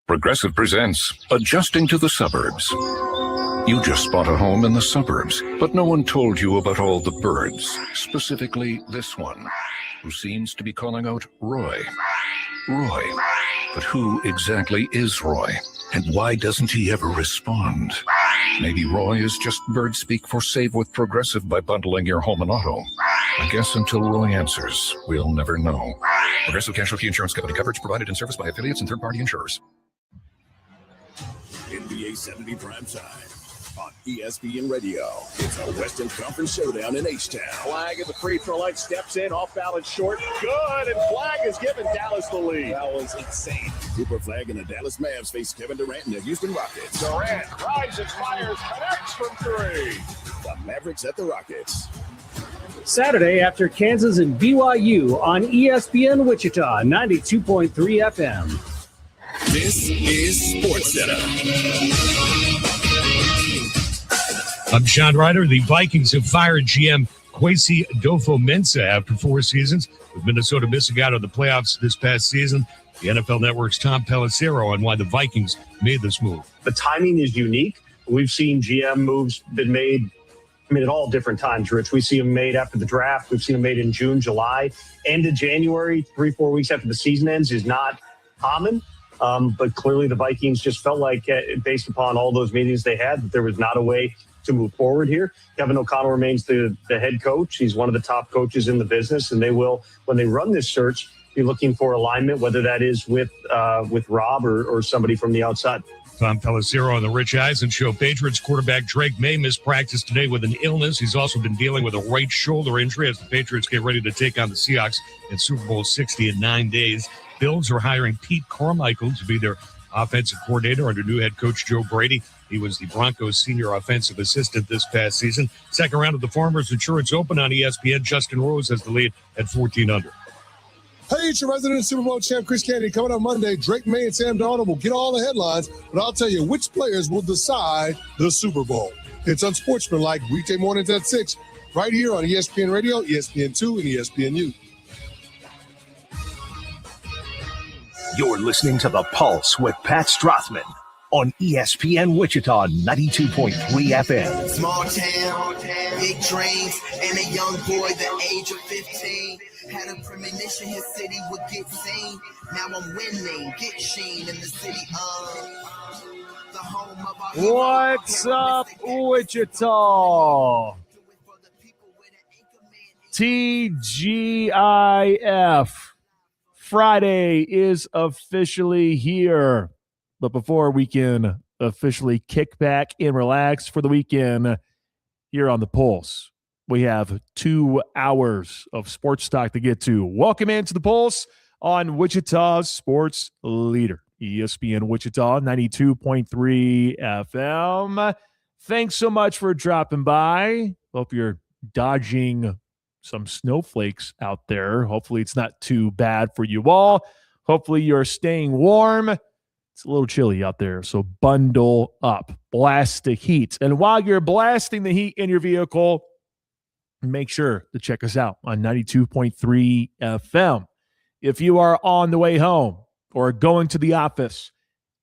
Progressive presents Adjusting to the Suburbs. You just bought a home in the suburbs, but no one told you about all the birds, specifically this one, who seems to be calling out Roy. Roy. But who exactly is Roy? And why doesn't he ever respond? Maybe Roy is just bird speak for save with Progressive by bundling your home and auto. I guess until Roy answers, we'll never know. Progressive Casualty Insurance Company. Coverage provided in service by affiliates and third-party insurers. NBA 70 Prime Time on ESPN Radio. It's a Western Conference showdown in H-Town. Flag at the free throw line, steps in, off balance, short, good, and Flag has given Dallas the lead. That was insane. Cooper Flag and the Dallas Mavs face Kevin Durant and the Houston Rockets. Durant drives and fires, connects from three. The Mavericks at the Rockets. Saturday after Kansas and BYU on ESPN Wichita 92.3 FM. This is Sports Center. I'm Sean Ryder. The Vikings have fired GM Kwesi Adofo-Mensah after 4 seasons, with Minnesota missing out on the playoffs this past season. The NFL Network's Tom Pelissero on why the Vikings made this move. The timing is unique. We've seen GM moves been made, at all different times, Rich. We see them made after the draft. We've seen them made in June, July. End of January, 3-4 weeks after the season ends is not common. But clearly the Vikings just felt like, based upon all those meetings they had, that there was not a way to move forward here. Kevin O'Connell remains the head coach. He's one of the top coaches in the business, and they will, when they run this search, be looking for alignment, whether that is with Rob or somebody from the outside. Tom Pelissero on the Rich Eisen Show. Patriots quarterback Drake May missed practice today with an illness. He's also been dealing with a right shoulder injury as the Patriots get ready to take on the Seahawks in Super Bowl 60 in 9 days. Bills are hiring Pete Carmichael to be their offensive coordinator under new head coach Joe Brady. He was the Broncos' senior offensive assistant this past season. Second round of the Farmers Insurance Open on ESPN. Justin Rose has the lead at 14 under. Hey, it's your resident Super Bowl champ, Chris Kennedy. Coming up Monday, Drake May and Sam Darnold will get all the headlines, but I'll tell you which players will decide the Super Bowl. It's Unsportsmanlike, weekday mornings at 6, right here on ESPN Radio, ESPN2, and ESPNU. You're listening to The Pulse with Pat Strathman on ESPN Wichita 92.3 FM. Small town, big dreams, and a young boy the age of 15. Had a premonition his city would get seen. Now I'm winning, get Sheen in the city of the home of our What's up, Wichita? TGIF. Friday is officially here. But before we can officially kick back and relax for the weekend here on The Pulse, we have 2 hours of sports talk to get to. Welcome into The Pulse on Wichita's sports leader, ESPN Wichita 92.3 FM. Thanks so much for dropping by. Hope you're dodging some snowflakes out there. Hopefully it's not too bad for you all. Hopefully you're staying warm. It's a little chilly out there, so bundle up. Blast the heat. And while you're blasting the heat in your vehicle, make sure to check us out on 92.3 FM. If you are on the way home or going to the office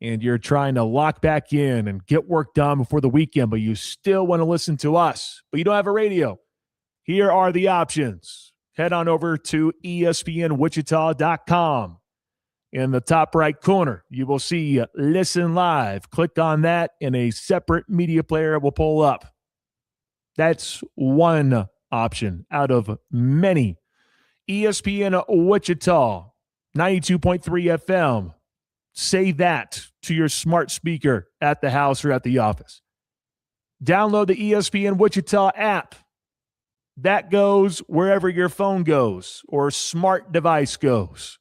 and you're trying to lock back in and get work done before the weekend, but you still want to listen to us, but you don't have a radio, here are the options. Head on over to ESPNWichita.com. In the top right corner, you will see Listen Live. Click on that, and a separate media player will pull up. That's one option out of many. ESPN Wichita, 92.3 FM. Say that to your smart speaker at the house or at the office. Download the ESPN Wichita app. That goes wherever your phone goes or smart device goes.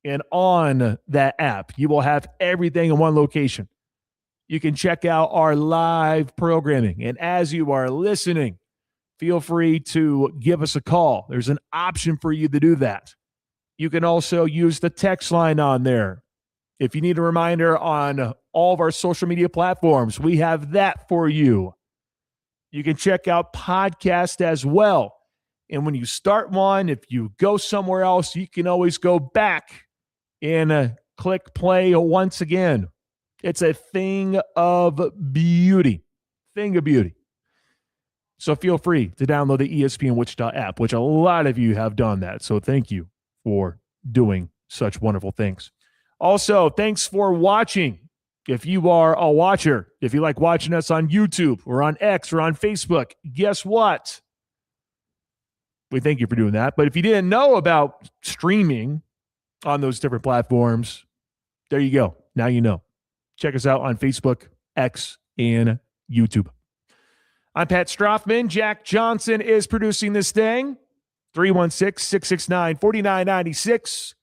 And on that app, you will have everything in one location. You can check out our live programming. And as you are listening, feel free to give us a call. There's an option for you to do that. You can also use the text line on there. If you need a reminder on all of our social media platforms, we have that for you. You can check out podcasts as well. And when you start one, if you go somewhere else, you can always go back and click play once again. It's a thing of beauty. Thing of beauty. So feel free to download the ESPN Wichita app, which a lot of you have done that. So thank you for doing such wonderful things. Also, thanks for watching. If you are a watcher, if you like watching us on YouTube or on X or on Facebook, guess what? We thank you for doing that. But if you didn't know about streaming on those different platforms, there you go. Now you know. Check us out on Facebook, X, and YouTube. I'm Pat Strathman. Jack Johnson is producing this thing. 316-669-4996.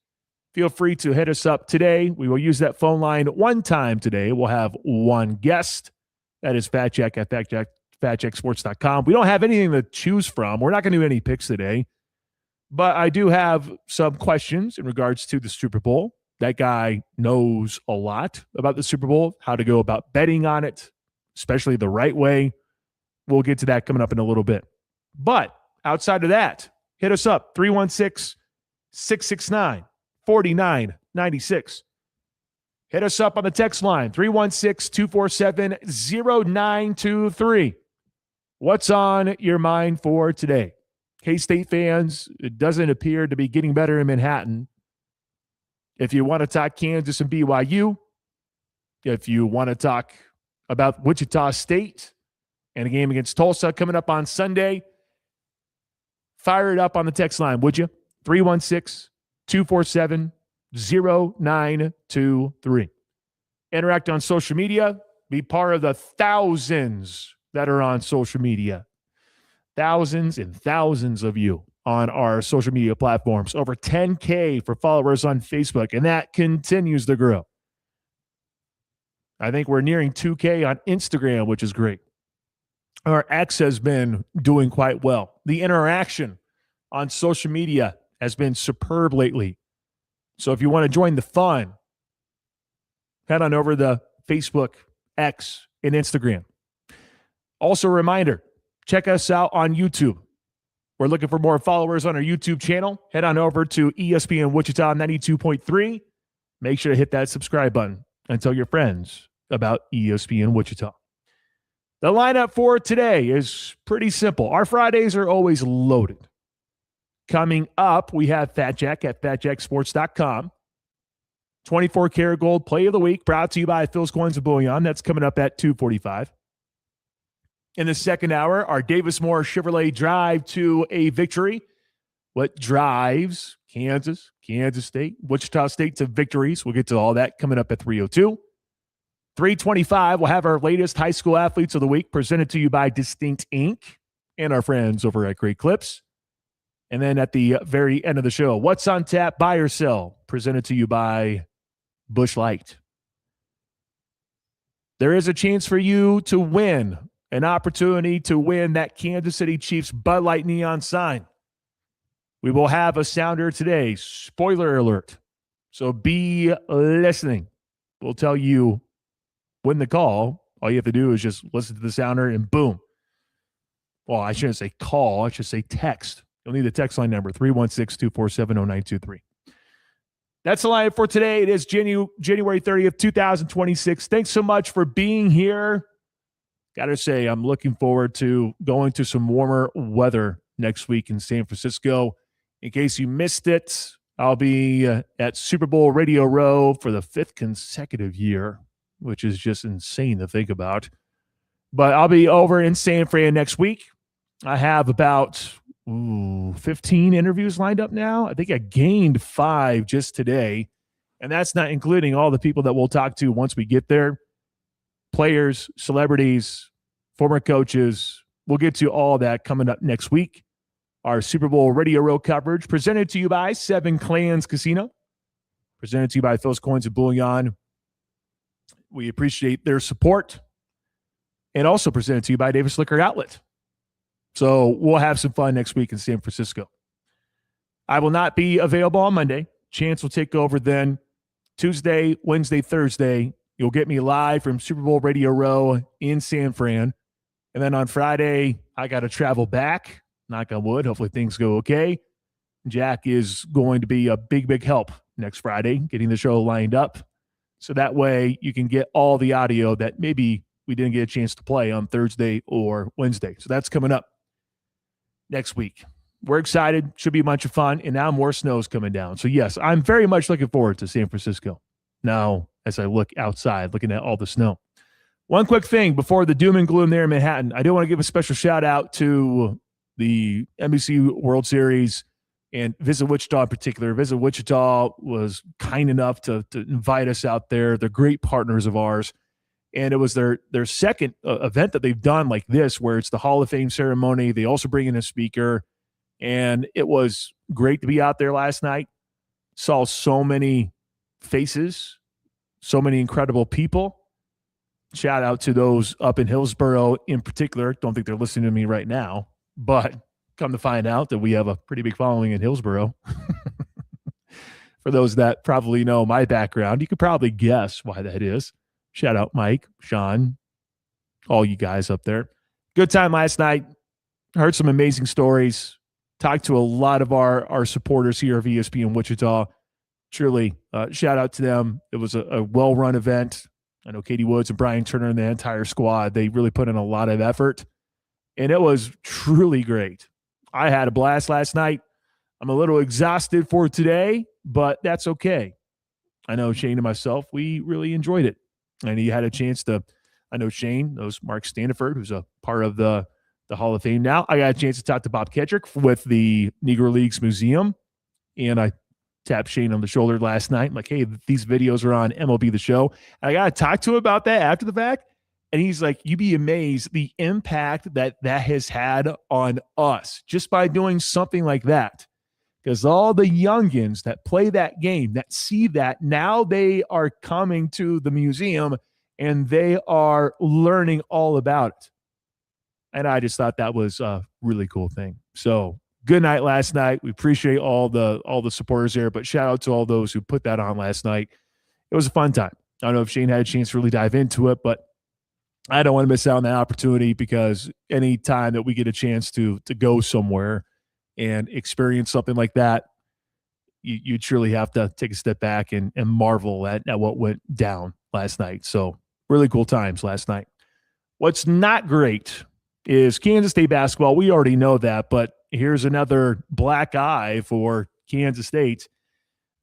Feel free to hit us up today. We will use that phone line one time today. We'll have one guest. That is Fat Jack at fatjacksports.com. We don't have anything to choose from. We're not going to do any picks today. But I do have some questions in regards to the Super Bowl. That guy knows a lot about the Super Bowl, how to go about betting on it, especially the right way. We'll get to that coming up in a little bit. But outside of that, hit us up, 316-669-4996. 4996. Hit us up on the text line, 316-247-0923. What's on your mind for today? K-State fans, it doesn't appear to be getting better in Manhattan. If you want to talk Kansas and BYU, if you want to talk about Wichita State and a game against Tulsa coming up on Sunday, fire it up on the text line, would you? 316-247-0923. Interact on social media. Be part of the thousands that are on social media. Thousands and thousands of you on our social media platforms. Over 10K for followers on Facebook, and that continues to grow. I think we're nearing 2K on Instagram, which is great. Our X has been doing quite well. The interaction on social media has been superb lately. So if you want to join the fun, head on over to Facebook, X, and Instagram. Also a reminder, check us out on YouTube. We're looking for more followers on our YouTube channel. Head on over to ESPN Wichita 92.3. Make sure to hit that subscribe button and tell your friends about ESPN Wichita. The lineup for today is pretty simple. Our Fridays are always loaded. Coming up, we have Fat Jack at fatjacksports.com. 24 karat gold play of the week brought to you by Phil's Coins and Bullion. That's coming up at 2:45. In the second hour, our Davis Moore Chevrolet drive to a victory. What drives Kansas State, Wichita State to victories? We'll get to all that coming up at 3:02. 3:25, we'll have our latest high school athletes of the week presented to you by Distinct Inc. and our friends over at Great Clips. And then at the very end of the show, what's on tap, buy or sell, presented to you by Busch Light. There is a chance for you to win, an opportunity to win that Kansas City Chiefs Bud Light neon sign. We will have a sounder today. Spoiler alert. So be listening. We'll tell you when the call. All you have to do is just listen to the sounder and boom. Well, I shouldn't say call. I should say text. You'll need the text line number, 316-247-0923. That's the line for today. It is January 30th, 2026. Thanks so much for being here. Got to say, I'm looking forward to going to some warmer weather next week in San Francisco. In case you missed it, I'll be at Super Bowl Radio Row for the 5th consecutive year, which is just insane to think about. But I'll be over in San Fran next week. I have about 15 interviews lined up now. I think I gained 5 just today, and that's not including all the people that we'll talk to once we get there. Players, celebrities, former coaches. We'll get to all that coming up next week. Our Super Bowl Radio Row coverage presented to you by Seven Clans Casino, presented to you by Phil's Coins and Bullion. We appreciate their support, and also presented to you by Davis Liquor Outlet. So we'll have some fun next week in San Francisco. I will not be available on Monday. Chance will take over then. Tuesday, Wednesday, Thursday, you'll get me live from Super Bowl Radio Row in San Fran. And then on Friday, I got to travel back. Knock on wood. Hopefully things go okay. Jack is going to be a big, big help next Friday, getting the show lined up. So that way you can get all the audio that maybe we didn't get a chance to play on Thursday or Wednesday. So that's coming up next week. We're excited. Should be a bunch of fun. And now more snow's coming down. So yes, I'm very much looking forward to San Francisco. Now, as I look outside, looking at all the snow. One quick thing before the doom and gloom there in Manhattan, I do want to give a special shout out to the NBC World Series and Visit Wichita in particular. Visit Wichita was kind enough to invite us out there. They're great partners of ours. And it was their second event that they've done like this, where it's the Hall of Fame ceremony. They also bring in a speaker. And it was great to be out there last night. Saw so many faces, so many incredible people. Shout out to those up in Hillsborough in particular. Don't think they're listening to me right now, but come to find out that we have a pretty big following in Hillsborough. For those that probably know my background, you could probably guess why that is. Shout out Mike, Sean, all you guys up there. Good time last night. Heard some amazing stories. Talked to a lot of our supporters here of ESPN Wichita. truly, shout out to them. It was a well-run event. I know Katie Woods and Brian Turner and the entire squad, they really put in a lot of effort, and it was truly great. I had a blast last night. I'm a little exhausted for today, but that's okay. I know Shane and myself, we really enjoyed it. And he had a chance to, I know Shane knows Mark Standiford, who's a part of the Hall of Fame now. I got a chance to talk to Bob Kedrick with the Negro Leagues Museum, and I tapped Shane on the shoulder last night. I'm like, hey, these videos are on MLB The Show. And I got to talk to him about that after the fact. And he's like, you'd be amazed the impact that has had on us just by doing something like that. Because all the youngins that play that game, that see that, now they are coming to the museum and they are learning all about it. And I just thought that was a really cool thing. So good night last night. We appreciate all the supporters there, but shout out to all those who put that on last night. It was a fun time. I don't know if Shane had a chance to really dive into it, but I don't want to miss out on that opportunity, because any time that we get a chance to go somewhere and experience something like that, you truly have to take a step back and marvel at what went down last night. So really cool times last night. What's not great is Kansas State basketball. We already know that, but here's another black eye for Kansas State.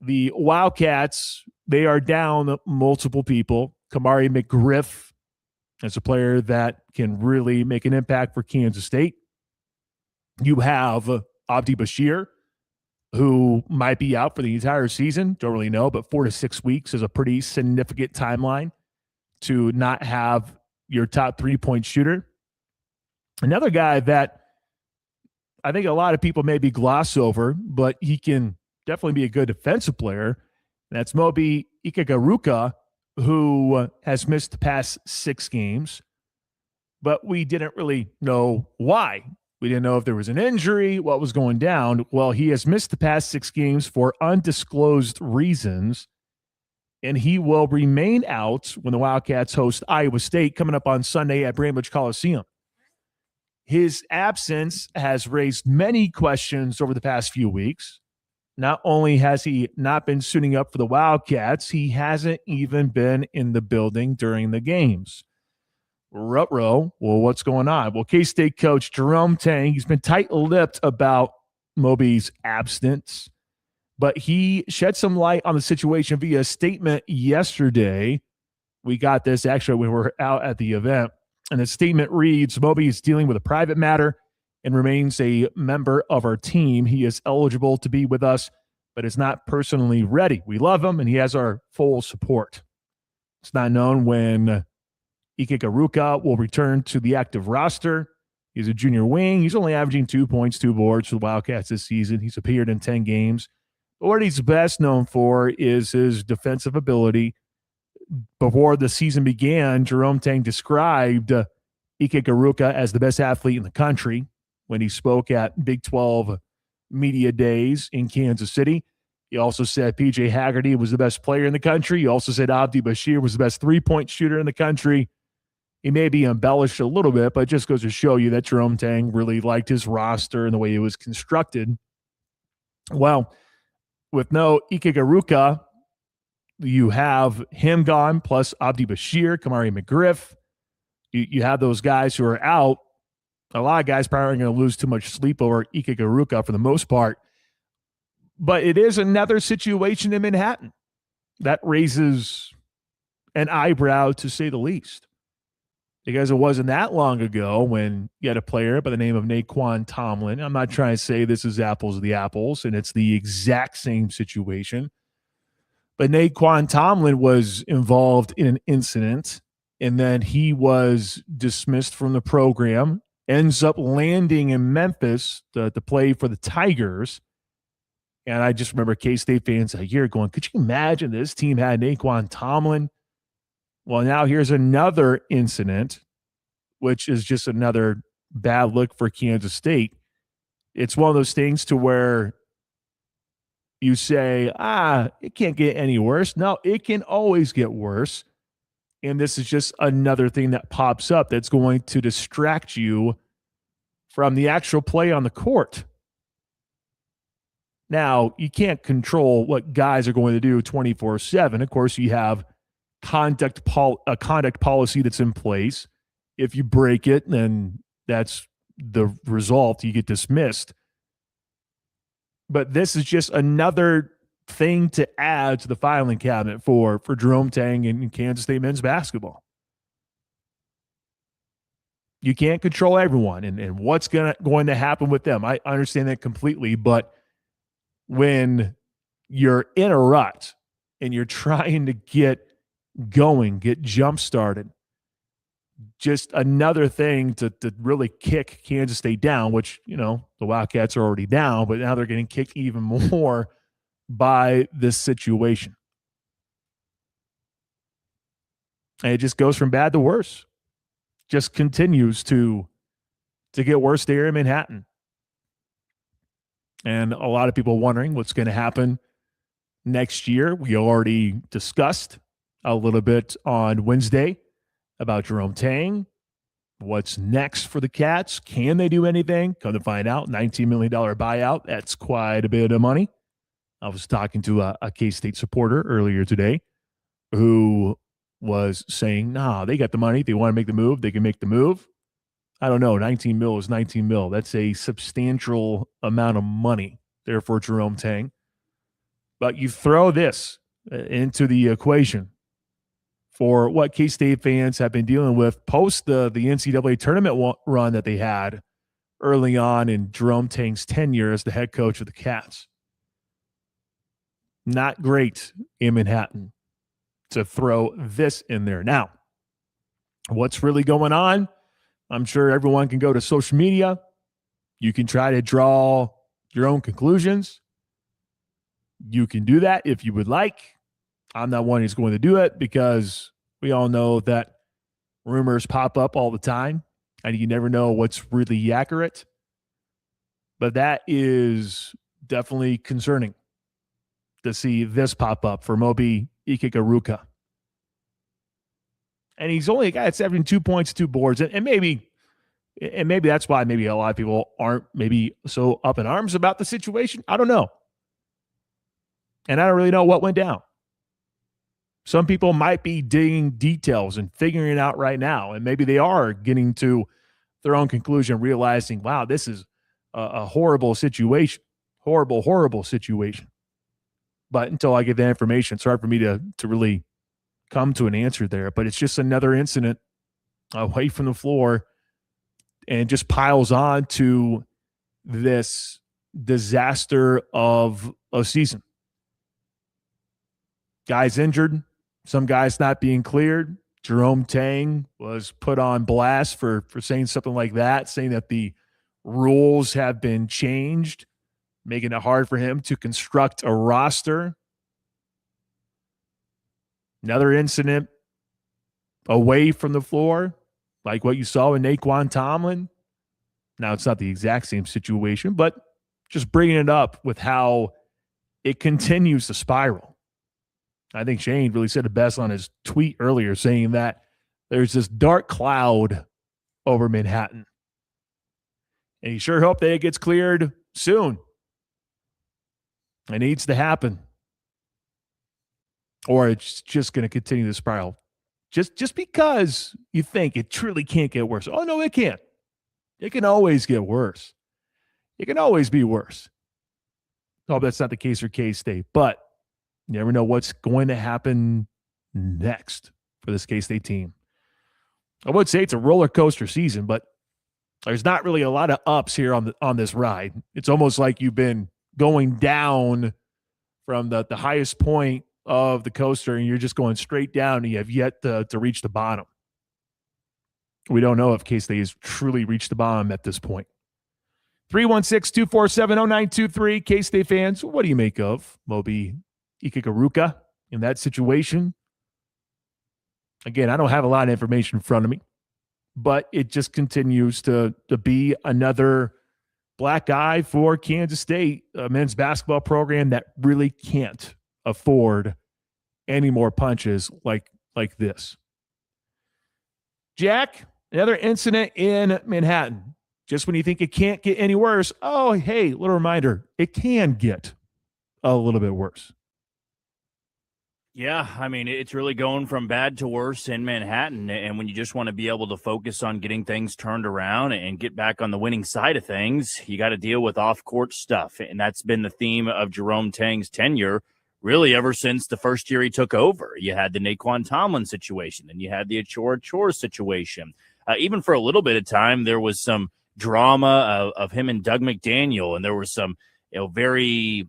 The Wildcats, they are down multiple people. Kamari McGriff is a player that can really make an impact for Kansas State. You have Abdi Bashir, who might be out for the entire season. Don't really know, but 4 to 6 weeks is a pretty significant timeline to not have your top 3-point shooter. Another guy that I think a lot of people maybe gloss over, but he can definitely be a good defensive player. That's Moby Ikagaruka, who has missed the past 6 games, but we didn't really know why. We didn't know if there was an injury, what was going down. Well, he has missed the past 6 games for undisclosed reasons, and he will remain out when the Wildcats host Iowa State coming up on Sunday at Bramlage Coliseum. His absence has raised many questions over the past few weeks. Not only has he not been suiting up for the Wildcats, he hasn't even been in the building during the games. Ruh-roh. Well, what's going on? Well, K-State coach Jerome Tang, he's been tight-lipped about Moby's absence, but he shed some light on the situation via a statement yesterday. We got this actually when we were out at the event, and the statement reads, Moby is dealing with a private matter and remains a member of our team. He is eligible to be with us, but is not personally ready. We love him, and he has our full support. It's not known when Ike Garuka will return to the active roster. He's a junior wing. He's only averaging 2 points, 2 boards for the Wildcats this season. He's appeared in 10 games. But what he's best known for is his defensive ability. Before the season began, Jerome Tang described Ike Garuka as the best athlete in the country when he spoke at Big 12 Media Days in Kansas City. He also said P.J. Haggerty was the best player in the country. He also said Abdi Bashir was the best 3-point shooter in the country. He may be embellished a little bit, but it just goes to show you that Jerome Tang really liked his roster and the way it was constructed. Well, with no Ike Garuka, you have him gone, plus Abdi Bashir, Kamari McGriff. You have those guys who are out. A lot of guys probably aren't going to lose too much sleep over Ike Garuka for the most part. But it is another situation in Manhattan that raises an eyebrow, to say the least. Because it wasn't that long ago when you had a player by the name of Naquan Tomlin. I'm not trying to say this is apples to the apples, and it's the exact same situation. But Naquan Tomlin was involved in an incident, and then he was dismissed from the program, ends up landing in Memphis to play for the Tigers. And I just remember K-State fans a year going, could you imagine this team had Naquan Tomlin? Well, now here's another incident, which is just another bad look for Kansas State. It's one of those things to where you say, it can't get any worse. No, it can always get worse. And this is just another thing that pops up that's going to distract you from the actual play on the court. Now, you can't control what guys are going to do 24/7. Of course, you have a conduct policy that's in place. If you break it, then that's the result. You get dismissed. But this is just another thing to add to the filing cabinet for Jerome Tang and Kansas State men's basketball. You can't control everyone and what's going to happen with them. I understand that completely, but when you're in a rut and you're trying to get going, get jump-started, just another thing to really kick Kansas State down, which, the Wildcats are already down, but now they're getting kicked even more by this situation. And it just goes from bad to worse. Just continues to get worse there in Manhattan. And a lot of people wondering what's going to happen next year. We already discussed a little bit on Wednesday about Jerome Tang. What's next for the Cats? Can they do anything? Come to find out, $19 million buyout. That's quite a bit of money. I was talking to a K-State supporter earlier today who was saying, they got the money. They want to make the move. They can make the move. I don't know. 19 mil is 19 mil. That's a substantial amount of money there for Jerome Tang. But you throw this into the equation for what K-State fans have been dealing with post the NCAA tournament run that they had early on in Jerome Tang's tenure as the head coach of the Cats. Not great in Manhattan to throw this in there. Now, what's really going on? I'm sure everyone can go to social media. You can try to draw your own conclusions. You can do that if you would like. I'm not one who's going to do it because we all know that rumors pop up all the time and you never know what's really accurate. But that is definitely concerning to see this pop up for Moby Ikikaruka. And he's only a guy that's averaging 2 points, 2 boards. And maybe that's why maybe a lot of people aren't maybe so up in arms about the situation. I don't know. And I don't really know what went down. Some people might be digging details and figuring it out right now. And maybe they are getting to their own conclusion, realizing, wow, this is a horrible situation. Horrible, horrible situation. But until I get that information, it's hard for me to really come to an answer there. But it's just another incident away from the floor and just piles on to this disaster of a season. Guys injured, some guys not being cleared. Jerome Tang was put on blast for saying something like that, saying that the rules have been changed, making it hard for him to construct a roster. Another incident away from the floor, like what you saw in Naquan Tomlin. Now, it's not the exact same situation, but just bringing it up with how it continues to spiral. I think Shane really said it best on his tweet earlier, saying that there's this dark cloud over Manhattan. And you sure hope that it gets cleared soon. It needs to happen. Or it's just going to continue to spiral. Just because you think it truly can't get worse. Oh, no, it can't. It can always get worse. It can always be worse. I hope that's not the case for K-State, but you never know what's going to happen next for this K-State team. I would say it's a roller coaster season, but there's not really a lot of ups here on this ride. It's almost like you've been going down from the highest point of the coaster and you're just going straight down and you have yet to reach the bottom. We don't know if K-State has truly reached the bottom at this point. 316-247-0923. K-State fans, what do you make of Moby Ikikaruka in that situation? Again, I don't have a lot of information in front of me, but it just continues to be another black eye for Kansas State, a men's basketball program that really can't afford any more punches like this. Jack, another incident in Manhattan. Just when you think it can't get any worse, oh, hey, little reminder, it can get a little bit worse. Yeah, I mean, it's really going from bad to worse in Manhattan. And when you just want to be able to focus on getting things turned around and get back on the winning side of things, you got to deal with off-court stuff. And that's been the theme of Jerome Tang's tenure really ever since the first year he took over. You had the Naquan Tomlin situation, and you had the Achor situation. Even for a little bit of time, there was some drama of him and Doug McDaniel, and there was some very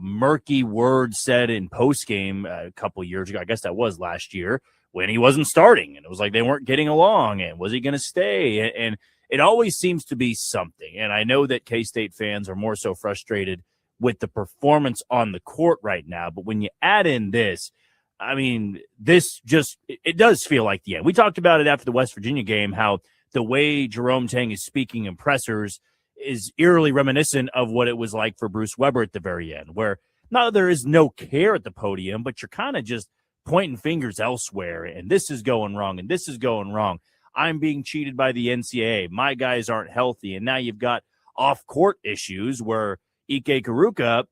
murky words said in postgame a couple years ago. I guess that was last year when he wasn't starting, and it was like they weren't getting along, and was he going to stay? And it always seems to be something. And I know that K-State fans are more so frustrated with the performance on the court right now, but when you add in this, I mean, this just, it does feel like the end. We talked about it after the West Virginia game, how the way Jerome Tang is speaking in pressers is eerily reminiscent of what it was like for Bruce Weber at the very end, where now there is no care at the podium, but you're kind of just pointing fingers elsewhere, and this is going wrong, and this is going wrong. I'm being cheated by the NCAA. My guys aren't healthy. And now you've got off-court issues where Ike Karuka,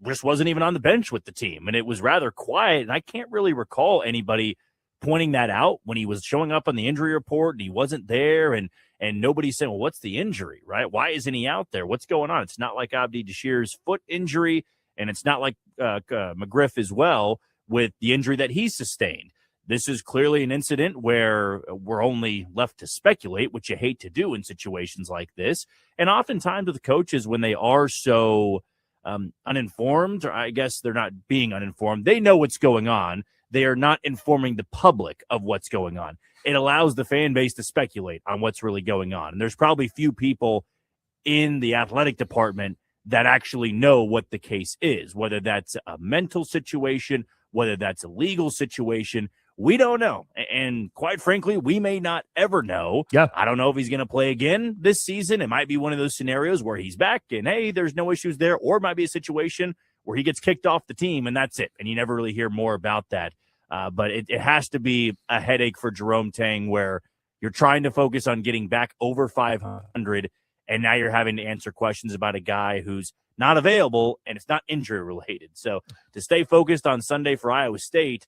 just wasn't even on the bench with the team, and it was rather quiet, and I can't really recall anybody pointing that out when he was showing up on the injury report and he wasn't there, and nobody's saying, well, what's the injury, right? Why isn't he out there? What's going on? It's not like Abdi Dashir's foot injury, and it's not like McGriff as well with the injury that he sustained. This is clearly an incident where we're only left to speculate, which you hate to do in situations like this. And oftentimes with the coaches, when they are so uninformed, or I guess they're not being uninformed, they know what's going on. They are not informing the public of what's going on. It allows the fan base to speculate on what's really going on. And there's probably few people in the athletic department that actually know what the case is, whether that's a mental situation, whether that's a legal situation. We don't know. And quite frankly, we may not ever know. Yeah. I don't know if he's going to play again this season. It might be one of those scenarios where he's back and, hey, there's no issues there. Or it might be a situation where he gets kicked off the team and that's it. And you never really hear more about that. But it has to be a headache for Jerome Tang where you're trying to focus on getting back over 500, and now you're having to answer questions about a guy who's not available and it's not injury related. So to stay focused on Sunday for Iowa State,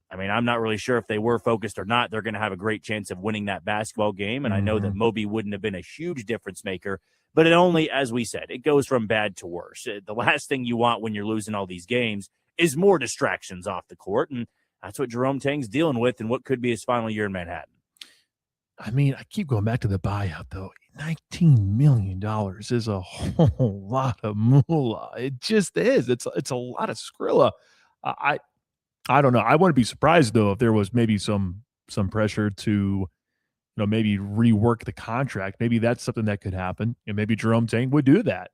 I mean, I'm not really sure if they were focused or not. They're going to have a great chance of winning that basketball game. And I know that Moby wouldn't have been a huge difference maker, but it only, as we said, it goes from bad to worse. The last thing you want when you're losing all these games is more distractions off the court. And that's what Jerome Tang's dealing with in what could be his final year in Manhattan. I mean, I keep going back to the buyout, though. $19 million is a whole lot of moolah. It just is. It's a lot of Skrilla. I don't know. I wouldn't be surprised, though, if there was maybe some pressure to, maybe rework the contract. Maybe that's something that could happen, and maybe Jerome Tang would do that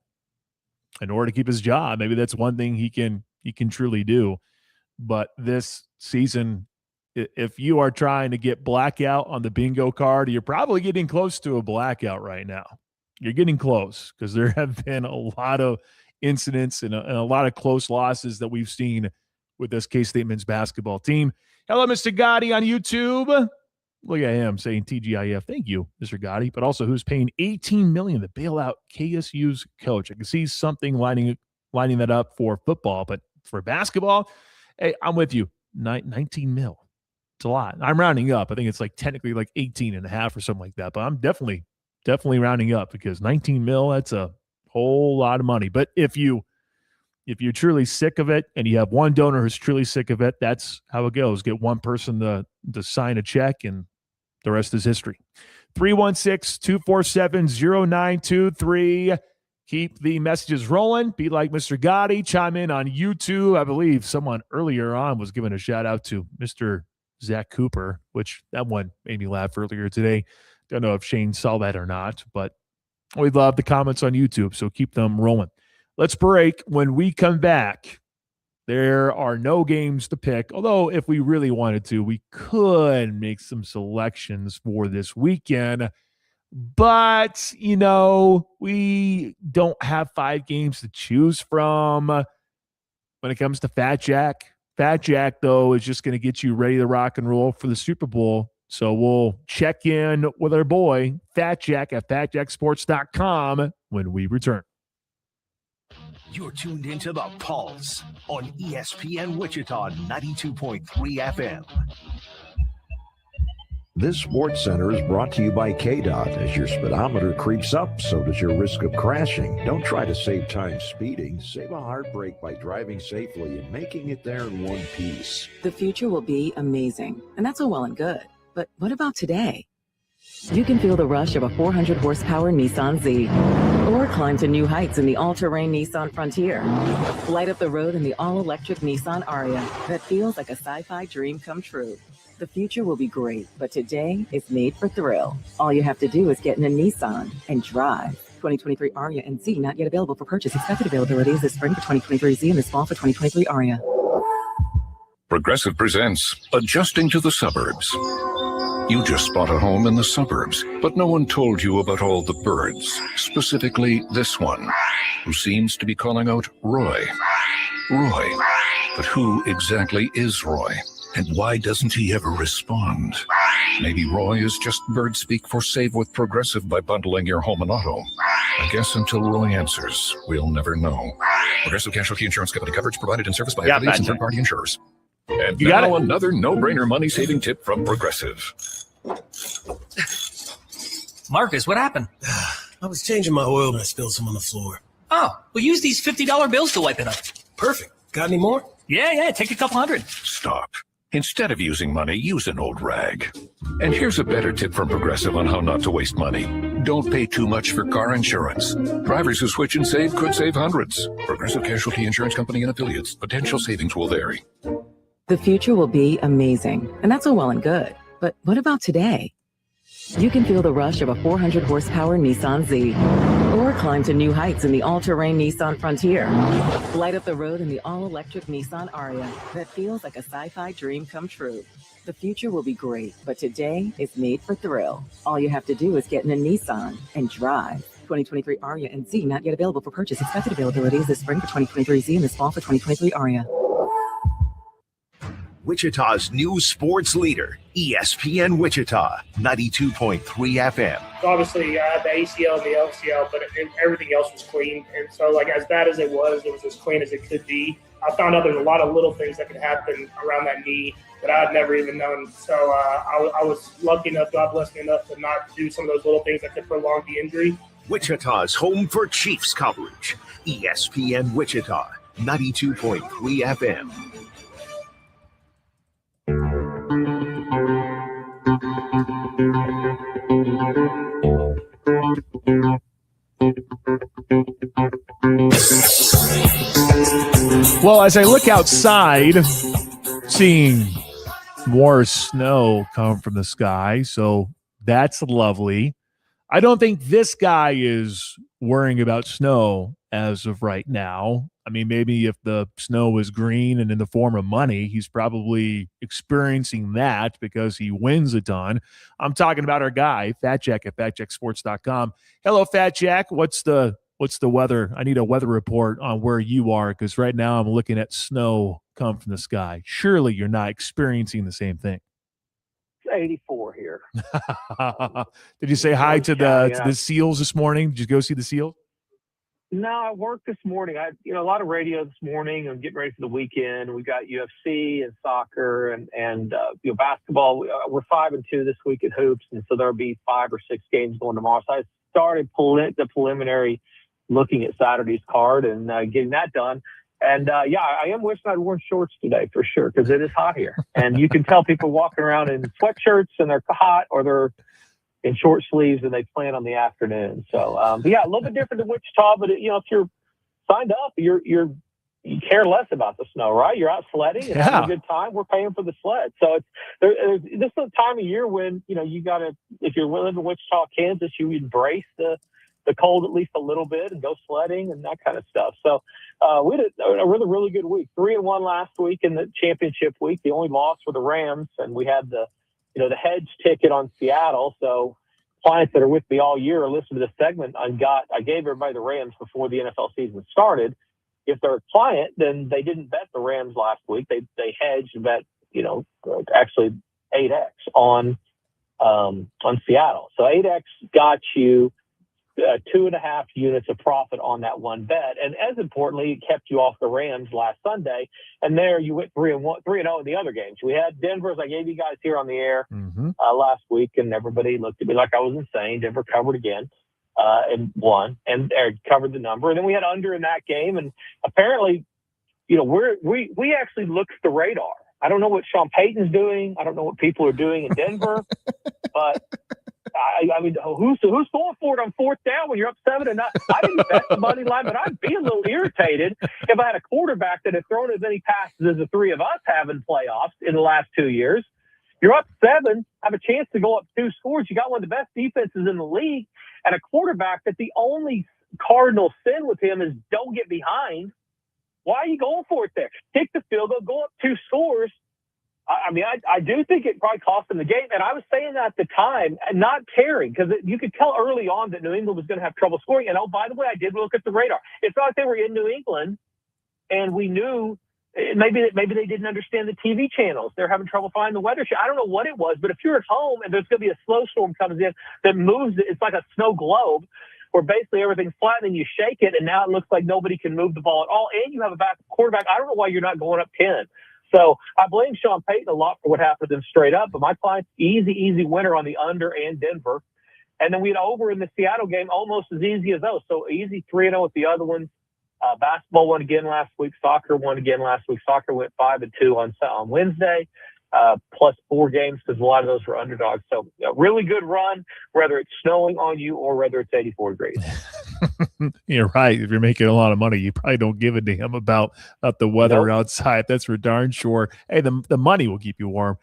in order to keep his job. Maybe that's one thing he can truly do. But this season, if you are trying to get blackout on the bingo card, you're probably getting close to a blackout right now. You're getting close because there have been a lot of incidents and a lot of close losses that we've seen with this K-State men's basketball team. Hello, Mr. Gotti on YouTube. Look at him saying TGIF. Thank you, Mr. Gotti. But also, who's paying $18 million to bail out KSU's coach? I can see something lining that up for football, but for basketball, hey, I'm with you. 19 mil. It's a lot. I'm rounding up. I think it's technically 18 and a half or something like that. But I'm definitely rounding up because 19 mil, that's a whole lot of money. But if you're truly sick of it and you have one donor who's truly sick of it, that's how it goes. Get one person to sign a check and the rest is history. 316-247-0923. Keep the messages rolling. Be like Mr. Gotti. Chime in on YouTube. I believe someone earlier on was giving a shout out to Mr. Zach Cooper, which that one made me laugh earlier today. Don't know if Shane saw that or not, but we love the comments on YouTube, so keep them rolling. Let's break. When we come back, there are no games to pick, although if we really wanted to, we could make some selections for this weekend. But, we don't have 5 games to choose from when it comes to Fat Jack. Fat Jack, though, is just going to get you ready to rock and roll for the Super Bowl. So we'll check in with our boy, Fat Jack, at fatjacksports.com when we return. You're tuned into The Pulse on ESPN Wichita 92.3 FM. This Sports Center is brought to you by KDOT. As your speedometer creeps up, so does your risk of crashing. Don't try to save time speeding. Save a heartbreak by driving safely and making it there in one piece. The future will be amazing, and that's all well and good. But what about today? You can feel the rush of a 400 horsepower Nissan Z, or climb to new heights in the all-terrain Nissan Frontier. Light up the road in the all-electric Nissan Aria that feels like a sci-fi dream come true. The future will be great, but today is made for thrill. All you have to do is get in a Nissan and drive. 2023 Aria and Z not yet available for purchase. Expected availability is this spring for 2023 Z and this fall for 2023 Aria. Progressive presents Adjusting to the Suburbs. You just bought a home in the suburbs, but no one told you about all the birds, specifically this one, who seems to be calling out Roy. Roy. But who exactly is Roy? And why doesn't he ever respond? Maybe Roy is just bird speak for Save with Progressive by bundling your home and auto. I guess until Roy answers, we'll never know. Progressive Casualty Insurance Company, coverage provided and serviced by affiliates and third-party insurers. And You got now it. another no-brainer money-saving tip from Progressive. Marcus, what happened? I was changing my oil and I spilled some on the floor. Oh, well, use these $50 bills to wipe it up. Perfect. Got any more? Yeah, take a couple hundred. Stop. Instead of using money, use an old rag. And here's a better tip from Progressive on how not to waste money. Don't pay too much for car insurance. Drivers who switch and save could save hundreds. Progressive Casualty Insurance Company and affiliates. Potential savings will vary. The future will be amazing, and that's all well and good. But what about today? You can feel the rush of a 400 horsepower Nissan Z, or climb to new heights in the all-terrain Nissan Frontier. Light up the road in the all-electric Nissan Aria that feels like a sci-fi dream come true. The future will be great, but today is made for thrill. All you have to do is get in a Nissan and drive. 2023 Aria and Z not yet available for purchase. Expected availability is this spring for 2023 Z and this fall for 2023 Aria. Wichita's new sports leader, ESPN Wichita 92.3 FM. So obviously, I had the ACL and the LCL, but everything else was clean. And so, like, as bad as it was as clean as it could be. I found out there's a lot of little things that could happen around that knee that I had never even known. So I was lucky enough, God blessed me enough to not do some of those little things that could prolong the injury. Wichita's home for Chiefs coverage, ESPN Wichita 92.3 FM. Well, as I look outside, seeing more snow come from the sky, so that's lovely. I don't think this guy is worrying about snow as of right now. I mean, maybe if the snow was green and in the form of money, he's probably experiencing that because he wins a ton. I'm talking about our guy, Fat Jack at FatJackSports.com. Hello, Fat Jack. What's the weather? I need a weather report on where you are because right now I'm looking at snow come from the sky. Surely you're not experiencing the same thing. It's 84 here. Did you say hi to the seals this morning? Did you go see the seals? No, I worked this morning. I a lot of radio this morning. I'm getting ready for the weekend. We got UFC and soccer and basketball. We're 5-2 this week at hoops, and so there'll be 5 or 6 games going tomorrow. So I started the preliminary looking at Saturday's card and getting that done. And I am wishing I'd worn shorts today for sure because it is hot here, and you can tell people walking around in sweatshirts and they're hot or they're in short sleeves and they plan on the afternoon. So, a little bit different than Wichita, but if you're signed up, you care less about the snow, right? You're out sledding and having a good time. We're paying for the sled. So this is a time of year when, you gotta, if you're living in Wichita, Kansas, you embrace the cold at least a little bit and go sledding and that kind of stuff. So, we had a really, really good week. 3-1 last week in the championship week. The only loss were the Rams, and we had the hedge ticket on Seattle. So clients that are with me all year or listen to this segment, I gave everybody the Rams before the NFL season started. If they're a client, then they didn't bet the Rams last week. They hedged and bet, actually 8X on Seattle. So 8X got you 2.5 units of profit on that one bet. And as importantly, it kept you off the Rams last Sunday. And there you went 3-0 in the other games. We had Denver, as I gave you guys here on the air last week, and everybody looked at me like I was insane. Denver covered again and won and covered the number. And then we had under in that game. And apparently, we actually looked at the radar. I don't know what Sean Payton's doing. I don't know what people are doing in Denver, but I mean, who's going for it on fourth down when you're up 7-0? I didn't bet the money line, but I'd be a little irritated if I had a quarterback that had thrown as many passes as the three of us have in playoffs in the last 2 years. You're up 7, have a chance to go up 2 scores. You got one of the best defenses in the league, and a quarterback that the only cardinal sin with him is don't get behind. Why are you going for it there? Kick the field goal, go up 2 scores. I mean, I do think it probably cost them the game. And I was saying that at the time, and not caring, because you could tell early on that New England was going to have trouble scoring. And, oh, by the way, I did look at the radar. It's not like they were in New England, and we knew maybe they didn't understand the TV channels. They're having trouble finding the weather. I don't know what it was, but if you're at home and there's going to be a snow storm comes in that moves, it's like a snow globe, where basically everything's flat and you shake it, and now it looks like nobody can move the ball at all, and you have a back quarterback. I don't know why you're not going up 10. So I blame Sean Payton a lot for what happened to him straight up, but my client's easy winner on the under and Denver. And then we had over in the Seattle game, almost as easy as those. So easy 3-0 with the other ones. Basketball won again last week. Soccer won again last week. Soccer went 5-2 on Wednesday, plus 4 games because a lot of those were underdogs. So a really good run, whether it's snowing on you or whether it's 84 degrees. You're right. If you're making a lot of money, you probably don't give a damn about the weather outside. That's for darn sure. Hey, the money will keep you warm.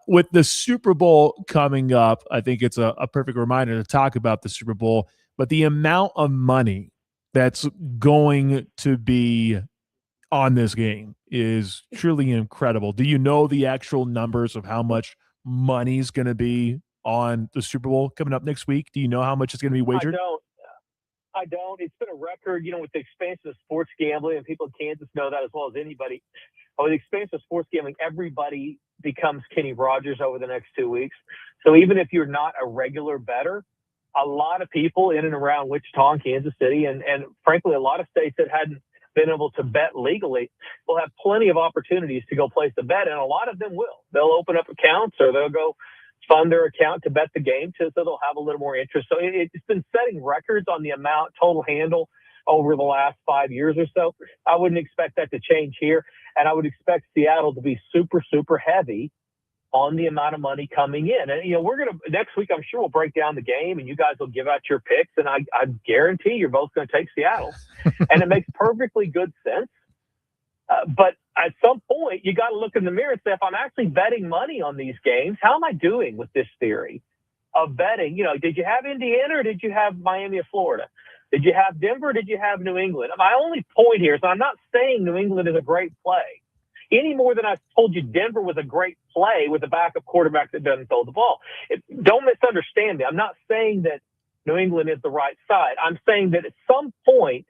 With the Super Bowl coming up, I think it's a perfect reminder to talk about the Super Bowl, but the amount of money that's going to be on this game is truly incredible. Do you know the actual numbers of how much money is going to be on the Super Bowl coming up next week? Do you know how much is going to be wagered? I don't. It's been a record, with the expansion of sports gambling, and people in Kansas know that as well as anybody. With the expansion of sports gambling, everybody becomes Kenny Rogers over the next 2 weeks. So even if you're not a regular bettor, a lot of people in and around Wichita and Kansas City, and frankly, a lot of states that hadn't been able to bet legally will have plenty of opportunities to go place a bet, and a lot of them will. They'll open up accounts or they'll go fund their account to bet the game, so they'll have a little more interest. So it's been setting records on the amount, total handle over the last 5 years or so. I wouldn't expect that to change here, and I would expect Seattle to be super, super heavy on the amount of money coming in. And, we're going to, next week, I'm sure we'll break down the game and you guys will give out your picks. And I guarantee you're both going to take Seattle. And it makes perfectly good sense. But at some point, you got to look in the mirror and say, if I'm actually betting money on these games, how am I doing with this theory of betting? Did you have Indiana or did you have Miami or Florida? Did you have Denver or did you have New England? My only point here is I'm not saying New England is a great play any more than I told you Denver was a great play with a backup quarterback that doesn't throw the ball. Don't misunderstand me. I'm not saying that New England is the right side. I'm saying that at some point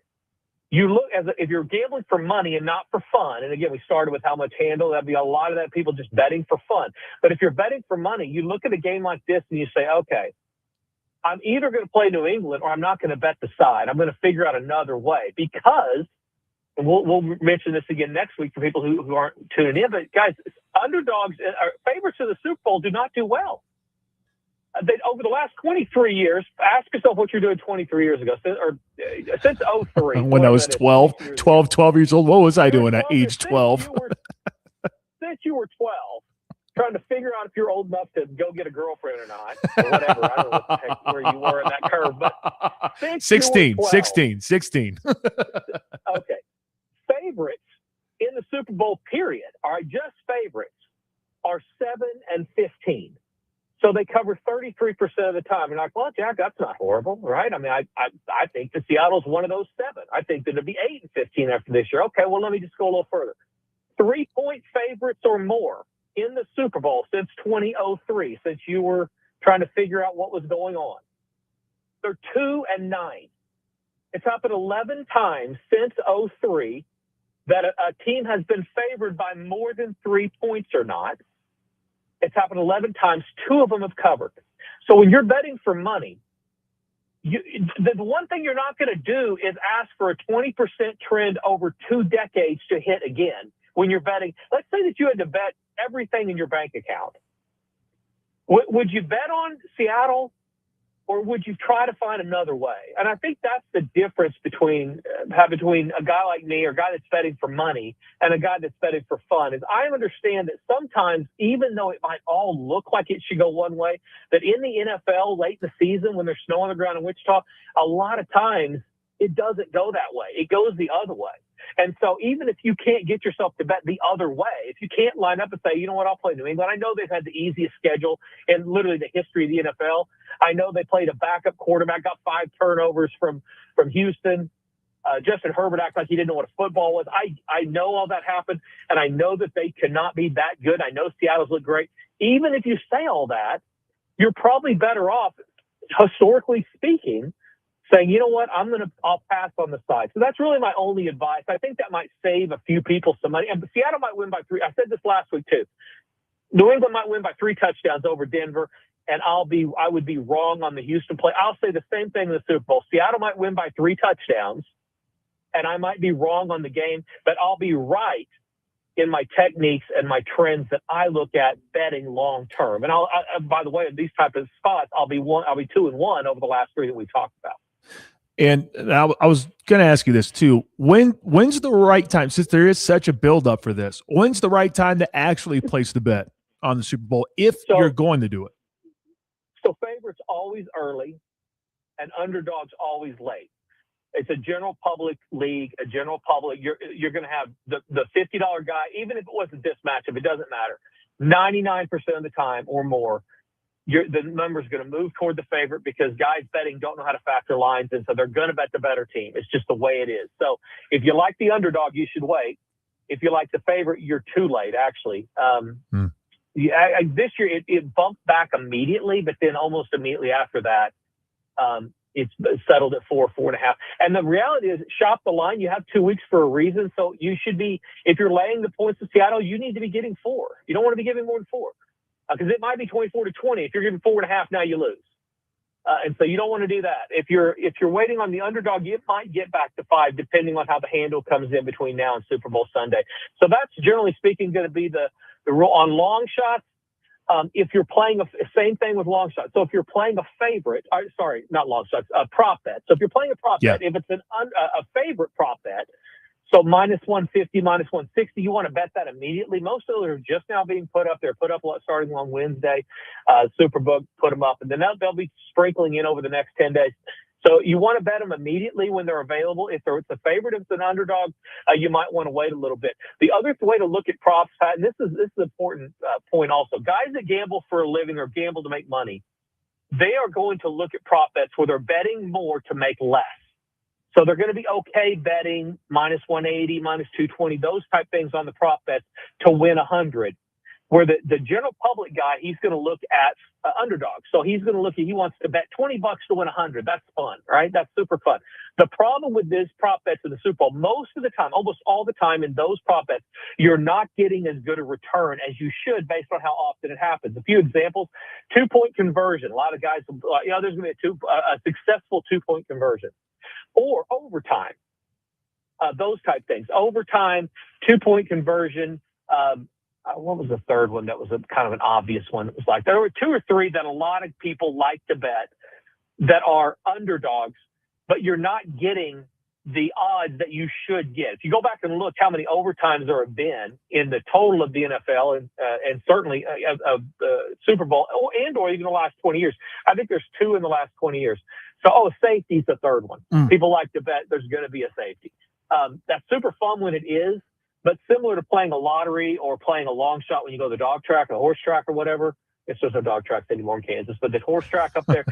you look if you're gambling for money and not for fun. And again, we started with how much handle. That'd be a lot of that people just betting for fun. But if you're betting for money, you look at a game like this and you say, okay, I'm either going to play New England or I'm not going to bet the side. I'm going to figure out another way because and we'll mention this again next week for people who aren't tuning in. But, guys, underdogs, favorites of the Super Bowl do not do well. Over the last 23 years, ask yourself what you're doing 23 years ago, since 03. When I was 12 years old, what was I doing at age 12? Since you were 12, trying to figure out if you're old enough to go get a girlfriend or not, or whatever. I don't know what the heck where you were in that curve, but 16. Okay. Favorites in the Super Bowl period, all right, just favorites, are 7 and 15. So they cover 33% of the time. You're like, well, Jack, that's not horrible, right? I mean, I think that Seattle's one of those 7. I think that it'll be 8 and 15 after this year. Okay, well, let me just go a little further. 3-point favorites or more in the Super Bowl since 2003, since you were trying to figure out what was going on. They're 2 and 9. It's happened 11 times since 2003 that a team has been favored by more than 3 points or not. It's happened 11 times. 2 of them have covered. So when you're betting for money, The one thing you're not going to do is ask for a 20% trend over 2 decades to hit again when you're betting. Let's say that you had to bet everything in your bank account. Would you bet on Seattle, or would you try to find another way? And I think that's the difference between a guy like me, or a guy that's betting for money, and a guy that's betting for fun. Is I understand that sometimes, even though it might all look like it should go one way, that in the NFL late in the season when there's snow on the ground in Wichita, a lot of times it doesn't go that way. It goes the other way. And so even if you can't get yourself to bet the other way, if you can't line up and say, you know what, I'll play New England. I know they've had the easiest schedule in literally the history of the NFL. I know they played a backup quarterback, got 5 turnovers from Houston. Justin Herbert acted like he didn't know what a football was. I know all that happened, and I know that they cannot be that good. I know Seattle's look great. Even if you say all that, you're probably better off, historically speaking, saying, you know what, I'll pass on the side. So that's really my only advice. I think that might save a few people some money. And Seattle might win by 3. I said this last week too. New England might win by 3 touchdowns over Denver, and I would be wrong on the Houston play. I'll say the same thing in the Super Bowl. Seattle might win by 3 touchdowns, and I might be wrong on the game, but I'll be right in my techniques and my trends that I look at betting long term. And by the way, in these type of spots, I'll be 2-1 over the last 3 that we talked about. And I was going to ask you this too. When's the right time, since there is such a buildup for this, when's the right time to actually place the bet on the Super Bowl if you're going to do it? So favorites always early and underdogs always late. It's a general public league, a general public. You're going to have the $50 guy, even if it wasn't this matchup, it doesn't matter. 99% of the time or more, the number's going to move toward the favorite because guys betting don't know how to factor lines in, so they're going to bet the better team. It's just the way it is. So if you like the underdog, you should wait. If you like the favorite, you're too late, actually. This year, it bumped back immediately, but then almost immediately after that, it's settled at 4.5. And the reality is, shop the line. You have 2 weeks for a reason. So you should be, if you're laying the points to Seattle, you need to be getting 4. You don't want to be giving more than 4. Because it might be 24-20. If you're giving 4.5, now you lose. And so you don't want to do that. If you're waiting on the underdog, you might get back to 5, depending on how the handle comes in between now and Super Bowl Sunday. So that's generally speaking going to be the rule on long shots. If you're playing same thing with long shots. So if you're playing a favorite, not long shots, a prop bet. So if you're playing a prop bet, if it's a favorite prop bet, so minus 150, minus 160, you want to bet that immediately. Most of those are just now being put up. They're put up starting on Wednesday. Superbook put them up, and then they'll be sprinkling in over the next 10 days. So you want to bet them immediately when they're available. If it's a favorite, if it's an underdog, you might want to wait a little bit. The other way to look at props, and this is an important point also, guys that gamble for a living or gamble to make money, they are going to look at prop bets where they're betting more to make less. So they're going to be okay betting minus 180, minus 220, those type things on the prop bets to win 100. Where the general public guy, he's going to look at underdogs. So he's going to look at, he wants to bet $20 to win 100. That's fun, right? That's super fun. The problem with this prop bets in the Super Bowl, most of the time, almost all the time in those prop bets, you're not getting as good a return as you should based on how often it happens. A few examples, 2-point conversion. A lot of guys, there's going to be a successful 2-point conversion. Or overtime, those type things. Overtime, 2-point conversion. What was the third one that was kind of an obvious one? That was like, there were 2 or 3 that a lot of people like to bet that are underdogs, but you're not getting the odds that you should get. If you go back and look how many overtimes there have been in the total of the NFL and certainly of Super Bowl or even the last 20 years, I think there's 2 in the last 20 years. So, safety's the third one. People like to bet there's going to be a safety. That's super fun when it is, but similar to playing a lottery or playing a long shot when you go to the dog track or the horse track or whatever. It's just no dog tracks anymore in Kansas, but the horse track up there,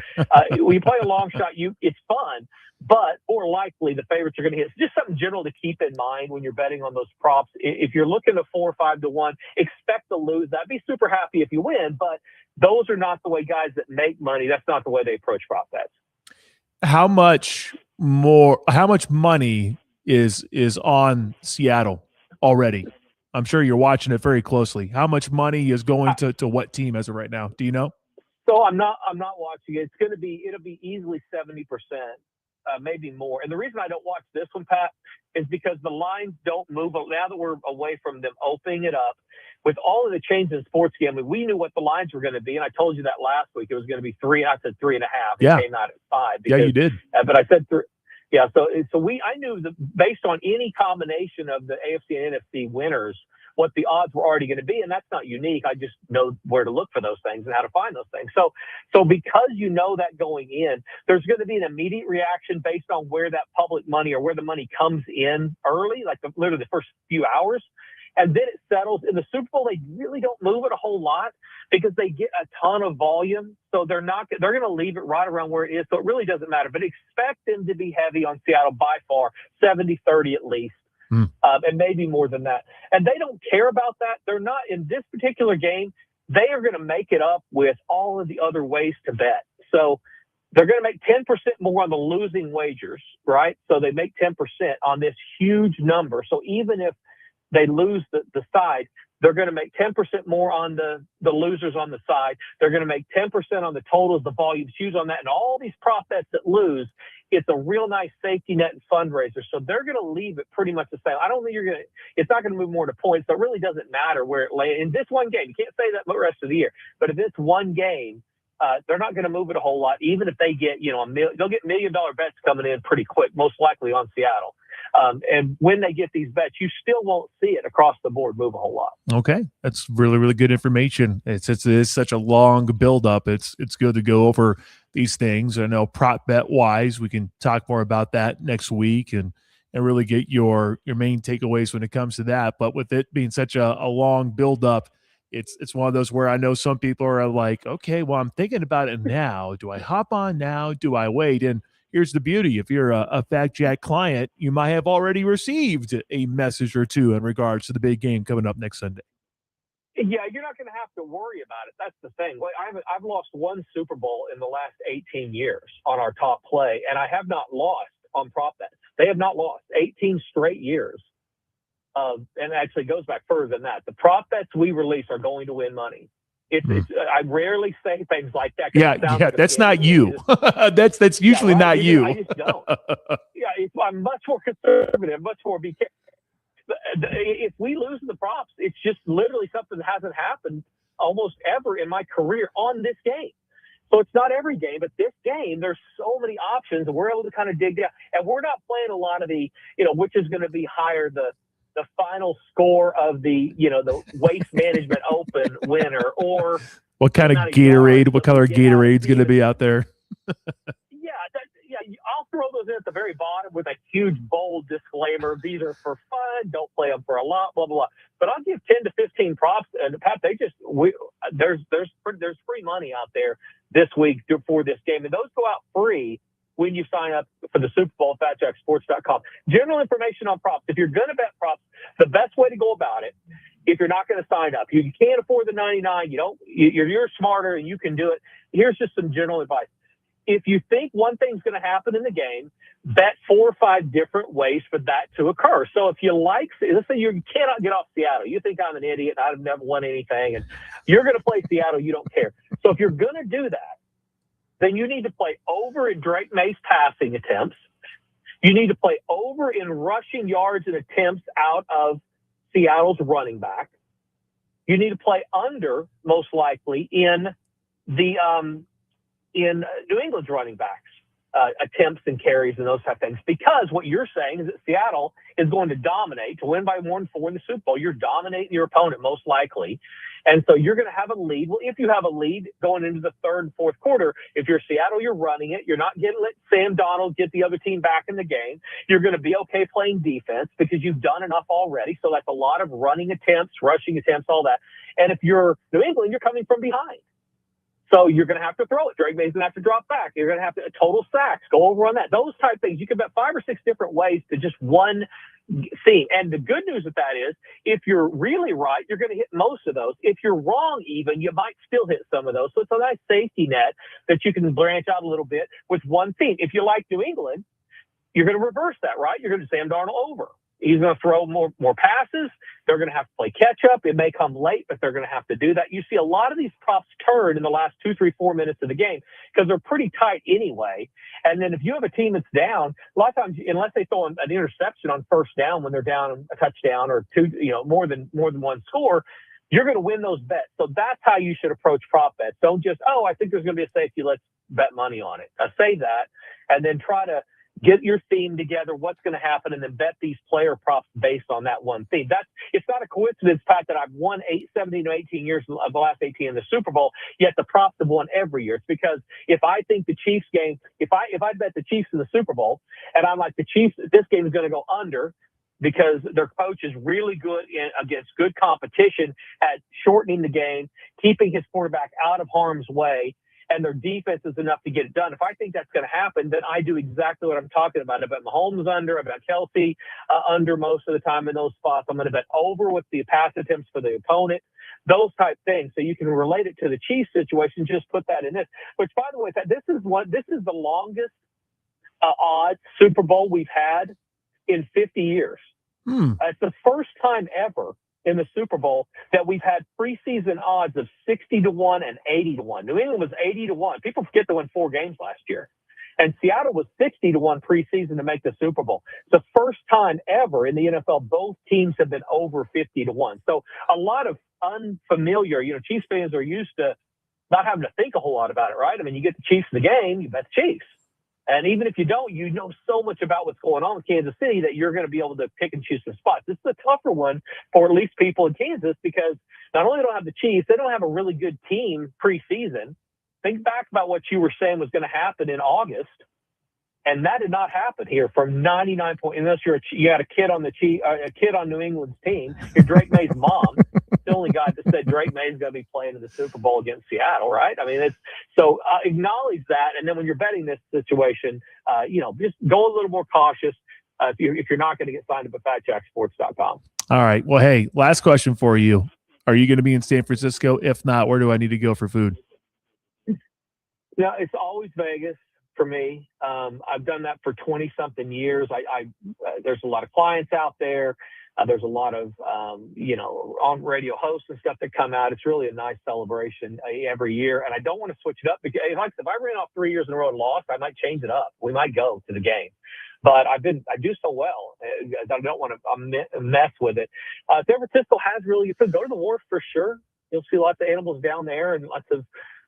when you play a long shot, it's fun, but more likely the favorites are going to hit. It's just something general to keep in mind when you're betting on those props. If you're looking at 4 or 5 to 1, expect to lose. I'd be super happy if you win, but those are not the way guys that make money. That's not the way they approach prop bets. How much money is on Seattle already? I'm sure you're watching it very closely. How much money is going to what team as of right now? Do you know? So I'm not watching it. It'll be easily 70%, maybe more. And the reason I don't watch this one, Pat, is because the lines don't move. Now that we're away from them opening it up, with all of the changes in sports gambling, we knew what the lines were going to be. And I told you that last week. It was going to be 3. I said 3.5. Yeah. It came out at 5. Yeah, you did. But I said 3. Yeah. So I knew that based on any combination of the AFC and NFC winners, what the odds were already going to be. And that's not unique. I just know where to look for those things and how to find those things. So because you know that going in, there's going to be an immediate reaction based on where that public money or where the money comes in early, like literally the first few hours. And then it settles. In the Super Bowl, they really don't move it a whole lot because they get a ton of volume. So they're going to leave it right around where it is. So it really doesn't matter. But expect them to be heavy on Seattle by far, 70-30 at least. And maybe more than that. And they don't care about that. They're not in this particular game. They are going to make it up with all of the other ways to bet. So they're going to make 10% more on the losing wagers, right? So they make 10% on this huge number. So even if they lose the side, they're going to make 10% more on the losers on the side. They're going to make 10% on the totals, the volumes huge on that. And all these prop bets that lose, it's a real nice safety net and fundraiser. So they're going to leave it pretty much the same. I don't think it's not going to move more to points. So it really doesn't matter where it lays. In this one game, you can't say that the rest of the year. But if it's one game, they're not going to move it a whole lot, even if they get, they'll get $1 million bets coming in pretty quick, most likely on Seattle. And when they get these bets, you still won't see it across the board move a whole lot. Okay, that's really, really good information. It's such a long buildup. It's good to go over these things. I know prop bet wise, we can talk more about that next week and really get your main takeaways when it comes to that. But with it being such a long buildup, it's one of those where I know some people are like, okay, well, I'm thinking about it now. Do I hop on now? Do I wait? And here's the beauty. If you're a Fact Jack client, you might have already received a message or two in regards to the big game coming up next Sunday. Yeah, you're not going to have to worry about it. That's the thing. I've lost one Super Bowl in the last 18 years on our top play, and I have not lost on prop bets. They have not lost 18 straight years. And actually goes back further than that. The prop bets we release are going to win money. I rarely say things like that. Yeah, that's not you. That's usually not you. I just don't. I'm much more conservative, much more be careful. If we lose the props, it's just literally something that hasn't happened almost ever in my career on this game. So it's not every game, but this game, there's so many options, and we're able to kind of dig down. And we're not playing a lot of the, which is going to be higher, the final score of the Waste Management Open winner, or what kind of Gatorade, what color Gatorade's going to be out there. I'll throw those in at the very bottom with a huge bold disclaimer. These are for fun. Don't play them for a lot, blah, blah, blah. But I'll give 10 to 15 props. And Pat, there's free money out there this week for this game. And those go out free when you sign up for the Super Bowl at FatJackSports.com. General information on props. If you're going to bet props, the best way to go about it, if you're not going to sign up, you can't afford the $99, you're smarter and you can do it. Here's just some general advice. If you think one thing's going to happen in the game, bet 4 or 5 different ways for that to occur. So if you let's say you cannot get off Seattle. You think I'm an idiot and I've never won anything, and you're going to play Seattle, you don't care. So if you're going to do that, then you need to play over in Drake May's passing attempts. You need to play over in rushing yards and attempts out of Seattle's running back. You need to play under, most likely, in the in New England's running backs, attempts and carries and those type of things. Because what you're saying is that Seattle is going to dominate to win by 1-4 in the Super Bowl. You're dominating your opponent most likely. And so you're going to have a lead. Well, if you have a lead going into the third and fourth quarter, if you're Seattle, you're running it. You're not going to let Sam Darnold get the other team back in the game. You're going to be okay playing defense because you've done enough already. So that's a lot of running attempts, rushing attempts, all that. And if you're New England, you're coming from behind. So you're going to have to throw it. Drake May's going to have to drop back. You're going to have to total sacks, go over on that. Those type of things. You can bet 5 or 6 different ways to just one theme. And the good news with that is if you're really right, you're going to hit most of those. If you're wrong even, you might still hit some of those. So it's a nice safety net that you can branch out a little bit with one theme. If you like New England, you're going to reverse that, right? You're going to Sam Darnold over. He's going to throw more passes. They're going to have to play catch up. It may come late, but they're going to have to do that. You see a lot of these props turn in the last 2, 3, 4 minutes of the game because they're pretty tight anyway. And then if you have a team that's down, a lot of times, unless they throw an interception on first down when they're down a touchdown or two, more than one score, you're going to win those bets. So that's how you should approach prop bets. Don't just, I think there's going to be a safety. Let's bet money on it. Say that, and then try to get your theme together, what's going to happen, and then bet these player props based on that one theme. It's not a coincidence, Pat, that I've won 17 to 18 years of the last 18 in the Super Bowl, yet the props have won every year. It's because if I think the Chiefs game, if I bet the Chiefs in the Super Bowl, and I'm like, the Chiefs, this game is going to go under, because their coach is really good against good competition at shortening the game, keeping his quarterback out of harm's way, and their defense is enough to get it done. If I think that's going to happen, then I do exactly what I'm talking about. I bet Mahomes under, I bet Kelsey under most of the time in those spots. I'm going to bet over with the pass attempts for the opponent, those type things. So you can relate it to the Chiefs situation. Just put that in this. Which, by the way, this is the longest odds Super Bowl we've had in 50 years. It's the first time ever in the Super Bowl that we've had preseason odds of 60-1 and 80-1. New England was 80-1. People forget they won 4 games last year. And Seattle was 60-1 preseason to make the Super Bowl. It's the first time ever in the NFL both teams have been over 50-1. So a lot of unfamiliar, Chiefs fans are used to not having to think a whole lot about it, right? I mean, you get the Chiefs in the game, you bet the Chiefs. And even if you don't, you know so much about what's going on in Kansas City that you're going to be able to pick and choose some spots. This is a tougher one for at least people in Kansas because not only don't have the Chiefs, they don't have a really good team preseason. Think back about what you were saying was going to happen in August, and that did not happen here from 99 points. Unless you had a kid on a kid on New England's team, you're Drake May's mom. The only guy that said Drake May's going to be playing in the Super Bowl against Seattle, right? I mean, acknowledge that, and then when you're betting this situation, just go a little more cautious if you're not going to get signed up at FatJackSports.com. All right. Well, hey, last question for you: are you going to be in San Francisco? If not, where do I need to go for food? No, it's always Vegas for me. I've done that for 20-something years. There's a lot of clients out there. There's a lot of, on radio hosts and stuff that come out. It's really a nice celebration every year. And I don't want to switch it up because if I ran off 3 years in a row and lost, I might change it up. We might go to the game. But I do so well. I don't want to mess with it. San Francisco has really good food. Go to the wharf for sure. You'll see lots of animals down there and lots of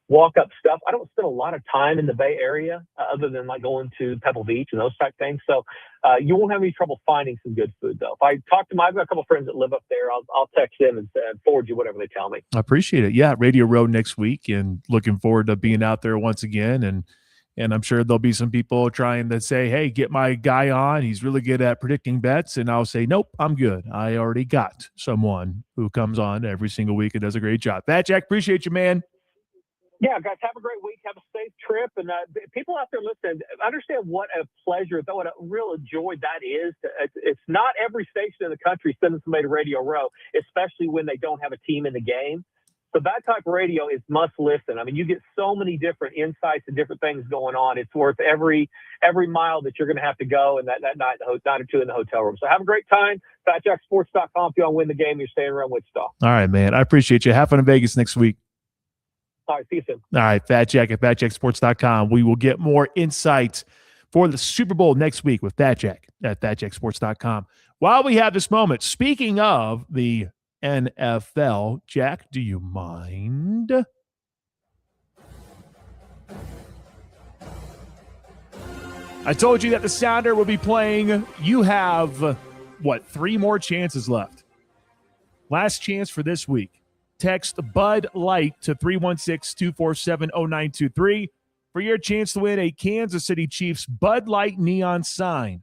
walk-up stuff. I don't spend a lot of time in the Bay Area other than like going to Pebble Beach and those type things. So you won't have any trouble finding some good food, though. If I talk to I've got a couple of friends that live up there. I'll text them and forward you whatever they tell me. I appreciate it. Yeah, Radio Row next week, and looking forward to being out there once again. And I'm sure there'll be some people trying to say, hey, get my guy on. He's really good at predicting bets. And I'll say, nope, I'm good. I already got someone who comes on every single week and does a great job. Fat Jack, appreciate you, man. Yeah, guys, have a great week. Have a safe trip. And people out there listening, understand what a pleasure, what a real joy that is. It's not every station in the country sending somebody to Radio Row, especially when they don't have a team in the game. So that type of radio is must listen. I mean, you get so many different insights and different things going on. It's worth every mile that you're going to have to go and that night or two in the hotel room. So have a great time. FatJackSports.com if you want to win the game. You're staying around Wichita. All right, man. I appreciate you. Have fun in Vegas next week. All right, see you soon. All right, Fat Jack at FatJackSports.com. We will get more insights for the Super Bowl next week with Fat Jack at FatJackSports.com. While we have this moment, speaking of the NFL, Jack, do you mind? I told you that the sounder will be playing. You have, 3 more chances left. Last chance for this week. Text Bud Light to 316-247-0923 for your chance to win a Kansas City Chiefs Bud Light neon sign.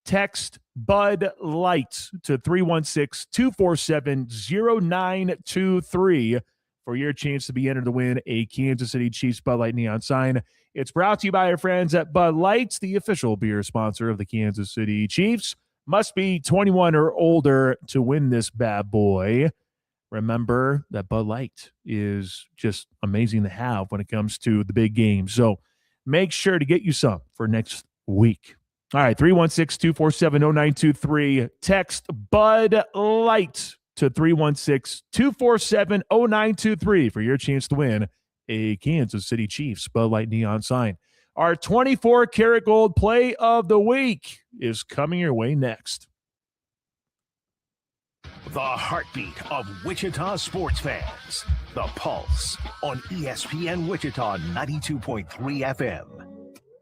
Text Bud Light to 316-247-0923 for your chance to be entered to win a Kansas City Chiefs Bud Light neon sign. It's brought to you by our friends at Bud Light, the official beer sponsor of the Kansas City Chiefs. Must be 21 or older to win this bad boy. Remember that Bud Light is just amazing to have when it comes to the big game. So make sure to get you some for next week. All right, 316-247-0923. Text Bud Light to 316-247-0923 for your chance to win a Kansas City Chiefs Bud Light neon sign. Our 24-karat gold play of the week is coming your way next. The heartbeat of Wichita sports fans. The Pulse on ESPN Wichita 92.3 FM.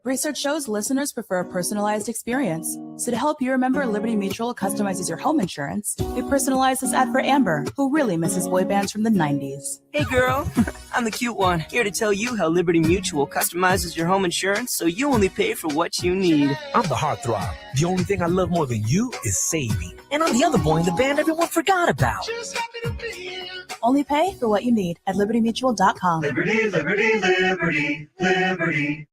Research shows listeners prefer a personalized experience. So to help you remember, Liberty Mutual customizes your home insurance. We personalize this ad for Amber, who really misses boy bands from the 90s. Hey girl, I'm the cute one, here to tell you how Liberty Mutual customizes your home insurance so you only pay for what you need. I'm the heartthrob. The only thing I love more than you is saving. And I'm the other boy in the band everyone forgot about. Only pay for what you need at libertymutual.com. Liberty, liberty, liberty, liberty.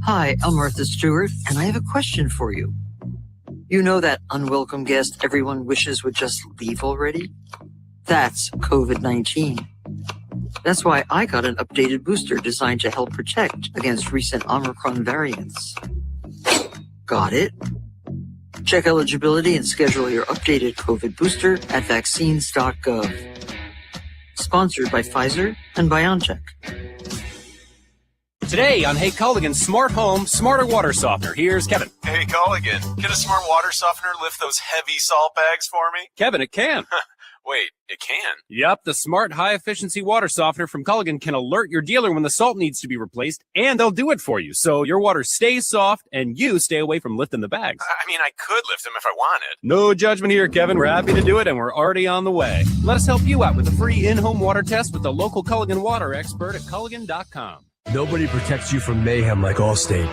Hi, I'm Martha Stewart, and I have a question for you. You know that unwelcome guest everyone wishes would just leave already? That's COVID-19. That's why I got an updated booster designed to help protect against recent Omicron variants. Got it? Check eligibility and schedule your updated COVID booster at vaccines.gov. Sponsored by Pfizer and BioNTech. Today on Hey Culligan Smart Home, Smarter Water Softener. Here's Kevin. Hey, Culligan, can a smart water softener lift those heavy salt bags for me? Kevin, it can. Wait, it can? Yep, the smart high-efficiency water softener from Culligan can alert your dealer when the salt needs to be replaced, and they'll do it for you, so your water stays soft and you stay away from lifting the bags. I mean, I could lift them if I wanted. No judgment here, Kevin. We're happy to do it, and we're already on the way. Let us help you out with a free in-home water test with the local Culligan water expert at Culligan.com. Nobody protects you from mayhem like Allstate.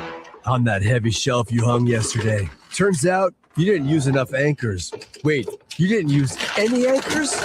On that heavy shelf you hung yesterday. Turns out you didn't use enough anchors. Wait, you didn't use any anchors?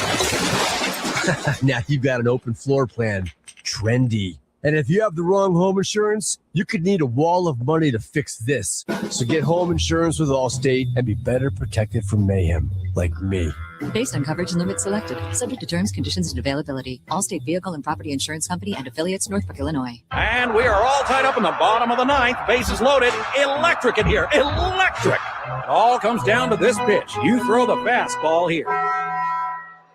Now you've got an open floor plan. Trendy. And if you have the wrong home insurance, you could need a wall of money to fix this. So get home insurance with Allstate and be better protected from mayhem, like me. Based on coverage and limits selected, subject to terms, conditions, and availability. Allstate Vehicle and Property Insurance Company and affiliates, Northbrook, Illinois. And we are all tied up in the bottom of the ninth. Bases loaded. Electric in here. Electric. It all comes down to this pitch. You throw the fastball here.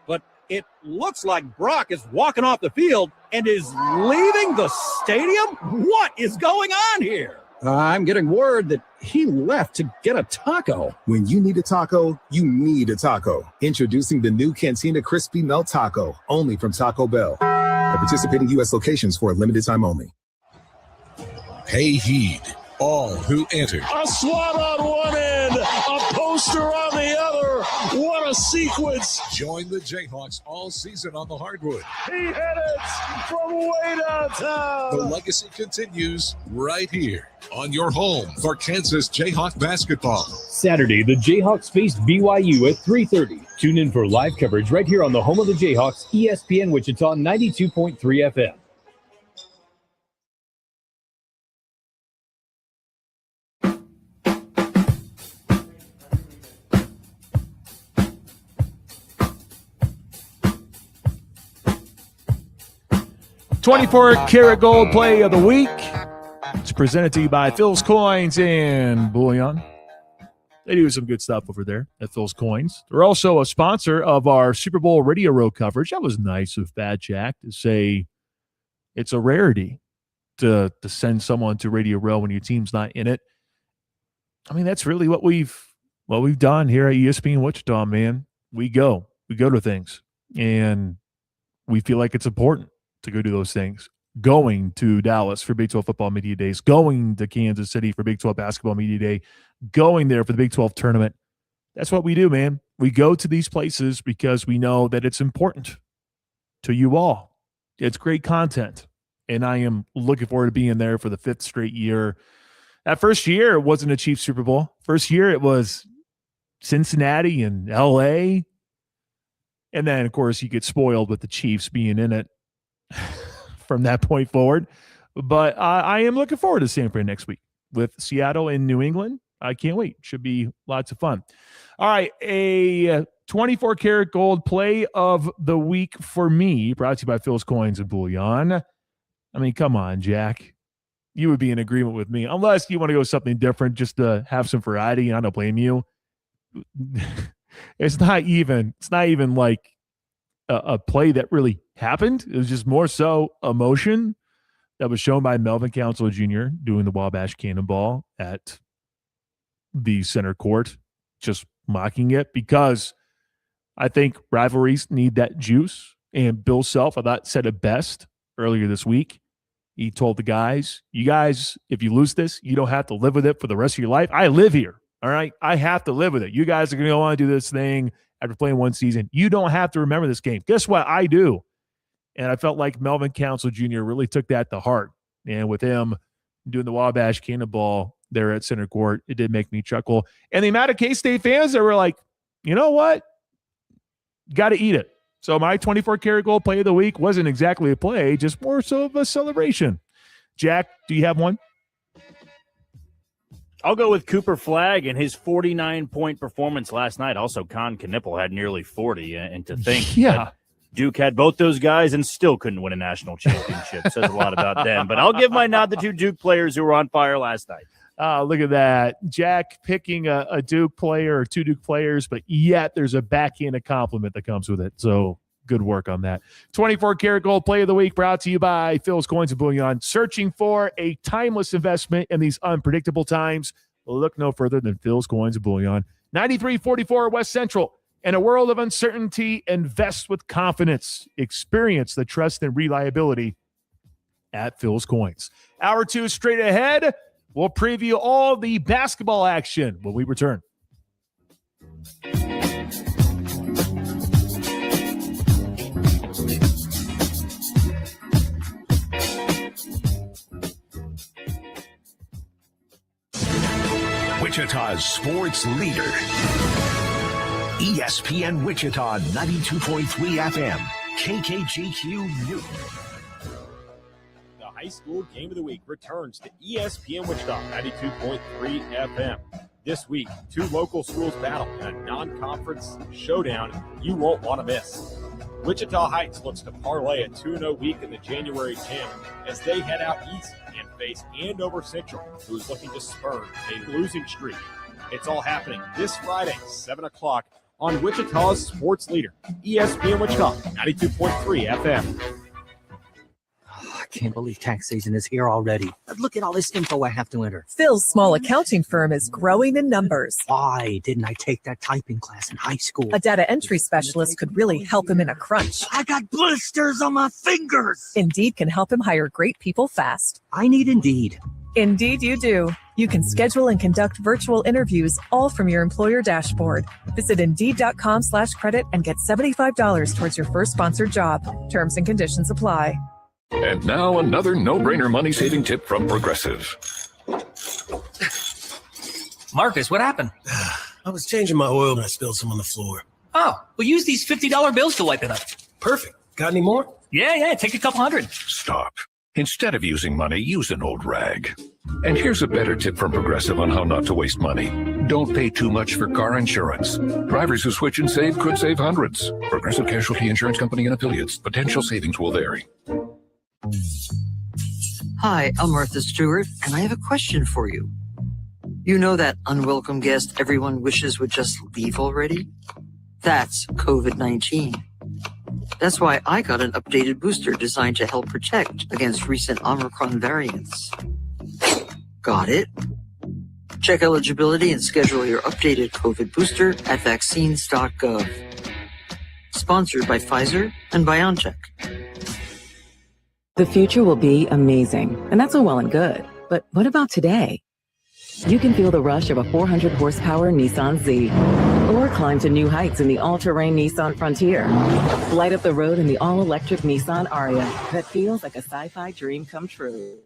But it looks like Brock is walking off the field and is leaving the stadium. What is going on here? I'm getting word that he left to get a taco. When you need a taco, you need a taco. Introducing the new Cantina Crispy Melt Taco, only from Taco Bell. At participating U.S. locations for a limited time only. Pay heed, all who enter. A swat on one end, a poster on the other. What a sequence. Join the Jayhawks all season on the hardwood. He hit it from way downtown. The legacy continues right here on your home for Kansas Jayhawk basketball. Saturday, the Jayhawks face BYU at 3:30. Tune in for live coverage right here on the home of the Jayhawks, ESPN Wichita 92.3 FM. $24-karat gold play of the week. It's presented to you by Phil's Coins and Bullion. They do some good stuff over there at Phil's Coins. They're also a sponsor of our Super Bowl Radio Row coverage. That was nice of Bad Jack to say it's a rarity to send someone to Radio Row when your team's not in it. I mean, that's really what we've done here at ESPN Wichita, man. We go to things, and we feel like it's important to go do those things. Going to Dallas for Big 12 football media days, going to Kansas City for Big 12 basketball media day, going there for the Big 12 tournament. That's what we do, man. We go to these places because we know that it's important to you all. It's great content, and I am looking forward to being there for the 5th straight year. That first year, it wasn't a Chiefs Super Bowl. First year, it was Cincinnati and L.A., and then, of course, you get spoiled with the Chiefs being in it from that point forward. But I am looking forward to San Fran next week with Seattle and New England. I can't wait. Should be lots of fun. All right, a 24-karat gold play of the week for me, brought to you by Phil's Coins and Bullion. I mean, come on, Jack. you would be in agreement with me, unless you want to go something different just to have some variety. I don't blame you. It's not even like a play that really happened. It was just more so emotion that was shown by Melvin Council Jr. doing the Wabash Cannonball at the center court, just mocking it, because I think rivalries need that juice. And Bill Self, I thought, said it best earlier this week. He told the guys, you guys, if you lose this, you don't have to live with it for the rest of your life. I live here. All right. I have to live with it. You guys are going to go on and do this thing after playing one season. You don't have to remember this game. Guess what? I do. And I felt like Melvin Council Jr. really took that to heart. And with him doing the Wabash Cannonball there at center court, it did make me chuckle. And the amount of K-State fans that were like, you know what? Got to eat it. So my 24-karat gold play of the week wasn't exactly a play, just more so of a celebration. Jack, do you have one? I'll go with Cooper Flagg and his 49-point performance last night. Also, Con Knippel had nearly 40. And to think that Duke had both those guys and still couldn't win a national championship says a lot about them. But I'll give my nod to two Duke players who were on fire last night. Look at that. Jack picking a Duke player or two Duke players, but yet there's a backhanded compliment that comes with it. So good work on that. 24-karat gold play of the week brought to you by Phil's Coins and Bullion. Searching for a timeless investment in these unpredictable times? Look no further than Phil's Coins and Bullion. 9344 West Central. In a world of uncertainty, invest with confidence. Experience the trust and reliability at Phil's Coins. Hour 2 straight ahead. We'll preview all the basketball action when we return. Wichita's sports leader. ESPN Wichita 92.3 FM. KKGQ Newton. The high school game of the week returns to ESPN Wichita 92.3 FM. This week, two local schools battle in a non-conference showdown you won't want to miss. Wichita Heights looks to parlay a 2-0 week in the January 10 as they head out east and face Andover Central, who is looking to spurn a losing streak. It's all happening this Friday, 7 o'clock on Wichita's sports leader, ESPN Wichita 92.3 FM. I can't believe tax season is here already. Look at all this info I have to enter. Phil's small accounting firm is growing in numbers. Why didn't I take that typing class in high school? A data entry specialist could really help him in a crunch. I got blisters on my fingers. Indeed can help him hire great people fast. I need Indeed. Indeed you do. You can schedule and conduct virtual interviews all from your employer dashboard. Visit Indeed.com/credit and get $75 towards your first sponsored job. Terms and conditions apply. And now another no-brainer money-saving tip from Progressive. Marcus, what happened? I was changing my oil and I spilled some on the floor. Oh, well, use these $50 bills to wipe it up. Perfect. Got any more? Yeah, take a couple hundred. Stop. Instead of using money, use an old rag. And here's a better tip from Progressive on how not to waste money. Don't pay too much for car insurance. Drivers who switch and save could save hundreds. Progressive Casualty Insurance Company and Affiliates. Potential savings will vary. Hi, I'm Martha Stewart, and I have a question for you. You know that unwelcome guest everyone wishes would just leave already? That's COVID-19. That's why I got an updated booster designed to help protect against recent Omicron variants. Got it? Check eligibility and schedule your updated COVID booster at vaccines.gov. Sponsored by Pfizer and BioNTech. The future will be amazing, and that's all well and good. But what about today? You can feel the rush of a 400-horsepower Nissan Z, or climb to new heights in the all-terrain Nissan Frontier. Light up the road in the all-electric Nissan Ariya that feels like a sci-fi dream come true.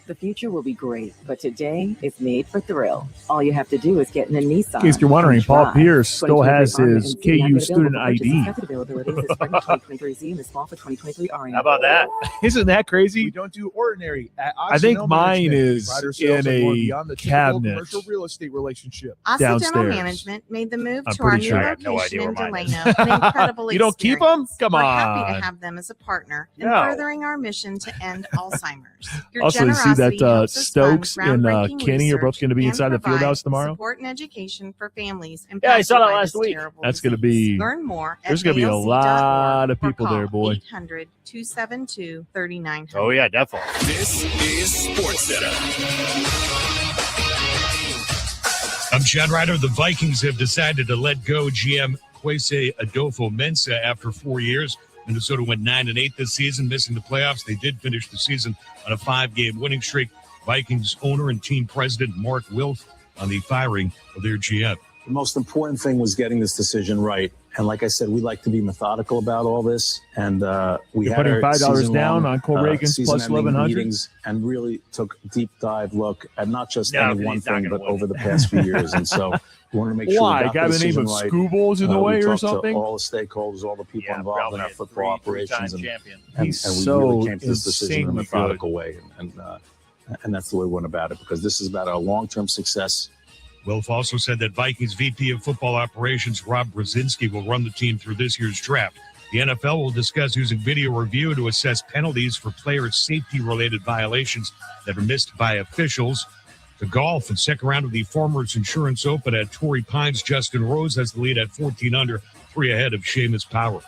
The future will be great, but today is made for thrill. All you have to do is get in a Nissan. In case you're wondering, Paul Pierce still has his KU student ID. How about that? Isn't that crazy? We don't do ordinary. I think mine is in a cabinet. Commercial real estate relationship. Occidental Management made the move to our new location in Delano. An incredible You don't keep them? Come We're on. happy to have them as a partner in No. furthering our mission to end Alzheimer's. Your Also, you see Generosity that helps us fund Stokes and groundbreaking Kenny are both going to be research inside the and field house provide tomorrow? Support and education for families Yeah, I saw impacted that by last this week. terrible That's going to disease. be. Learn more There's at going to be a lot of ALC.org or people there, call boy. 800-272-3900. Oh, yeah, definitely. This is Sports Center. I'm Chad Ryder. The Vikings have decided to let go GM Kwesi Adolfo-Mensah after 4 years. Minnesota went 9-8 this season, missing the playoffs. They did finish the season on a 5-game winning streak. Vikings owner and team president Mark Wilf on the firing of their GM. The most important thing was getting this decision right. And like I said, we like to be methodical about all this. And we You're had putting our $5 down on Cole Reagan's plus season-ending 1,100? meetings and really took a deep dive look at not just No, any one he's not thing, gonna but win. over the past few years. And so we want to make sure Why? we got Got the the name decision of right. Scoobles in the way we or talked something? to all the stakeholders, all the people involved in probably our a football three-time operations. champion. And He's we so really came to this decision in a insanely methodical way. And that's the way we went about it, because this is about our long-term success. Wilf also said that Vikings VP of Football Operations Rob Brzezinski will run the team through this year's draft. The NFL will discuss using video review to assess penalties for player safety-related violations that are missed by officials. The golf and second round of the Farmers Insurance Open at Torrey Pines. Justin Rose has the lead at 14 under, 3 ahead of Seamus Power.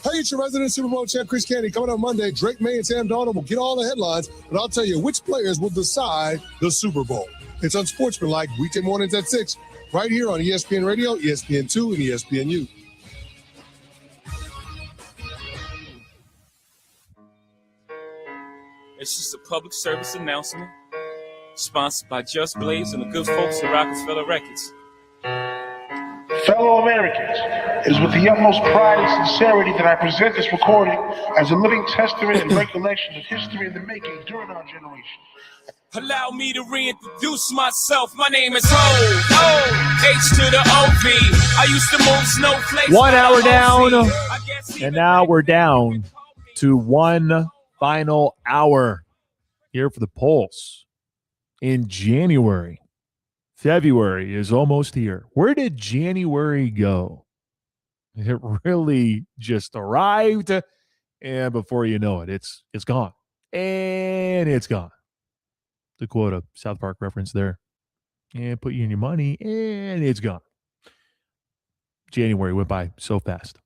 Hey, it's your resident Super Bowl champ, Chris Candy. Coming on Monday, Drake May and Sam Darnold will get all the headlines, but I'll tell you which players will decide the Super Bowl. It's Unsportsmanlike, weekday mornings at 6, right here on ESPN Radio, ESPN2, and ESPNU. It's just a public service announcement, sponsored by Just Blaze and the good folks at Rockefeller Records. Fellow Americans, it is with the utmost pride and sincerity that I present this recording as a living testament and recollection of history in the making during our generation. Allow me to reintroduce myself. My name is Ho, H to the O-V. I used to move snowflakes. 1 hour down, and now we're down to one final hour here for the Pulse in January. February is almost here. Where did January go? It really just arrived, and before you know it, it's gone. And it's gone. To quote a South Park reference there. And put you in your money, and it's gone. January went by so fast.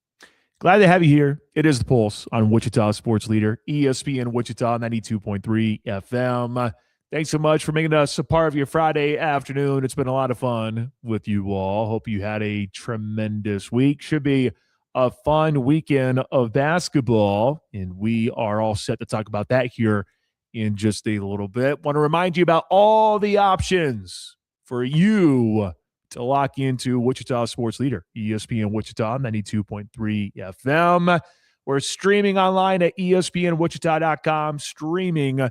Glad to have you here. It is the Pulse on Wichita Sports Leader, ESPN Wichita 92.3 FM. Thanks so much for making us a part of your Friday afternoon. It's been a lot of fun with you all. Hope you had a tremendous week. Should be a fun weekend of basketball, and we are all set to talk about that here in just a little bit. Want to remind you about all the options for you to lock into Wichita Sports Leader, ESPN Wichita 92.3 FM. We're streaming online at espnwichita.com, streaming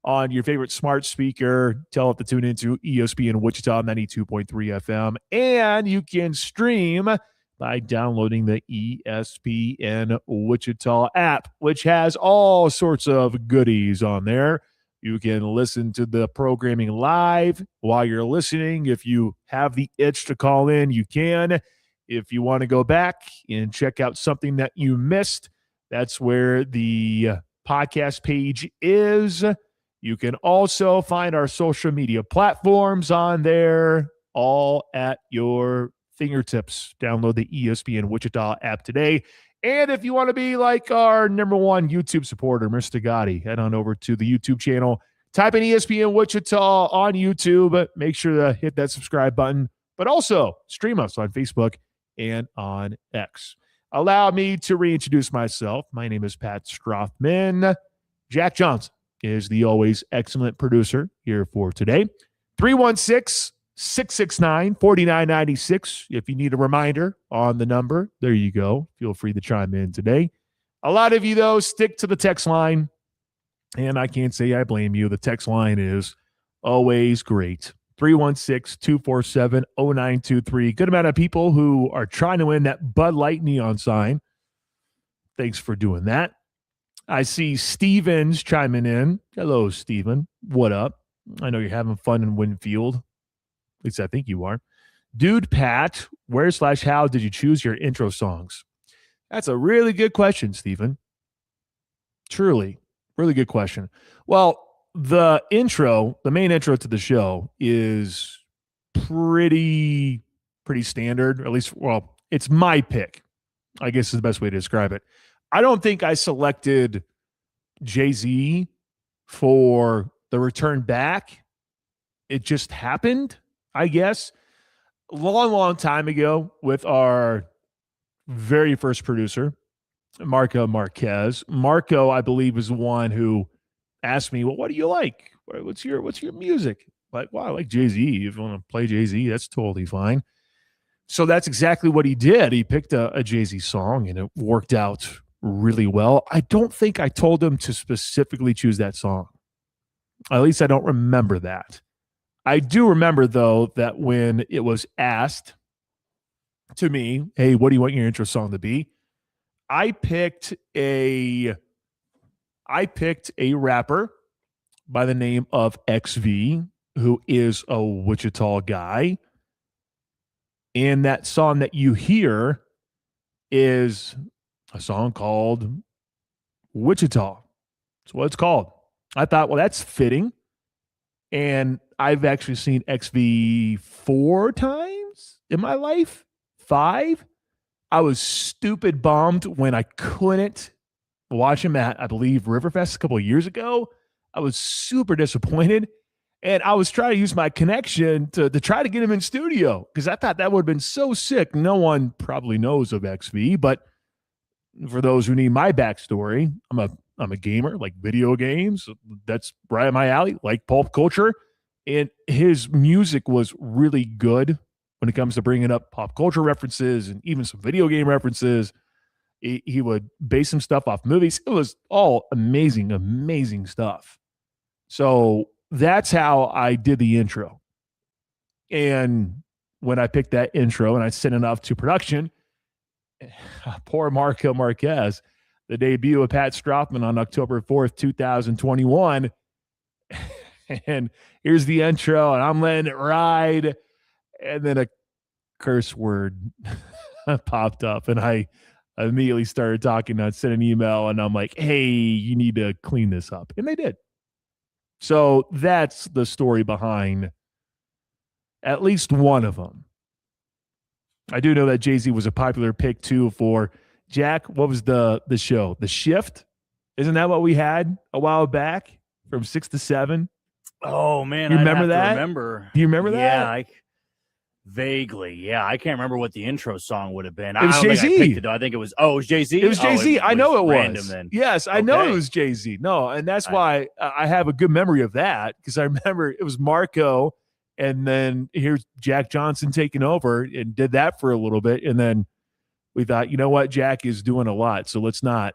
on your favorite smart speaker. Tell it to tune into ESPN Wichita 92.3 FM. And you can stream by downloading the ESPN Wichita app, which has all sorts of goodies on there. You can listen to the programming live while you're listening. If you have the itch to call in, you can. If you want to go back and check out something that you missed, that's where the podcast page is. You can also find our social media platforms on there, all at your fingertips. Download the ESPN Wichita app today. And if you want to be like our number one YouTube supporter, Mr. Gotti, head on over to the YouTube channel. Type in ESPN Wichita on YouTube. Make sure to hit that subscribe button, but also stream us on Facebook and on X. Allow me to reintroduce myself. My name is Pat Strathman. Jack Johnson is the always excellent producer here for today. 316-669-4996. If you need a reminder on the number, there you go. Feel free to chime in today. A lot of you, though, stick to the text line, and I can't say I blame you. The text line is always great. 316-247-0923. Good amount of people who are trying to win that Bud Light neon sign. Thanks for doing that. I see Steven's chiming in. Hello, Steven. What up? I know you're having fun in Winfield. At least I think you are. Dude, Pat, where/how did you choose your intro songs? That's a really good question, Steven. Truly, really good question. Well, the main intro to the show is pretty standard, or at least, well, it's my pick, I guess is the best way to describe it. I don't think I selected Jay-Z for the return back. It just happened, I guess. A long time ago with our very first producer, Marco Marquez. Marco, I believe, was the one who asked me, well, what do you like? What's your music? Like, well, I like Jay-Z. If you want to play Jay-Z, that's totally fine. So that's exactly what he did. He picked a Jay-Z song, and it worked out really well. I don't think I told him to specifically choose that song. At least I don't remember that. I do remember, though, that when it was asked to me, hey, what do you want your intro song to be? I picked a rapper by the name of XV, who is a Wichita guy. And that song that you hear is a song called Wichita. That's what it's called. I thought, well, that's fitting. And I've actually seen XV 4 times in my life. 5. I was stupid bummed when I couldn't watch him at, I believe, Riverfest a couple of years ago. I was super disappointed. And I was trying to use my connection to try to get him in studio because I thought that would have been so sick. No one probably knows of XV, but for those who need my backstory, I'm a gamer, like video games. That's right up my alley, like pulp culture. And his music was really good when it comes to bringing up pop culture references and even some video game references. He would base some stuff off movies. It was all amazing stuff. So that's how I did the intro. And when I picked that intro and I sent it off to production, poor Marco Marquez, the debut of Pat Strathman on October 4th, 2021. And here's the intro, and I'm letting it ride. And then a curse word popped up, and I immediately started talking. I sent an email, and I'm like, hey, you need to clean this up. And they did. So that's the story behind at least one of them. I do know that Jay-Z was a popular pick, too, for Jack. What was the show? The Shift? Isn't that what we had a while back from 6 to 7? Oh, man. You remember that? Do you remember that? Yeah, vaguely. Yeah, I can't remember what the intro song would have been. It was Jay-Z. I think it was, it was Jay-Z? It was Jay-Z. I know it was. Random, then. Yes, I know it was Jay-Z. No, and that's why I have a good memory of that, because I remember it was Marco, and then here's Jack Johnson taking over and did that for a little bit, and then we thought, you know what, Jack is doing a lot, so let's not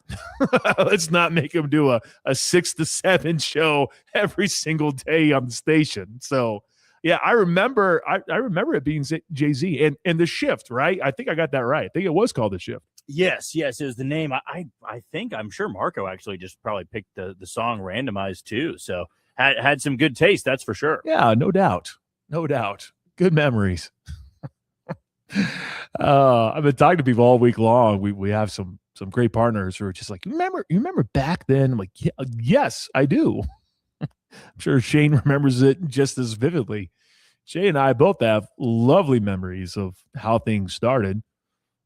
make him do a 6 to 7 show every single day on the station. So yeah, I remember it being Jay-Z and The Shift, right? I think I got that right. I think it was called The Shift. Yes, it was the name. I'm sure Marco actually just probably picked the song randomized too. So had some good taste, that's for sure. Yeah, no doubt. Good memories. I've been talking to people all week long. We have some great partners who are just like, you remember back then? I'm like, yeah, yes, I do. I'm sure Shane remembers it just as vividly. Shane and I both have lovely memories of how things started.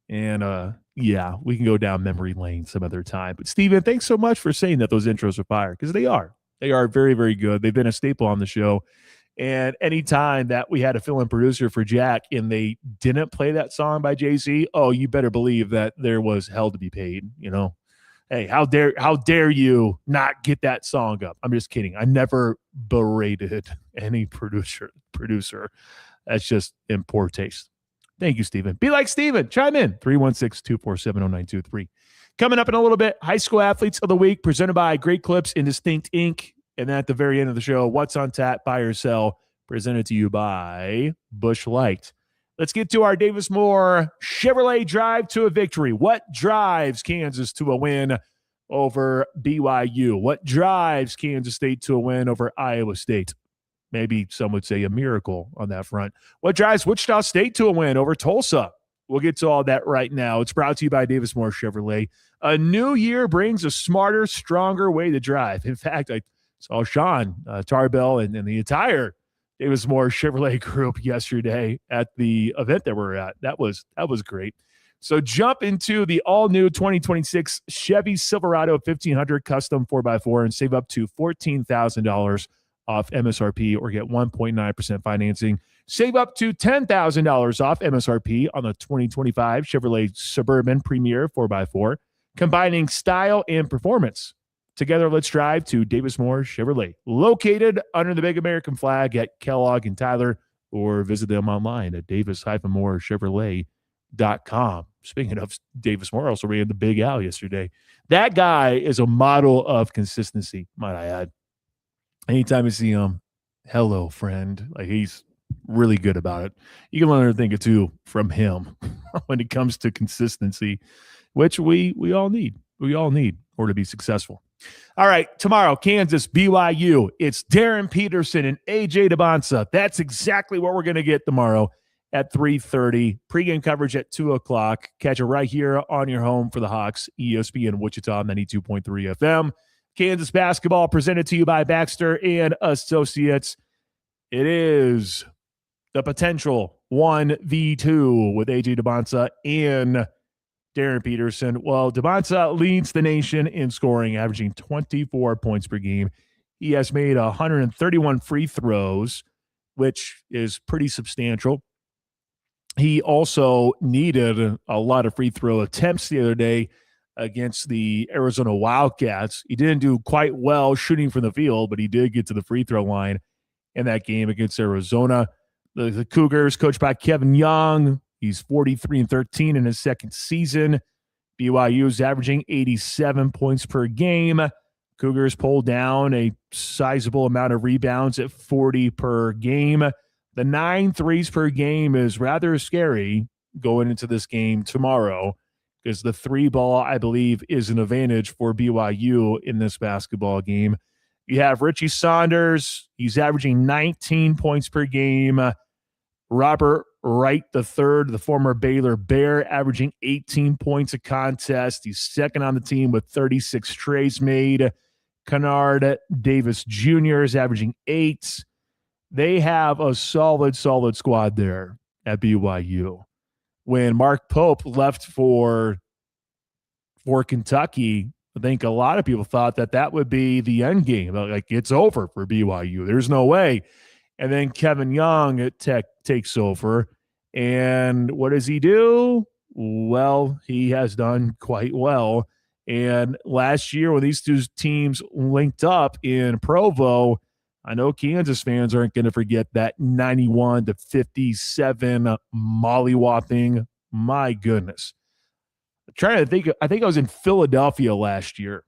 And yeah, we can go down memory lane some other time. But Steven, thanks so much for saying that those intros are fire, because they are. They are very, very good. They've been a staple on the show. And anytime that we had a fill-in producer for Jack and they didn't play that song by Jay-Z, oh, you better believe that there was hell to be paid, you know. Hey, how dare you not get that song up? I'm just kidding. I never berated any producer. That's just in poor taste. Thank you, Steven. Be like Steven. Chime in. 316-247-0923. Coming up in a little bit, High School Athletes of the Week, presented by Great Clips and Distinct Ink. And then at the very end of the show, What's on Tap, Buy or Sell, presented to you by Busch Light. Let's get to our Davis Moore Chevrolet Drive to a Victory. What drives Kansas to a win over BYU? What drives Kansas State to a win over Iowa State? Maybe some would say a miracle on that front. What drives Wichita State to a win over Tulsa? We'll get to all that right now. It's brought to you by Davis Moore Chevrolet. A new year brings a smarter, stronger way to drive. In fact, I Saw Sean Tarbell and the entire Davis Moore Chevrolet group yesterday at the event that we're at. That was great. So jump into the all-new 2026 Chevy Silverado 1500 Custom 4x4 and save up to $14,000 off MSRP or get 1.9% financing. Save up to $10,000 off MSRP on the 2025 Chevrolet Suburban Premier 4x4, combining style and performance. Together, let's drive to Davis Moore Chevrolet, located under the big American flag at Kellogg and Tyler, or visit them online at davis-moorechevrolet.com. Speaking of Davis Moore, also ran the Big Al yesterday. That guy is a model of consistency, might I add. Anytime you see him, hello, friend. Like, he's really good about it. You can learn a thing or two from him when it comes to consistency, which we all need. We all need in order to be successful. All right, tomorrow, Kansas, BYU. It's Darren Peterson and AJ DeBonsa. That's exactly what we're going to get tomorrow at 3:30. Pre-game coverage at 2 o'clock. Catch it right here on your home for the Hawks, ESPN Wichita, 92.3 FM. Kansas basketball presented to you by Baxter and Associates. It is the potential 1v2 with AJ DeBonsa and Darren Peterson. Well, DeBonsa leads the nation in scoring, averaging 24 points per game. He has made 131 free throws, which is pretty substantial. He also needed a lot of free throw attempts the other day against the Arizona Wildcats. He didn't do quite well shooting from the field, but he did get to the free throw line in that game against Arizona. The Cougars, coached by Kevin Young, he's 43-13 in his second season. BYU is averaging 87 points per game. Cougars pulled down a sizable amount of rebounds at 40 per game. The 9 threes per game is rather scary going into this game tomorrow because the 3-ball, I believe, is an advantage for BYU in this basketball game. You have Richie Saunders. He's averaging 19 points per game. Robert Wright III, the former Baylor Bear, averaging 18 points a contest. He's second on the team with 36 trays made. Kennard Davis Jr. is averaging 8. They have a solid squad there at BYU. When Mark Pope left for Kentucky, I think a lot of people thought that would be the end game. Like, it's over for BYU. There's no way. And then Kevin Young at Tech takes over. And what does he do? Well, he has done quite well. And last year when these two teams linked up in Provo, I know Kansas fans aren't going to forget that 91-57 mollywhopping. My goodness. I'm trying to think. I think I was in Philadelphia last year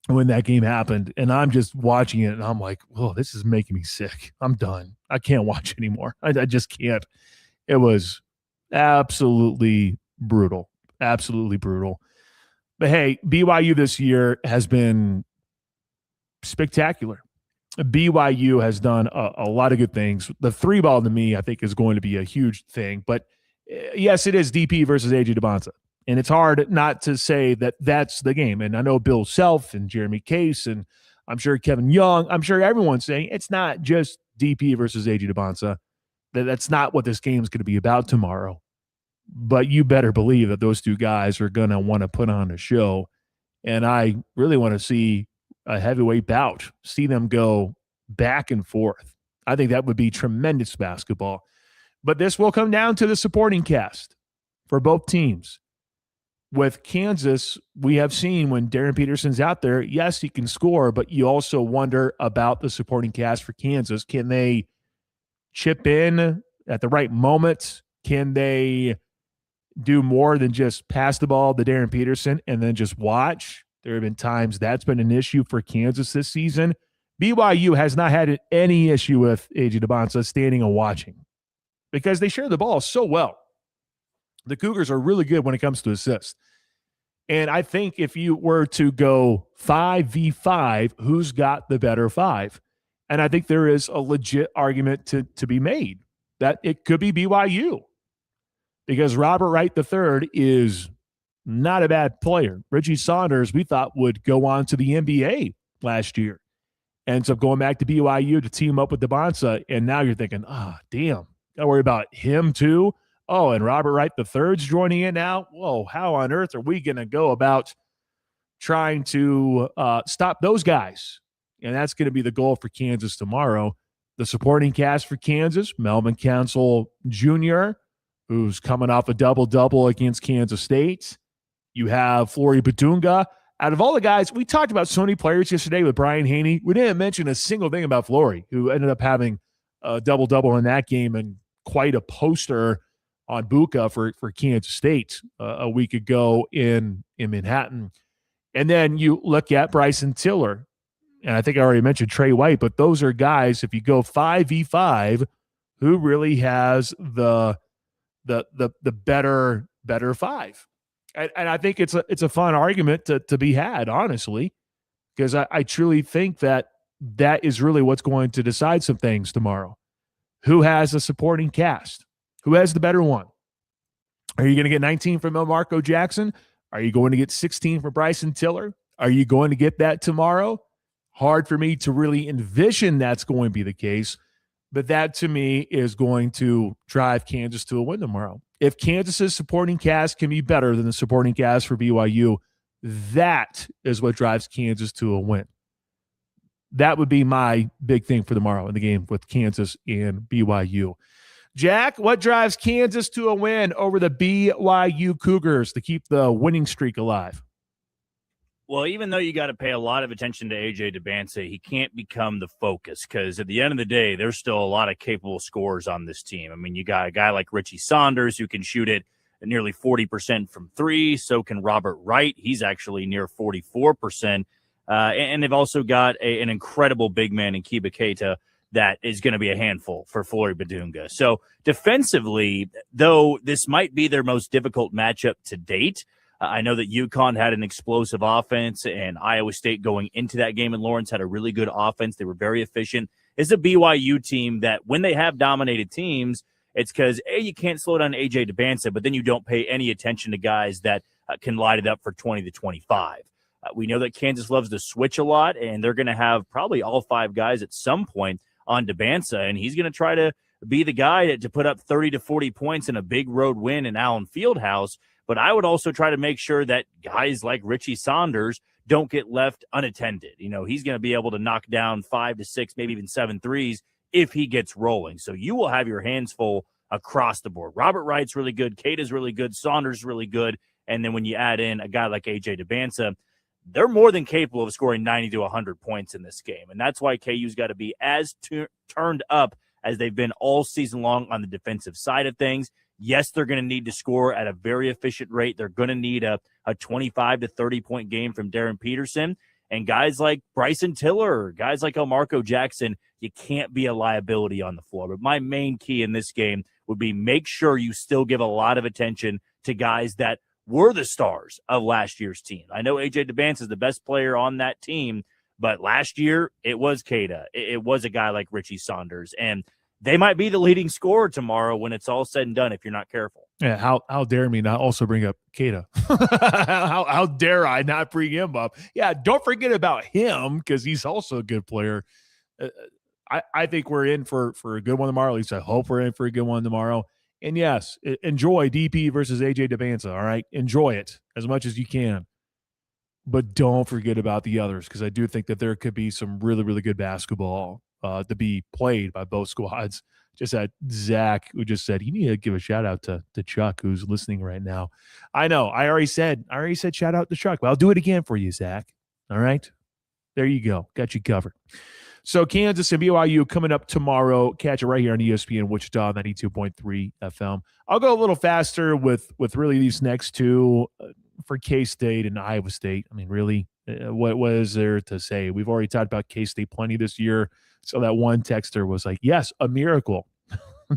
when that game happened, and I'm just watching it, and I'm like, oh, this is making me sick. I'm done. I can't watch anymore. I just can't. It was absolutely brutal. Absolutely brutal. But, hey, BYU this year has been spectacular. BYU has done a lot of good things. The 3-ball to me, I think, is going to be a huge thing. But, yes, it is DP versus AJ DeBonsa. And it's hard not to say that that's the game. And I know Bill Self and Jeremy Case, and I'm sure Kevin Young, I'm sure everyone's saying it's not just DP versus AJ DeBonsa. That's not what this game is going to be about tomorrow. But you better believe that those two guys are going to want to put on a show. And I really want to see a heavyweight bout, see them go back and forth. I think that would be tremendous basketball. But this will come down to the supporting cast for both teams. With Kansas, we have seen when Darren Peterson's out there, yes, he can score, but you also wonder about the supporting cast for Kansas. Can they chip in at the right moment? Can they do more than just pass the ball to Darren Peterson and then just watch? There have been times that's been an issue for Kansas this season. BYU has not had any issue with AJ DeBonsa standing and watching because they share the ball so well. The Cougars are really good when it comes to assists. And I think if you were to go 5v5, who's got the better 5? And I think there is a legit argument to be made that it could be BYU because Robert Wright III is not a bad player. Richie Saunders, we thought, would go on to the NBA last year. ends up going back to BYU to team up with DeBonsa, and now you're thinking, damn, got to worry about him too. Oh, and Robert Wright III's joining in now. Whoa, how on earth are we going to go about trying to stop those guys? And that's going to be the goal for Kansas tomorrow. The supporting cast for Kansas, Melvin Council Jr., who's coming off a double-double against Kansas State. You have Flory Badunga. Out of all the guys, we talked about so many players yesterday with Brian Haney. We didn't mention a single thing about Flory, who ended up having a double-double in that game and quite a poster on Buka for Kansas State a week ago in Manhattan. And then you look at Bryson Tiller, and I think I already mentioned Trey White, but those are guys, if you go 5v5, who really has the better five. And I think it's a fun argument to be had, honestly, because I truly think that is really what's going to decide some things tomorrow. Who has a supporting cast? Who has the better one? Are you going to get 19 from Marco Jackson? Are you going to get 16 from Bryson Tiller? Are you going to get that tomorrow? Hard for me to really envision that's going to be the case, but that to me is going to drive Kansas to a win tomorrow. If Kansas's supporting cast can be better than the supporting cast for BYU, that is what drives Kansas to a win. That would be my big thing for tomorrow in the game with Kansas and BYU. Jack, what drives Kansas to a win over the BYU Cougars to keep the winning streak alive? Well, even though you got to pay a lot of attention to A.J. DeBansa, he can't become the focus because at the end of the day, there's still a lot of capable scorers on this team. I mean, you got a guy like Richie Saunders who can shoot it at nearly 40% from three. So can Robert Wright. He's actually near 44%. And they've also got an incredible big man in Kiba Keita that is going to be a handful for Flory Badunga. So defensively, though this might be their most difficult matchup to date, I know that UConn had an explosive offense, and Iowa State going into that game, and Lawrence had a really good offense. They were very efficient. It's a BYU team that when they have dominated teams, it's because, A, you can't slow down A.J. DeBansa, but then you don't pay any attention to guys that can light it up for 20 to 25. We know that Kansas loves to switch a lot, and they're going to have probably all five guys at some point on DeBansa, and he's going to try to be the guy to put up 30 to 40 points in a big road win in Allen Fieldhouse. But I would also try to make sure that guys like Richie Saunders don't get left unattended. You know, he's going to be able to knock down 5 to 6, maybe even 7 threes if he gets rolling. So you will have your hands full across the board. Robert Wright's really good. Keita's really good. Saunders really good. And then when you add in a guy like A.J. DeBansa, they're more than capable of scoring 90 to 100 points in this game. And that's why KU's got to be as turned up as they've been all season long on the defensive side of things. Yes, they're going to need to score at a very efficient rate. They're going to need a 25 to 30-point game from Darren Peterson. And guys like Bryson Tiller, guys like Marco Jackson, you can't be a liability on the floor. But my main key in this game would be make sure you still give a lot of attention to guys that were the stars of last year's team. I know A.J. DeBansa is the best player on that team, but last year it was Keita. It was a guy like Richie Saunders. And they might be the leading scorer tomorrow when it's all said and done if you're not careful. Yeah, how dare me not also bring up Keita? how dare I not bring him up? Yeah, don't forget about him because he's also a good player. I think we're in for a good one tomorrow. At least I hope we're in for a good one tomorrow. And yes, enjoy DP versus AJ DeBansa, all right? Enjoy it as much as you can. But don't forget about the others because I do think that there could be some really, really good basketball to be played by both squads. Just had Zach who just said, you need to give a shout out to Chuck who's listening right now. I know. I already said shout out to Chuck, but I'll do it again for you, Zach. All right. There you go. Got you covered. So Kansas and BYU coming up tomorrow. Catch it right here on ESPN Wichita 92.3 FM. I'll go a little faster with really these next two for K-State and Iowa State. I mean, really, what is there to say? We've already talked about K-State plenty this year. So that one texter was like, yes, a miracle.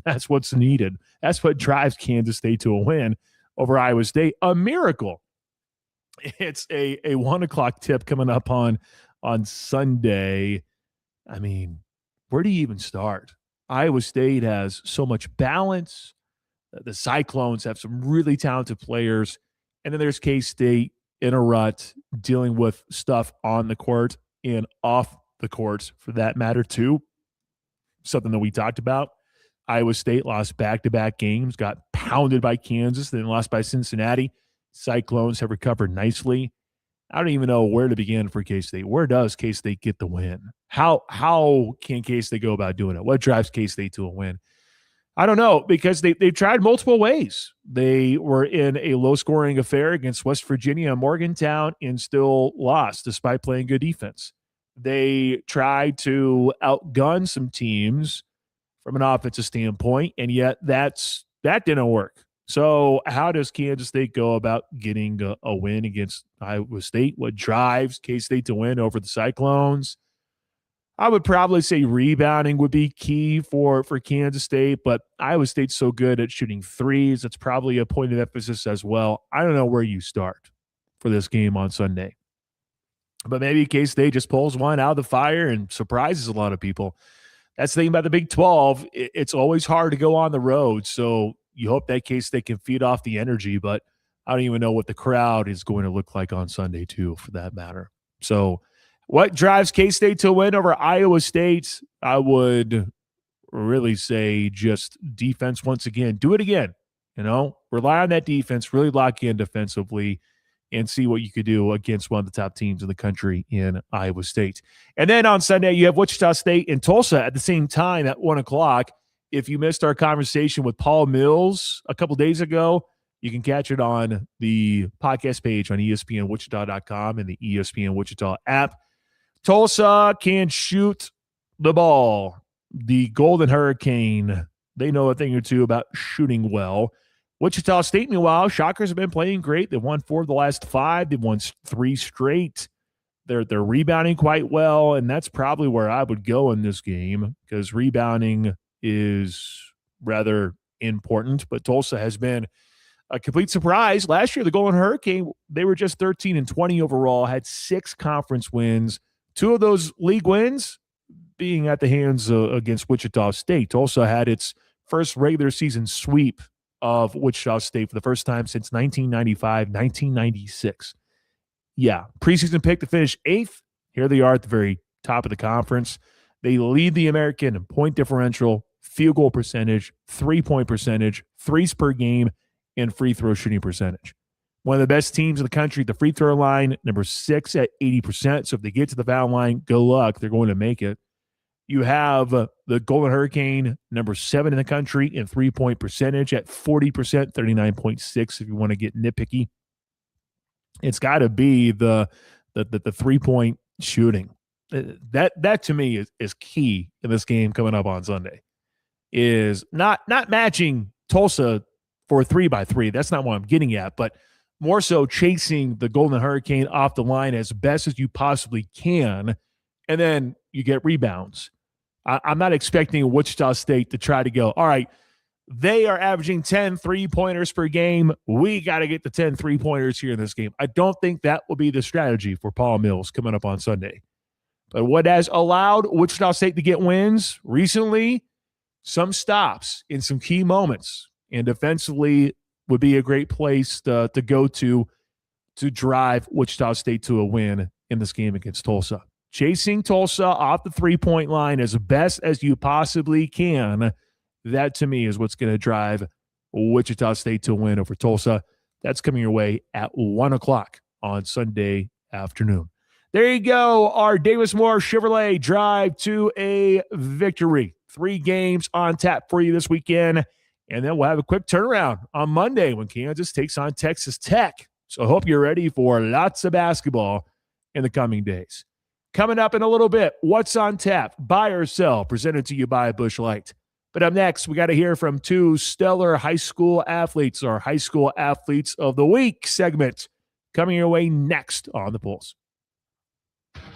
That's what's needed. That's what drives Kansas State to a win over Iowa State. A miracle. It's a 1:00 tip coming up on Sunday. I mean, where do you even start? Iowa State has so much balance. The Cyclones have some really talented players. And then there's K-State in a rut dealing with stuff on the court and off the court for that matter, too. Something that we talked about. Iowa State lost back-to-back games, got pounded by Kansas, then lost by Cincinnati. Cyclones have recovered nicely. I don't even know where to begin for K-State. Where does K-State get the win? How can K-State go about doing it? What drives K-State to a win? I don't know, because they've tried multiple ways. They were in a low-scoring affair against West Virginia and Morgantown and still lost despite playing good defense. They tried to outgun some teams from an offensive standpoint, and yet that didn't work. So how does Kansas State go about getting a win against Iowa State? What drives K-State to win over the Cyclones? I would probably say rebounding would be key for Kansas State, but Iowa State's so good at shooting threes. That's probably a point of emphasis as well. I don't know where you start for this game on Sunday. But maybe K-State just pulls one out of the fire and surprises a lot of people. That's the thing about the Big 12. It's always hard to go on the road, so you hope that K-State can feed off the energy, but I don't even know what the crowd is going to look like on Sunday, too, for that matter. So what drives K-State to win over Iowa State? I would really say just defense once again. Do it again. Rely on that defense, really lock in defensively, and see what you could do against one of the top teams in the country in Iowa State. And then on Sunday, you have Wichita State and Tulsa at the same time at 1 o'clock. If you missed our conversation with Paul Mills a couple days ago, you can catch it on the podcast page on ESPNWichita.com and the ESPN Wichita app. Tulsa can shoot the ball. The Golden Hurricane, they know a thing or two about shooting well. Wichita State, meanwhile, Shockers have been playing great. They've won 4 of the last 5. They've won 3 straight. They're rebounding quite well, and that's probably where I would go in this game because rebounding is rather important. But Tulsa has been a complete surprise. Last year, the Golden Hurricane, they were just 13-20 overall, had 6 conference wins. 2 of those league wins being at the hands against Wichita State. Tulsa had its first regular season sweep of Wichita State for the first time since 1995, 1996. Yeah, preseason pick to finish 8th. Here they are at the very top of the conference. They lead the American in point differential, field goal percentage, three-point percentage, threes per game, and free throw shooting percentage. One of the best teams in the country at the free throw line, number 6 at 80%. So if they get to the foul line, good luck. They're going to make it. You have the Golden Hurricane, number 7 in the country in three-point percentage at 40%, 39.6 if you want to get nitpicky. It's got to be the three-point shooting. That to me is key in this game coming up on Sunday. Is not matching Tulsa for a 3x3. That's not what I'm getting at, but more so chasing the Golden Hurricane off the line as best as you possibly can, and then you get rebounds. I'm not expecting Wichita State to try to go, all right, they are averaging 10 3-pointers per game. We got to get the 10 3-pointers here in this game. I don't think that will be the strategy for Paul Mills coming up on Sunday. But what has allowed Wichita State to get wins recently, some stops in some key moments. And defensively would be a great place to go to drive Wichita State to a win in this game against Tulsa. Chasing Tulsa off the three-point line as best as you possibly can, that to me is what's going to drive Wichita State to win over Tulsa. That's coming your way at 1 o'clock on Sunday afternoon. There you go, our Davis Moore Chevrolet drive to a victory. 3 games on tap for you this weekend, and then we'll have a quick turnaround on Monday when Kansas takes on Texas Tech. So I hope you're ready for lots of basketball in the coming days. Coming up in a little bit, what's on tap? Buy or sell, presented to you by Busch Light. But up next, we got to hear from 2 stellar high school athletes, our High School Athletes of the Week segment, coming your way next on The Pulse.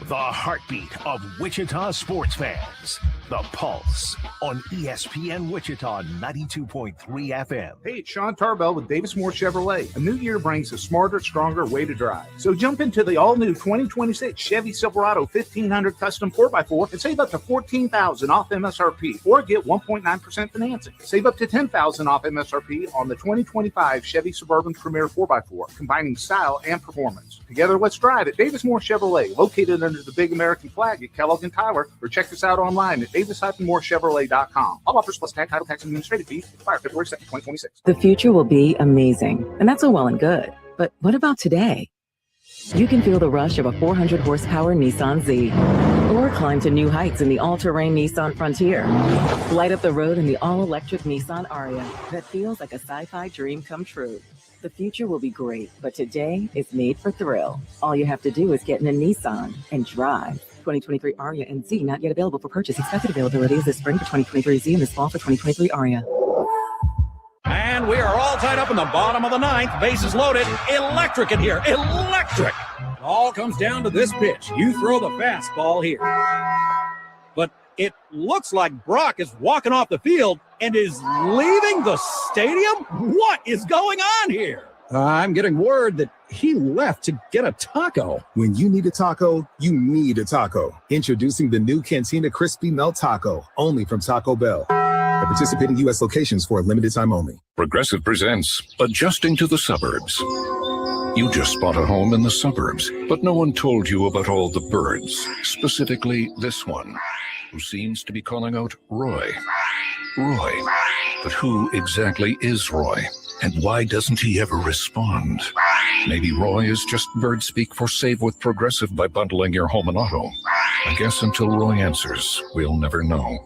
The heartbeat of Wichita sports fans. The Pulse on ESPN Wichita 92.3 FM. Hey, it's Sean Tarbell with Davis Moore Chevrolet. A new year brings a smarter, stronger way to drive. So jump into the all-new 2026 Chevy Silverado 1500 Custom 4x4 and save up to $14,000 off MSRP or get 1.9% financing. Save up to $10,000 off MSRP on the 2025 Chevy Suburban Premier 4x4, combining style and performance. Together, let's drive at Davis Moore Chevrolet, located painted under the big American flag at Kellogg and Tyler, or check us out online at davis-moorechevrolet.com. All offers plus tax, title, tax, and administrative fees expire February 2nd, 2026. The future will be amazing, and that's all well and good. But what about today? You can feel the rush of a 400 horsepower Nissan Z, or climb to new heights in the all-terrain Nissan Frontier. Light up the road in the all-electric Nissan Ariya that feels like a sci-fi dream come true. The future will be great, but today is made for thrill. All you have to do is get in a Nissan and drive. 2023 Ariya and Z not yet available for purchase. Expected availability is this spring for 2023 Z and this fall for 2023 Ariya. And we are all tied up in the bottom of the ninth. Bases loaded. Electric in here. Electric. It all comes down to this pitch. You throw the fastball here. But it looks like Brock is walking off the field and is leaving the stadium. What is going on here? I'm getting word that he left to get a taco. When you need a taco, you need a taco. Introducing the new Cantina Crispy Melt Taco, only from Taco Bell. At participating U.S. locations for a limited time only. Progressive presents Adjusting to the Suburbs. You just bought a home in the suburbs, but no one told you about all the birds, specifically this one, who seems to be calling out Roy. Roy. But who exactly is Roy? And why doesn't he ever respond? Maybe Roy is just bird speak for Save with Progressive by bundling your home and auto. I guess until Roy answers, we'll never know.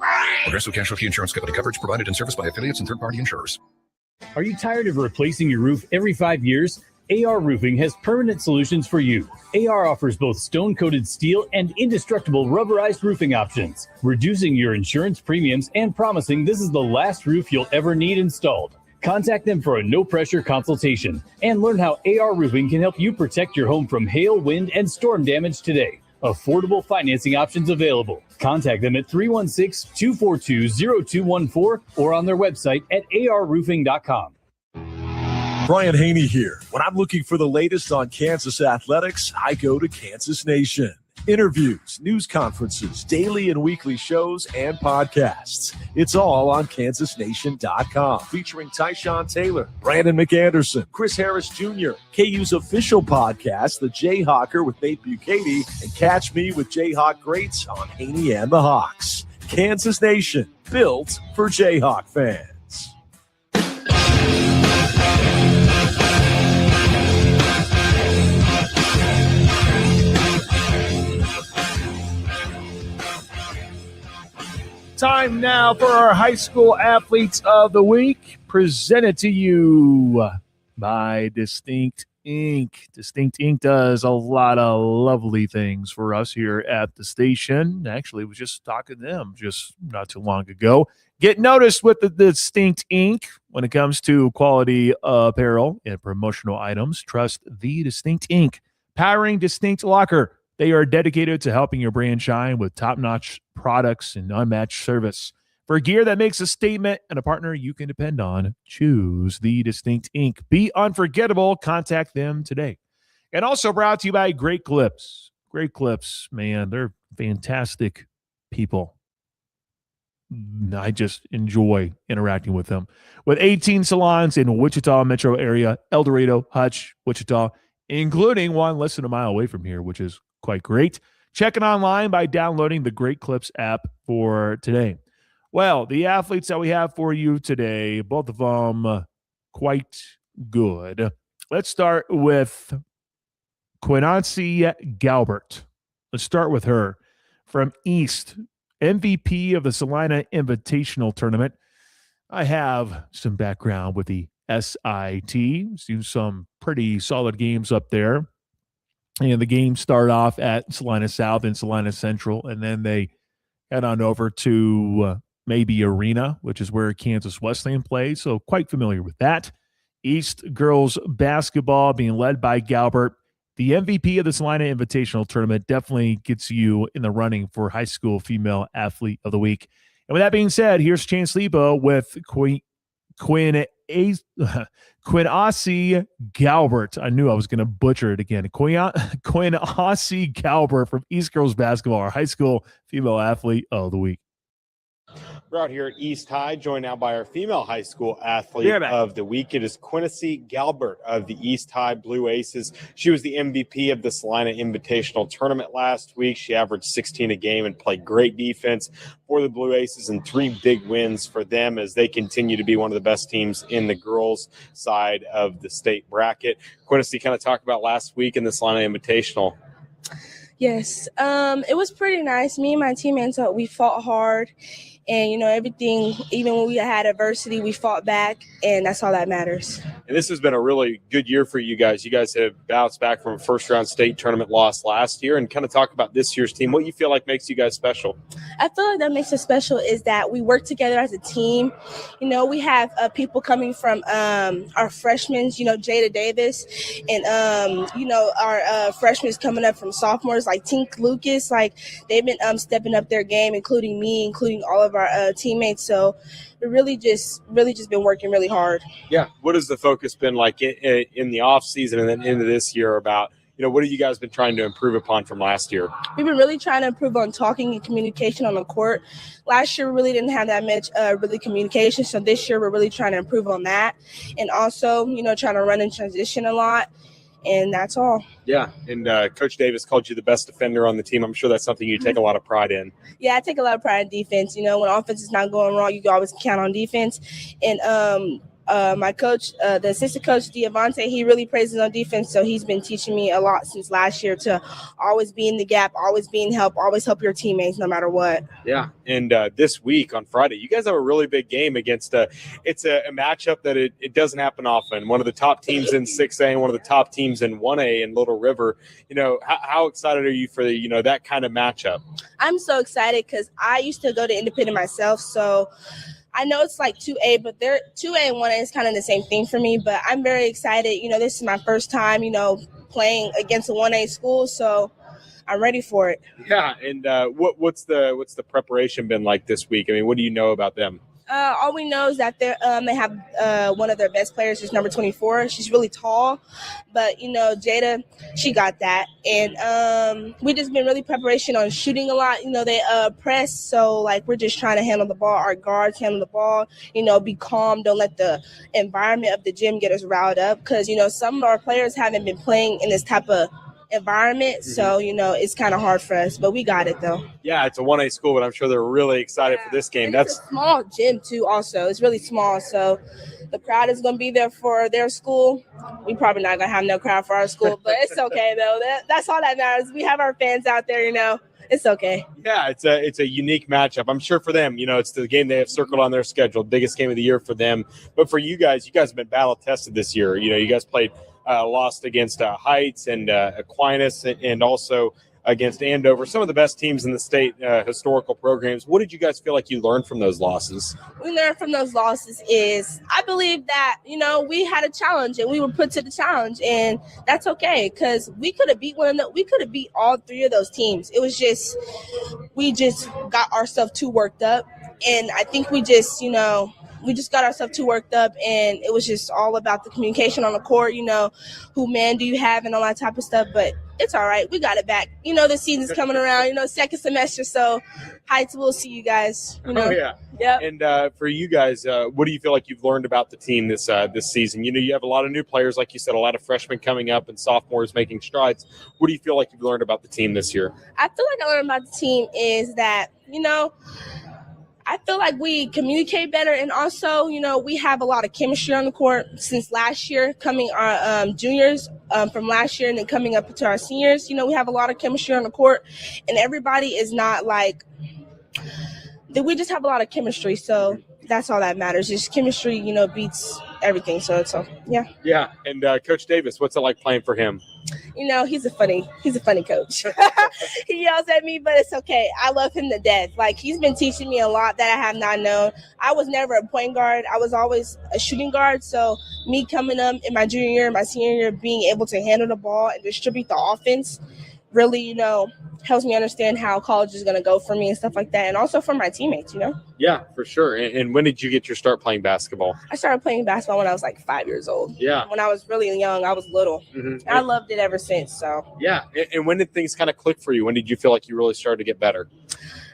Progressive Casualty Insurance Company. Coverage provided and serviced by affiliates and third-party insurers. Are you tired of replacing your roof every 5 years? AR Roofing has permanent solutions for you. AR offers both stone-coated steel and indestructible rubberized roofing options, reducing your insurance premiums and promising this is the last roof you'll ever need installed. Contact them for a no-pressure consultation and learn how AR Roofing can help you protect your home from hail, wind, and storm damage today. Affordable financing options available. Contact them at 316-242-0214 or on their website at arroofing.com. Brian Haney here. When I'm looking for the latest on Kansas athletics, I go to Kansas Nation. Interviews, news conferences, daily and weekly shows, and podcasts. It's all on kansasnation.com. Featuring Tyshawn Taylor, Brandon McAnderson, Chris Harris Jr., KU's official podcast, The Jayhawker with Nate Bukaty, and Catch Me with Jayhawk Greats on Haney and the Hawks. Kansas Nation, built for Jayhawk fans. Time now for our high school athletes of the week, presented to you by Distinct Ink. Distinct Ink does a lot of lovely things for us here at the station. Actually, was just talking to them just not too long ago. Get noticed with the Distinct Ink when it comes to quality apparel and promotional items. Trust the Distinct Ink, powering Distinct Locker. They are dedicated to helping your brand shine with top-notch products and unmatched service. For gear that makes a statement and a partner you can depend on, choose the Distinct Ink. Be unforgettable. Contact them today. And also brought to you by Great Clips. Great Clips, man, they're fantastic people. I just enjoy interacting with them. With 18 salons in Wichita metro area, El Dorado, Hutch, Wichita, including one less than a mile away from here, which is quite great. Check it online by downloading the Great Clips app for today. Well, the athletes that we have for you today, both of them quite good. Let's start with Quincy Galbert. Let's start with her from East, MVP of the Salina Invitational Tournament. I have some background with the SIT. Seen some pretty solid games up there. And the games start off at Salina South and Salina Central, and then they head on over to maybe Arena, which is where Kansas Wesleyan plays. So quite familiar with that. East girls basketball being led by Galbert. The MVP of the Salina Invitational Tournament definitely gets you in the running for High School Female Athlete of the Week. And with that being said, here's Chance Lebo with Quincy Galbert. I knew I was going to butcher it again. Quincy Galbert from East Girls Basketball, our High School Female Athlete of the Week. We're out here at East High, joined now by our female high school athlete of the week. It is Quincy Galbert of the East High Blue Aces. She was the MVP of the Salina Invitational Tournament last week. She averaged 16 a game and played great defense for the Blue Aces and 3 big wins for them as they continue to be one of the best teams in the girls' side of the state bracket. Quincy, kind of talk about last week in the Salina Invitational. Yes, it was pretty nice. Me and my teammates, we fought hard. And, everything, even when we had adversity, we fought back, and that's all that matters. And this has been a really good year for you guys. You guys have bounced back from a first-round state tournament loss last year, and kind of talk about this year's team. What you feel like makes you guys special? I feel like that makes us special is that we work together as a team. We have people coming from our freshmen, Jada Davis, and, our freshmen coming up from sophomores like Tink Lucas. Like, they've been stepping up their game, including me, including all of our teammates. So we really just been working really hard. Yeah. What has the focus been like in the off season and then into this year about, what have you guys been trying to improve upon from last year? We've been really trying to improve on talking and communication on the court. Last year, we really didn't have that much really communication. So this year, we're really trying to improve on that. And also, trying to run in transition a lot. And that's all. Yeah, and Coach Davis called you the best defender on the team. I'm sure that's something you take a lot of pride in. Yeah, I take a lot of pride in defense. When offense is not going wrong, you can always count on defense. And my coach, the assistant coach, Diavante, he really praises on defense. So he's been teaching me a lot since last year to always be in the gap, always be in help, always help your teammates no matter what. Yeah, and this week on Friday, you guys have a really big game against it's a matchup that it doesn't happen often. One of the top teams in 6A and one of the top teams in 1A in Little River. How excited are you for that kind of matchup? I'm so excited because I used to go to independent myself, so I know it's like 2A, but 2A and 1A is kind of the same thing for me. But I'm very excited. This is my first time, playing against a 1A school, so I'm ready for it. Yeah, and what's the preparation been like this week? I mean, what do you know about them? All we know is that they have one of their best players, who's number 24. She's really tall, but Jada, she got that, and we just been really preparation on shooting a lot. They press, so like we're just trying to handle the ball. Our guards handle the ball. Be calm. Don't let the environment of the gym get us riled up, because some of our players haven't been playing in this type of environment, so it's kind of hard for us, but we got it though. Yeah, it's a 1A school, but I'm sure they're really excited for this game. That's a small gym too. Also, it's really small, so the crowd is going to be there for their school. We probably not going to have no crowd for our school, but it's okay though. That's all that matters. We have our fans out there, It's okay. Yeah, it's a unique matchup. I'm sure for them, it's the game they have circled on their schedule, biggest game of the year for them. But for you guys have been battle tested this year. You guys played. Lost against Heights and Aquinas and also against Andover, some of the best teams in the state historical programs. What did you guys feel like you learned from those losses? We learned from those losses is I believe that, we had a challenge and we were put to the challenge, and that's okay because we could have beat we could have beat all 3 of those teams. It was just, we just got ourselves too worked up, and I think we just got ourselves too worked up, and it was just all about the communication on the court, who man do you have and all that type of stuff. But it's all right. We got it back. The season's coming around, second semester. So Heights, we'll see you guys. Oh, yeah. Yep. And for you guys, what do you feel like you've learned about the team this season? You have a lot of new players, like you said, a lot of freshmen coming up and sophomores making strides. What do you feel like you've learned about the team this year? I feel like I learned about the team is that, I feel like we communicate better, and also, we have a lot of chemistry on the court since last year, coming our juniors from last year and then coming up to our seniors. We have a lot of chemistry on the court, and everybody is not like that. We just have a lot of chemistry, so that's all that matters. Just chemistry, beats everything. So it's all, yeah. Yeah, and Coach Davis, what's it like playing for him? He's a funny coach. He yells at me, but it's okay. I love him to death. Like, he's been teaching me a lot that I have not known. I was never a point guard. I was always a shooting guard. So me coming up in my junior year and my senior year, being able to handle the ball and distribute the offense really, helps me understand how college is going to go for me and stuff like that. And also for my teammates, Yeah, for sure. And when did you get your start playing basketball? I started playing basketball when I was like 5 years old. Yeah. When I was really young, I was little. Mm-hmm. I loved it ever since. So yeah. And when did things kind of click for you? When did you feel like you really started to get better?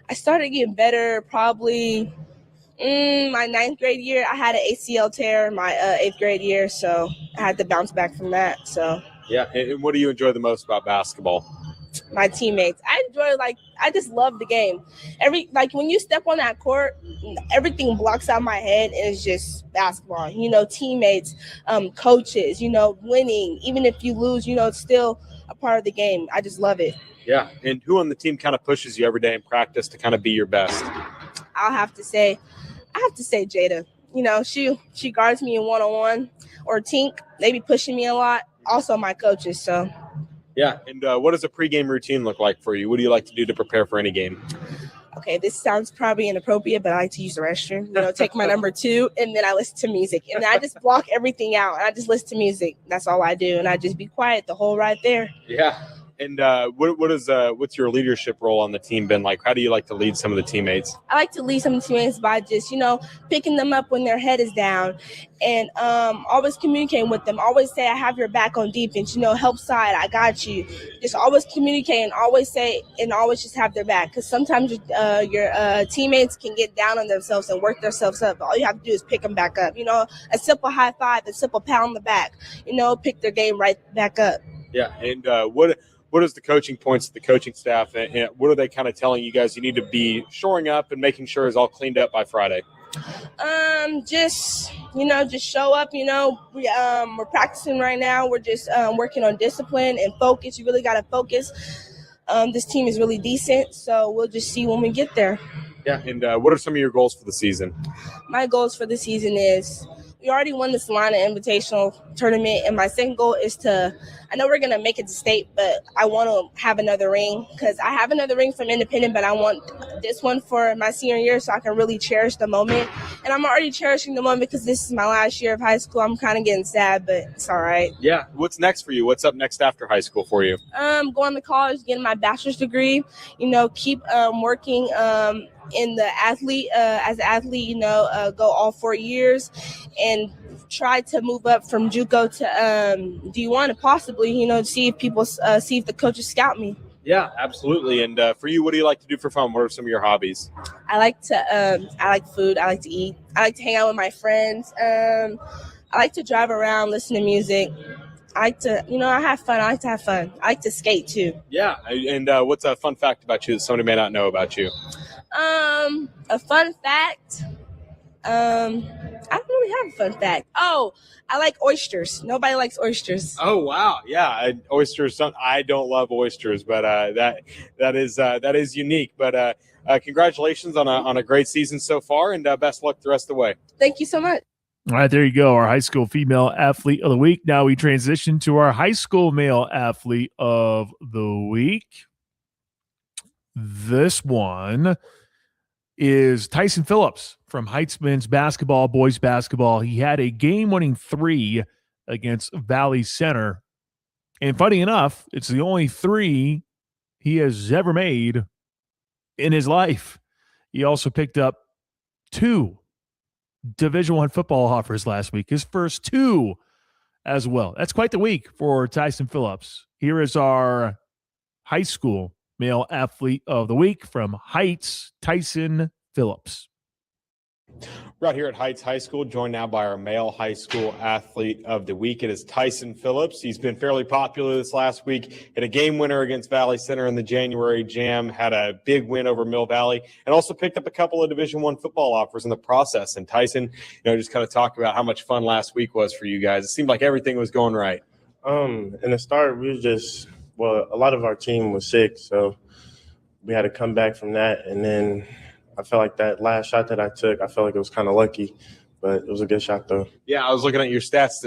I started getting better probably My 9th grade year, I had an ACL tear my 8th grade year, so I had to bounce back from that. So Yeah, and what do you enjoy the most about basketball? My teammates. I just love the game. When you step on that court, everything blocks out my head, and it's just basketball. Teammates, coaches, winning. Even if you lose, it's still a part of the game. I just love it. Yeah, and who on the team kind of pushes you every day in practice to kind of be your best? I have to say Jada. She guards me in one-on-one, or Tink. They be pushing me a lot. Also my coaches, so. Yeah, and what does a pregame routine look like for you? What do you like to do to prepare for any game? Okay, this sounds probably inappropriate, but I like to use the restroom. Take my number 2, and then I listen to music. And then I just block everything out, and I just listen to music. That's all I do, and I just be quiet the whole ride there. Yeah. And what's your leadership role on the team been like? How do you like to lead some of the teammates? I like to lead some of the teammates by just, picking them up when their head is down, and always communicating with them. Always say, I have your back on defense, help side, I got you. Just always communicate and always say, and always just have their back. Because sometimes your teammates can get down on themselves and work themselves up. All you have to do is pick them back up. A simple high five, a simple pat on the back, pick their game right back up. Yeah. And what is the coaching points of the coaching staff, and what are they kind of telling you guys you need to be shoring up and making sure is all cleaned up by Friday? Just show up. We're practicing right now. We're just working on discipline and focus. You really got to focus. This team is really decent, so we'll just see when we get there. Yeah, and what are some of your goals for the season? My goals for the season is, we already won the Salina Invitational Tournament, and my second goal is I know we're going to make it to state, but I want to have another ring, because I have another ring from Independent, but I want this one for my senior year so I can really cherish the moment. And I'm already cherishing the moment because this is my last year of high school. I'm kind of getting sad, but it's all right. Yeah. What's next for you? What's up next after high school for you? Going to college, getting my bachelor's degree, keep working in the athlete, as an athlete, go all 4 years and try to move up from JUCO to D1 and possibly, see if the coaches scout me. Yeah, absolutely. And for you, what do you like to do for fun? What are some of your hobbies? I like food. I like to eat. I like to hang out with my friends. I like to drive around, listen to music. I like to, I have fun. I like to have fun. I like to skate too. Yeah. And what's a fun fact about you that somebody may not know about you? A fun fact. I don't really have a fun fact. Oh, I like oysters. Nobody likes oysters. Oh wow, yeah, oysters. I don't love oysters, but that is unique. But congratulations on a great season so far, and best luck the rest of the way. Thank you so much. All right, there you go. Our high school female athlete of the week. Now we transition to our high school male athlete of the week. This one is Tyson Phillips from Heights men's basketball, boys basketball. He had a game-winning 3 against Valley Center. And funny enough, it's the only 3 he has ever made in his life. He also picked up 2 Division I football offers last week, his first 2 as well. That's quite the week for Tyson Phillips. Here is our high school male athlete of the week from Heights, Tyson Phillips. We're out here at Heights High School, joined now by our male high school athlete of the week. It is Tyson Phillips. He's been fairly popular this last week. Hit a game winner against Valley Center in the January Jam, had a big win over Mill Valley, and also picked up a couple of Division I football offers in the process. And Tyson, just kind of talk about how much fun last week was for you guys. It seemed like everything was going right. In the start, we was just, a lot of our team was sick, so we had to come back from that. And then I felt like that last shot that I took, I felt like it was kind of lucky, but it was a good shot though. Yeah, I was looking at your stats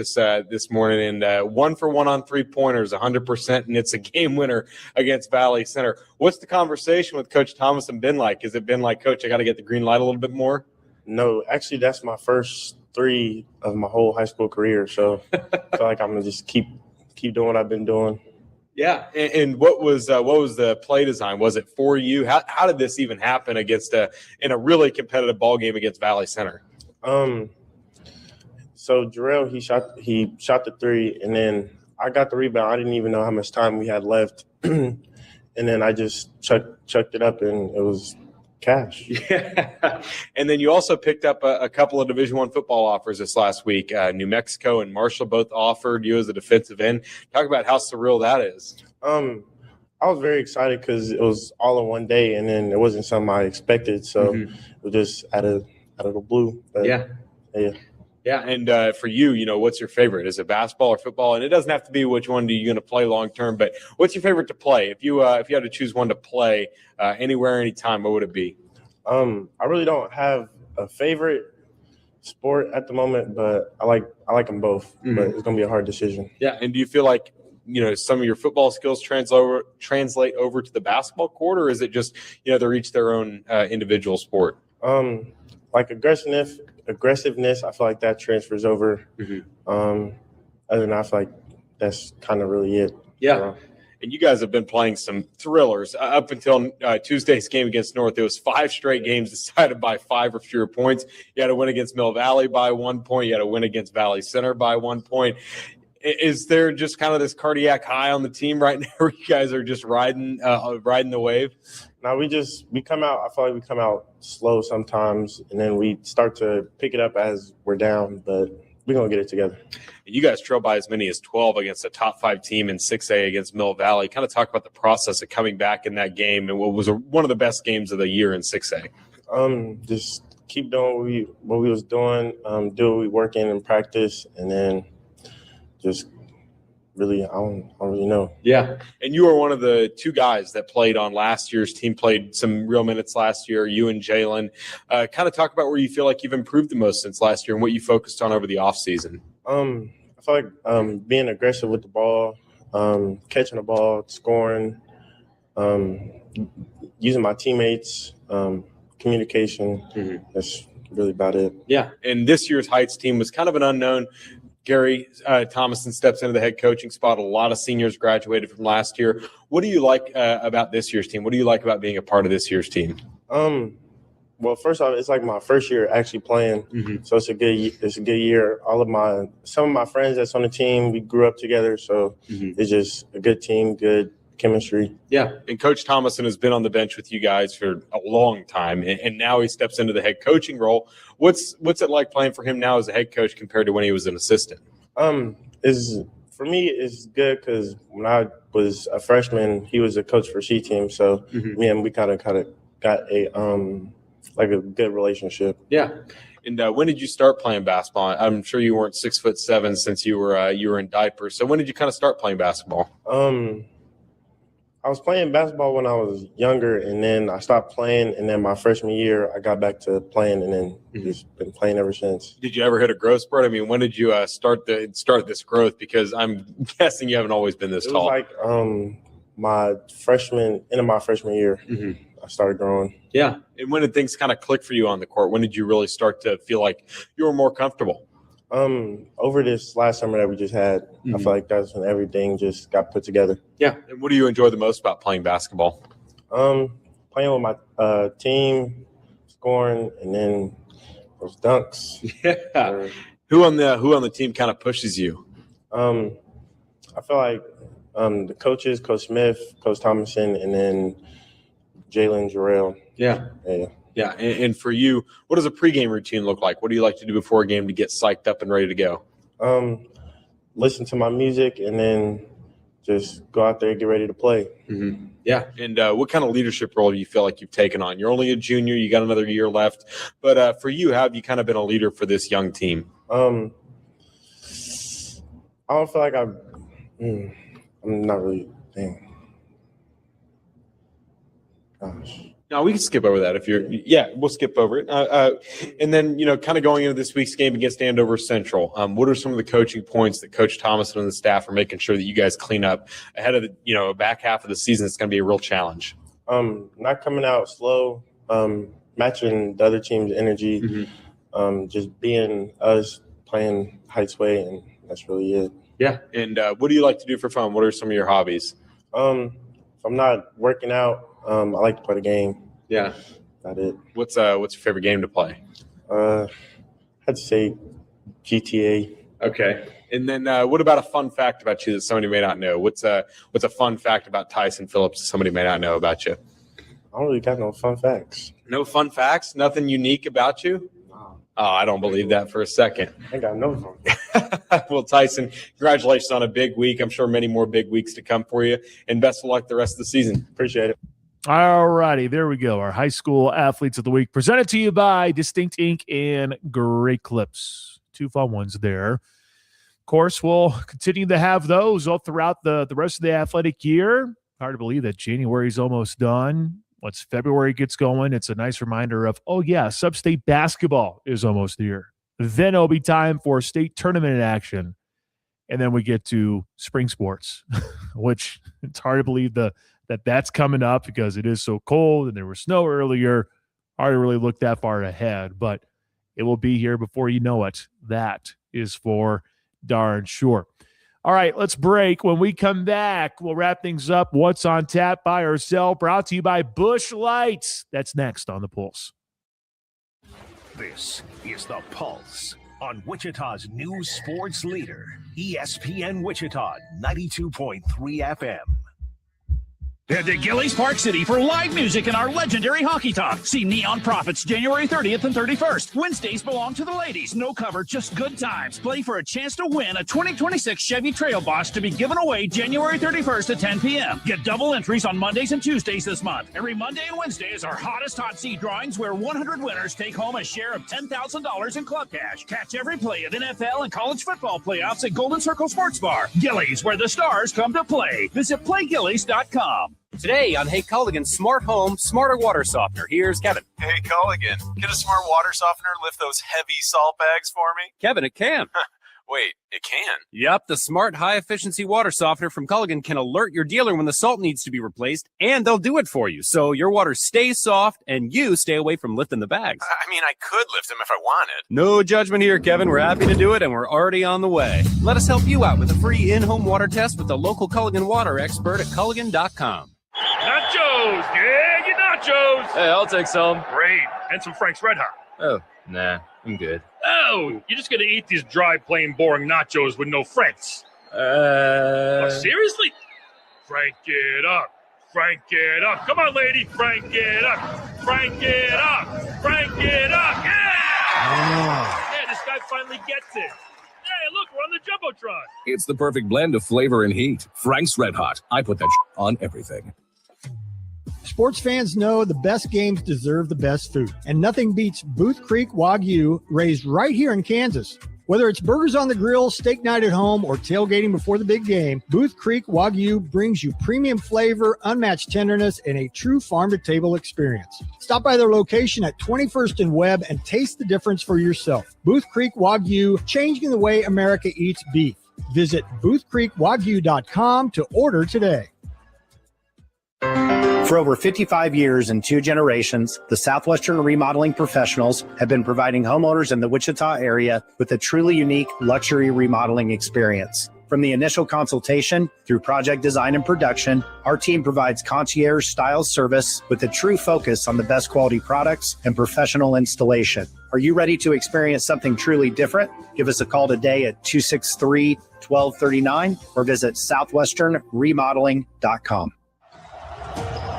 this morning, and 1 for 1 on 3-pointers, 100%, and it's a game winner against Valley Center. What's the conversation with Coach Thomason been like? Has it been like, Coach, I got to get the green light a little bit more? No, actually, that's my first 3 of my whole high school career, so I feel like I'm gonna just keep doing what I've been doing. Yeah, and what was the play design? Was it for you? How did this even happen in a really competitive ball game against Valley Center? So Jarrell, he shot the 3, and then I got the rebound. I didn't even know how much time we had left, and then I just chucked it up, and it was cash. Yeah. And then you also picked up a couple of Division I football offers this last week. New Mexico and Marshall both offered you as a defensive end. Talk about how surreal that is. I was very excited because it was all in one day, and then it wasn't something I expected. So it was just out of the blue. But, yeah. And for you, what's your favorite? Is it basketball or football? And it doesn't have to be which one are you going to play long term, but what's your favorite to play? If you had to choose one to play anywhere, anytime, what would it be? I really don't have a favorite sport at the moment, but I like them both. But it's going to be a hard decision. Yeah. And do you feel like some of your football skills translate over to the basketball court, or is it just they're each their own individual sport? Like aggressiveness, I feel like that transfers over. Other than that, I feel like that's kind of really it. Yeah. And you guys have been playing some thrillers up until Tuesday's game against North. It was 5 straight games decided by 5 or fewer points. You had to win against Mill Valley by 1 point. You had to win against Valley Center by 1 point. Is there just kind of this cardiac high on the team right now where you guys are just riding the wave? No, we come out. I feel like we come out slow sometimes, and then we start to pick it up as we're down, but we're going to get it together. You guys trailed by as many as 12 against a top 5 team in 6A against Mill Valley. Kind of talk about the process of coming back in that game and what was one of the best games of the year in 6A. Just keep doing what we was doing, do what we work in practice, and then just really, I don't really know. Yeah. And you were one of the 2 guys that played on last year's team, played some real minutes last year, you and Jalen. Kind of talk about where you feel like you've improved the most since last year and what you focused on over the offseason. I feel like being aggressive with the ball, catching the ball, scoring, using my teammates, communication. That's really about it. Yeah. And this year's Heights team was kind of an unknown. Gary Thomason steps into the head coaching spot. A lot of seniors graduated from last year. What do you like about this year's team? What do you like about being a part of this year's team? Well, first off, it's like my first year actually playing, so it's a good year. Some of my friends that's on the team, we grew up together, so it's just a good team, good chemistry. Yeah, and Coach Thomason has been on the bench with you guys for a long time, and now he steps into the head coaching role. What's it like playing for him now as a head coach compared to when he was an assistant? For me, it's good because when I was a freshman, he was a coach for C team, so me and we kind of got a good relationship. Yeah. And when did you start playing basketball? I'm sure you weren't 6'7" since you were in diapers. So when did you kind of start playing basketball? I was playing basketball when I was younger, and then I stopped playing. And then my freshman year, I got back to playing, and then just been playing ever since. Did you ever hit a growth spurt? I mean, when did you start this growth? Because I'm guessing you haven't always been this tall. It was like end of my freshman year. I started growing. Yeah. And when did things kind of click for you on the court? When did you really start to feel like you were more comfortable? Over this last summer that we just had, I feel like that's when everything just got put together. Yeah. And what do you enjoy the most about playing basketball? Playing with my team, scoring, and then those dunks. Yeah. Who on the team kind of pushes you? I feel like the coaches, Coach Smith, Coach Thomason, and then Jalen, Jarrell. Yeah. Yeah. And for you, what does a pregame routine look like? What do you like to do before a game to get psyched up and ready to go? Listen to my music and then just go out there and get ready to play. Yeah. And what kind of leadership role do you feel like you've taken on? You're only a junior. You got another year left. But for you, how have you kind of been a leader for this young team? I don't feel like I'm not really Gosh. No, we can skip over that we'll skip over it. And then, kind of going into this week's game against Andover Central, what are some of the coaching points that Coach Thomason and the staff are making sure that you guys clean up ahead of the, back half of the season? It's going to be a real challenge. Not coming out slow, matching the other team's energy, just being us, playing Heights way, and that's really it. Yeah. And what do you like to do for fun? What are some of your hobbies? If I'm not working out, I like to play the game. Yeah. That's it. What's your favorite game to play? I'd say GTA. Okay. And then what about a fun fact about you that somebody may not know? What's a fun fact about Tyson Phillips that somebody may not know about you? I don't really got no fun facts. No fun facts? Nothing unique about you? Oh, I don't believe that for a second. I got no fun. Well, Tyson, congratulations on a big week. I'm sure many more big weeks to come for you, and best of luck the rest of the season. Appreciate it. All righty, there we go. Our high school athletes of the week presented to you by Distinct Ink and Great Clips. 2 fun ones there. Of course, we'll continue to have those all throughout the rest of the athletic year. Hard to believe that January is almost done. Once February gets going, it's a nice reminder of, oh, yeah, sub-state basketball is almost here. Then it'll be time for state tournament action. And then we get to spring sports, which it's hard to believe that's coming up because it is so cold and there was snow earlier. Hard to really look that far ahead, but it will be here before you know it. That is for darn sure. All right, let's break. When we come back, we'll wrap things up. What's on tap, buy or sell, brought to you by Busch Lights. That's next on The Pulse. This is The Pulse on Wichita's new sports leader, ESPN Wichita 92.3 FM. Head to Gillies Park City for live music and our legendary Hockey Talk. See Neon Profits January 30th and 31st. Wednesdays belong to the ladies. No cover, just good times. Play for a chance to win a 2026 Chevy Trail Box to be given away January 31st at 10 p.m. Get double entries on Mondays and Tuesdays this month. Every Monday and Wednesday is our hottest hot seat drawings where 100 winners take home a share of $10,000 in club cash. Catch every play of NFL and college football playoffs at Golden Circle Sports Bar. Gillies, where the stars come to play. Visit playgillies.com. Today on Hey Culligan Smart Home, Smarter Water Softener. Here's Kevin. Hey Culligan, can a smart water softener lift those heavy salt bags for me? Kevin, it can. Wait, it can? Yep, the smart high-efficiency water softener from Culligan can alert your dealer when the salt needs to be replaced, and they'll do it for you, so your water stays soft and you stay away from lifting the bags. I mean, I could lift them if I wanted. No judgment here, Kevin. We're happy to do it, and we're already on the way. Let us help you out with a free in-home water test with the local Culligan water expert at Culligan.com. Nachos! Yeah, get nachos! Hey, I'll take some. Great. And some Frank's Red Hot. Oh, nah, I'm good. Oh, you're just gonna eat these dry, plain, boring nachos with no Franks. Oh, seriously? Frank it up. Frank it up. Come on, lady. Frank it up. Frank it up. Frank it up. Yeah! Yeah, this guy finally gets it. Hey, look, we're on the Jumbotron. It's the perfect blend of flavor and heat. Frank's Red Hot. I put that on everything. Sports fans know the best games deserve the best food, and nothing beats Booth Creek Wagyu, raised right here in Kansas. Whether it's burgers on the grill, steak night at home, or tailgating before the big game, Booth Creek Wagyu brings you premium flavor, unmatched tenderness, and a true farm-to-table experience. Stop by their location at 21st and Webb and taste the difference for yourself. Booth Creek Wagyu, changing the way America eats beef. Visit boothcreekwagyu.com to order today. For over 55 years and 2 generations, the Southwestern Remodeling Professionals have been providing homeowners in the Wichita area with a truly unique luxury remodeling experience. From the initial consultation through project design and production, our team provides concierge-style service with a true focus on the best quality products and professional installation. Are you ready to experience something truly different? Give us a call today at 263-1239 or visit southwesternremodeling.com.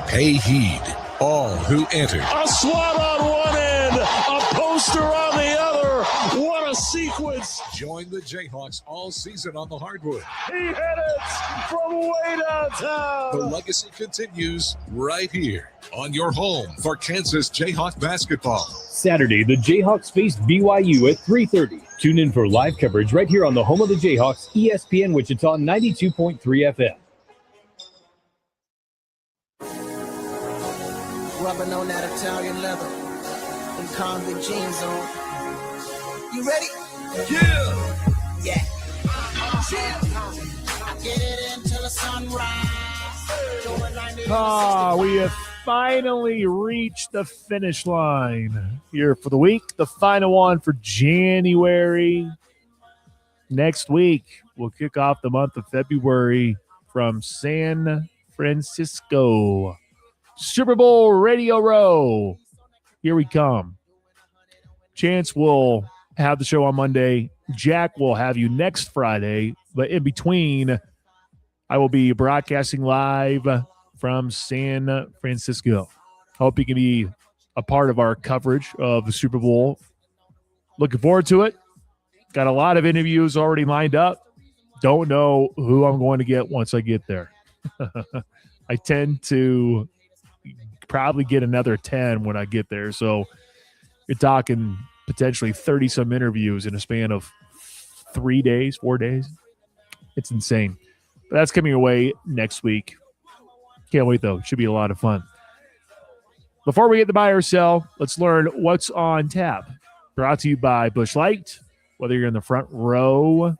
Pay heed, all who enter. A swat on one end, a poster on the other. What a sequence. Join the Jayhawks all season on the hardwood. He hit it from way downtown. The legacy continues right here on your home for Kansas Jayhawk basketball. Saturday, the Jayhawks face BYU at 3:30. Tune in for live coverage right here on the home of the Jayhawks, ESPN Wichita 92.3 FM. Rubbing on that Italian leather and convict jeans on. You ready? Yeah. I get it until the sunrise. We have finally reached the finish line here for the week. The final one for January. Next week, we'll kick off the month of February from San Francisco. Super Bowl Radio Row. Here we come. Chance will have the show on Monday. Jack will have you next Friday. But in between, I will be broadcasting live from San Francisco. Hope you can be a part of our coverage of the Super Bowl. Looking forward to it. Got a lot of interviews already lined up. Don't know who I'm going to get once I get there. I tend to probably get another 10 when I get there. So you're talking potentially 30-some interviews in a span of 4 days. It's insane. But that's coming your way next week. Can't wait, though. Should be a lot of fun. Before we get to buy or sell, let's learn what's on tap. Brought to you by Busch Light. Whether you're in the front row,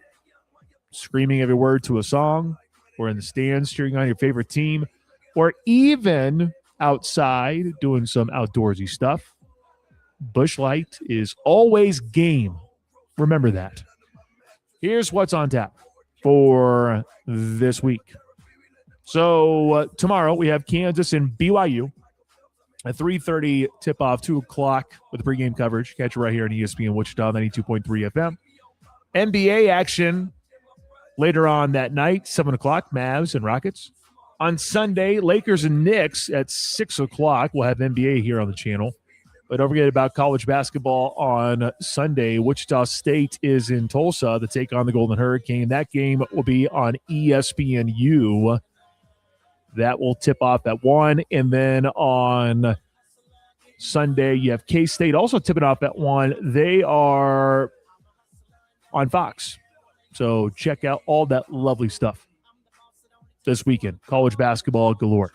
screaming every word to a song, or in the stands cheering on your favorite team, or even outside doing some outdoorsy stuff, Busch Light is always game. Remember that. Here's what's on tap for this week. So tomorrow we have Kansas and BYU at 3:30 tip-off, 2 o'clock with the pregame coverage. Catch it right here on ESPN Wichita, 92.3 FM. NBA action later on that night, 7 o'clock, Mavs and Rockets. On Sunday, Lakers and Knicks at 6 o'clock. We'll have NBA here on the channel. But don't forget about college basketball on Sunday. Wichita State is in Tulsa to take on the Golden Hurricane. That game will be on ESPNU. That will tip off at 1. And then on Sunday, you have K-State also tipping off at 1. They are on Fox. So check out all that lovely stuff this weekend. College basketball galore.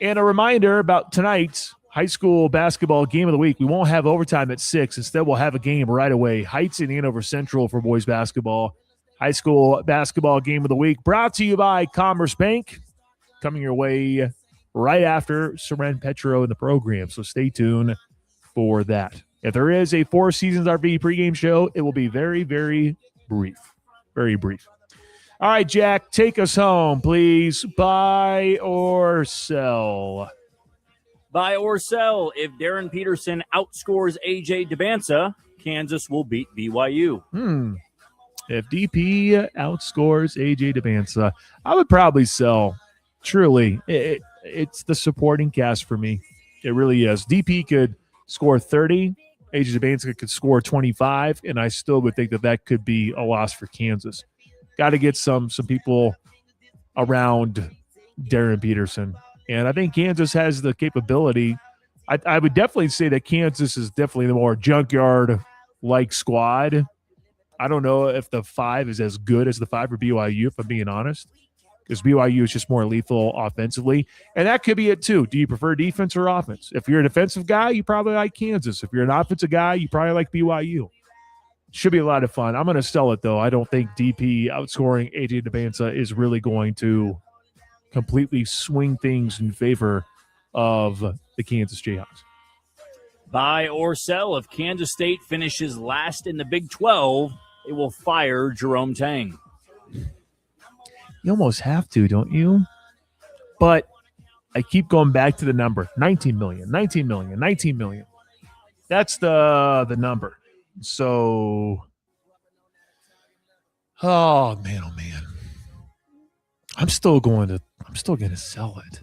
And a reminder about tonight's high school basketball game of the week. We won't have overtime at 6. Instead, we'll have a game right away. Heights and Andover Central for boys basketball. High school basketball game of the week brought to you by Commerce Bank. Coming your way right after Seren Petro in the program. So stay tuned for that. If there is a Four Seasons RV pregame show, it will be very, very brief. Very brief. All right, Jack, take us home, please. Buy or sell? Buy or sell. If Darren Peterson outscores A.J. Debanza, Kansas will beat BYU. If DP outscores A.J. Debanza, I would probably sell. Truly, it's the supporting cast for me. It really is. DP could score 30. A.J. Debanza could score 25, and I still would think that could be a loss for Kansas. Got to get some people around Darren Peterson. And I think Kansas has the capability. I would definitely say that Kansas is definitely the more junkyard-like squad. I don't know if the 5 is as good as the 5 for BYU, if I'm being honest, because BYU is just more lethal offensively. And that could be it, too. Do you prefer defense or offense? If you're a defensive guy, you probably like Kansas. If you're an offensive guy, you probably like BYU. Should be a lot of fun. I'm going to sell it, though. I don't think DP outscoring A.J. Debanza is really going to completely swing things in favor of the Kansas Jayhawks. Buy or sell. If Kansas State finishes last in the Big 12, it will fire Jerome Tang. You almost have to, don't you? But I keep going back to the number. 19 million. That's the number. So, oh man. I'm still going to sell it.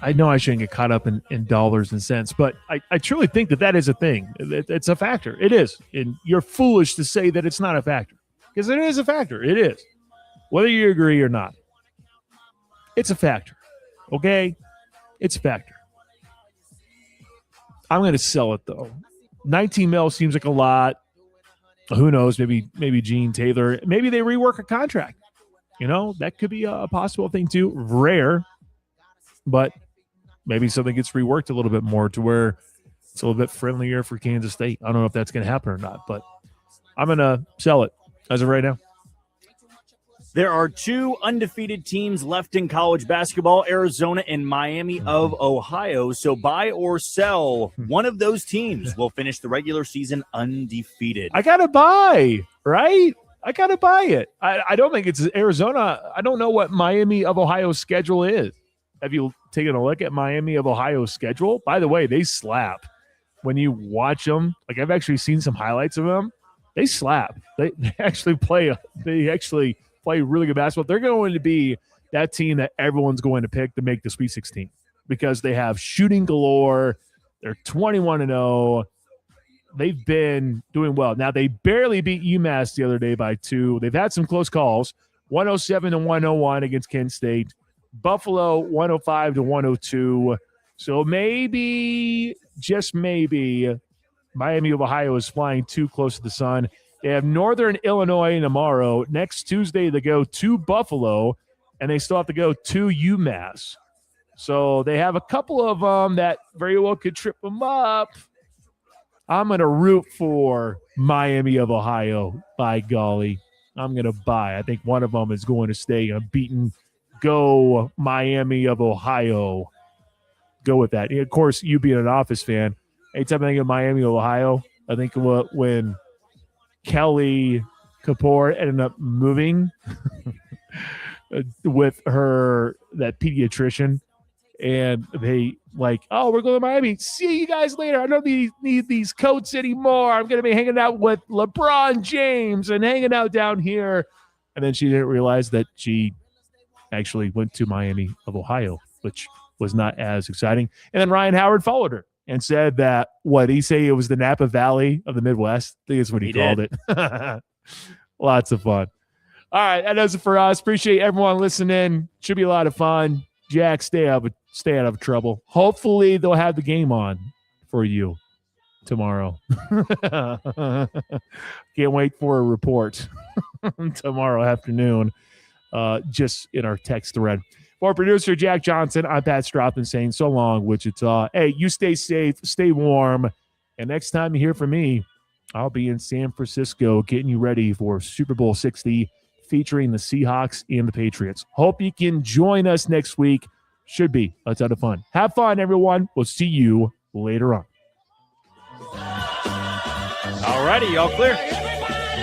I know I shouldn't get caught up in dollars and cents, but I truly think that is a thing. It's a factor. It is. And you're foolish to say that it's not a factor, because it is a factor. It is. Whether you agree or not, it's a factor. Okay? It's a factor. I'm going to sell it, though. 19 mil seems like a lot. Who knows? Maybe Gene Taylor. Maybe they rework a contract. That could be a possible thing, too. Rare. But maybe something gets reworked a little bit more to where it's a little bit friendlier for Kansas State. I don't know if that's going to happen or not, but I'm going to sell it as of right now. There are 2 undefeated teams left in college basketball, Arizona and Miami of Ohio. So buy or sell. One of those teams will finish the regular season undefeated. I got to buy, right? I got to buy it. I don't think it's Arizona. I don't know what Miami of Ohio's schedule is. Have you taken a look at Miami of Ohio's schedule? By the way, they slap. When you watch them, like I've actually seen some highlights of them, they slap. They actually play really good basketball. They're going to be that team that everyone's going to pick to make the Sweet 16 because they have shooting galore. They're 21-0. They've been doing well. Now, they barely beat UMass the other day by 2. They've had some close calls, 107-101 against Kent State. Buffalo, 105-102. So maybe, just maybe, Miami of Ohio is flying too close to the sun. They have Northern Illinois tomorrow. Next Tuesday, they go to Buffalo, and they still have to go to UMass. So they have a couple of them that very well could trip them up. I'm going to root for Miami of Ohio, by golly. I'm going to buy. I think one of them is going to stay unbeaten. Go Miami of Ohio. Go with that. And of course, you being an Office fan, anytime I think of Miami of Ohio, I think of when Kelly Kapoor ended up moving with that pediatrician. And they we're going to Miami. See you guys later. I don't need these coats anymore. I'm going to be hanging out with LeBron James and hanging out down here. And then she didn't realize that she actually went to Miami of Ohio, which was not as exciting. And then Ryan Howard followed her and said that, he say it was the Napa Valley of the Midwest? I think that's what he called it. Lots of fun. All right, that does it for us. Appreciate everyone listening. Should be a lot of fun. Jack, stay out of trouble. Hopefully they'll have the game on for you tomorrow. Can't wait for a report tomorrow afternoon, just in our text thread. For producer Jack Johnson, I'm Pat Strathman saying so long, Wichita. Hey, you stay safe, stay warm, and next time you hear from me, I'll be in San Francisco getting you ready for Super Bowl 60 featuring the Seahawks and the Patriots. Hope you can join us next week. Should be a ton of fun. Have fun, everyone. We'll see you later on. All righty, y'all clear.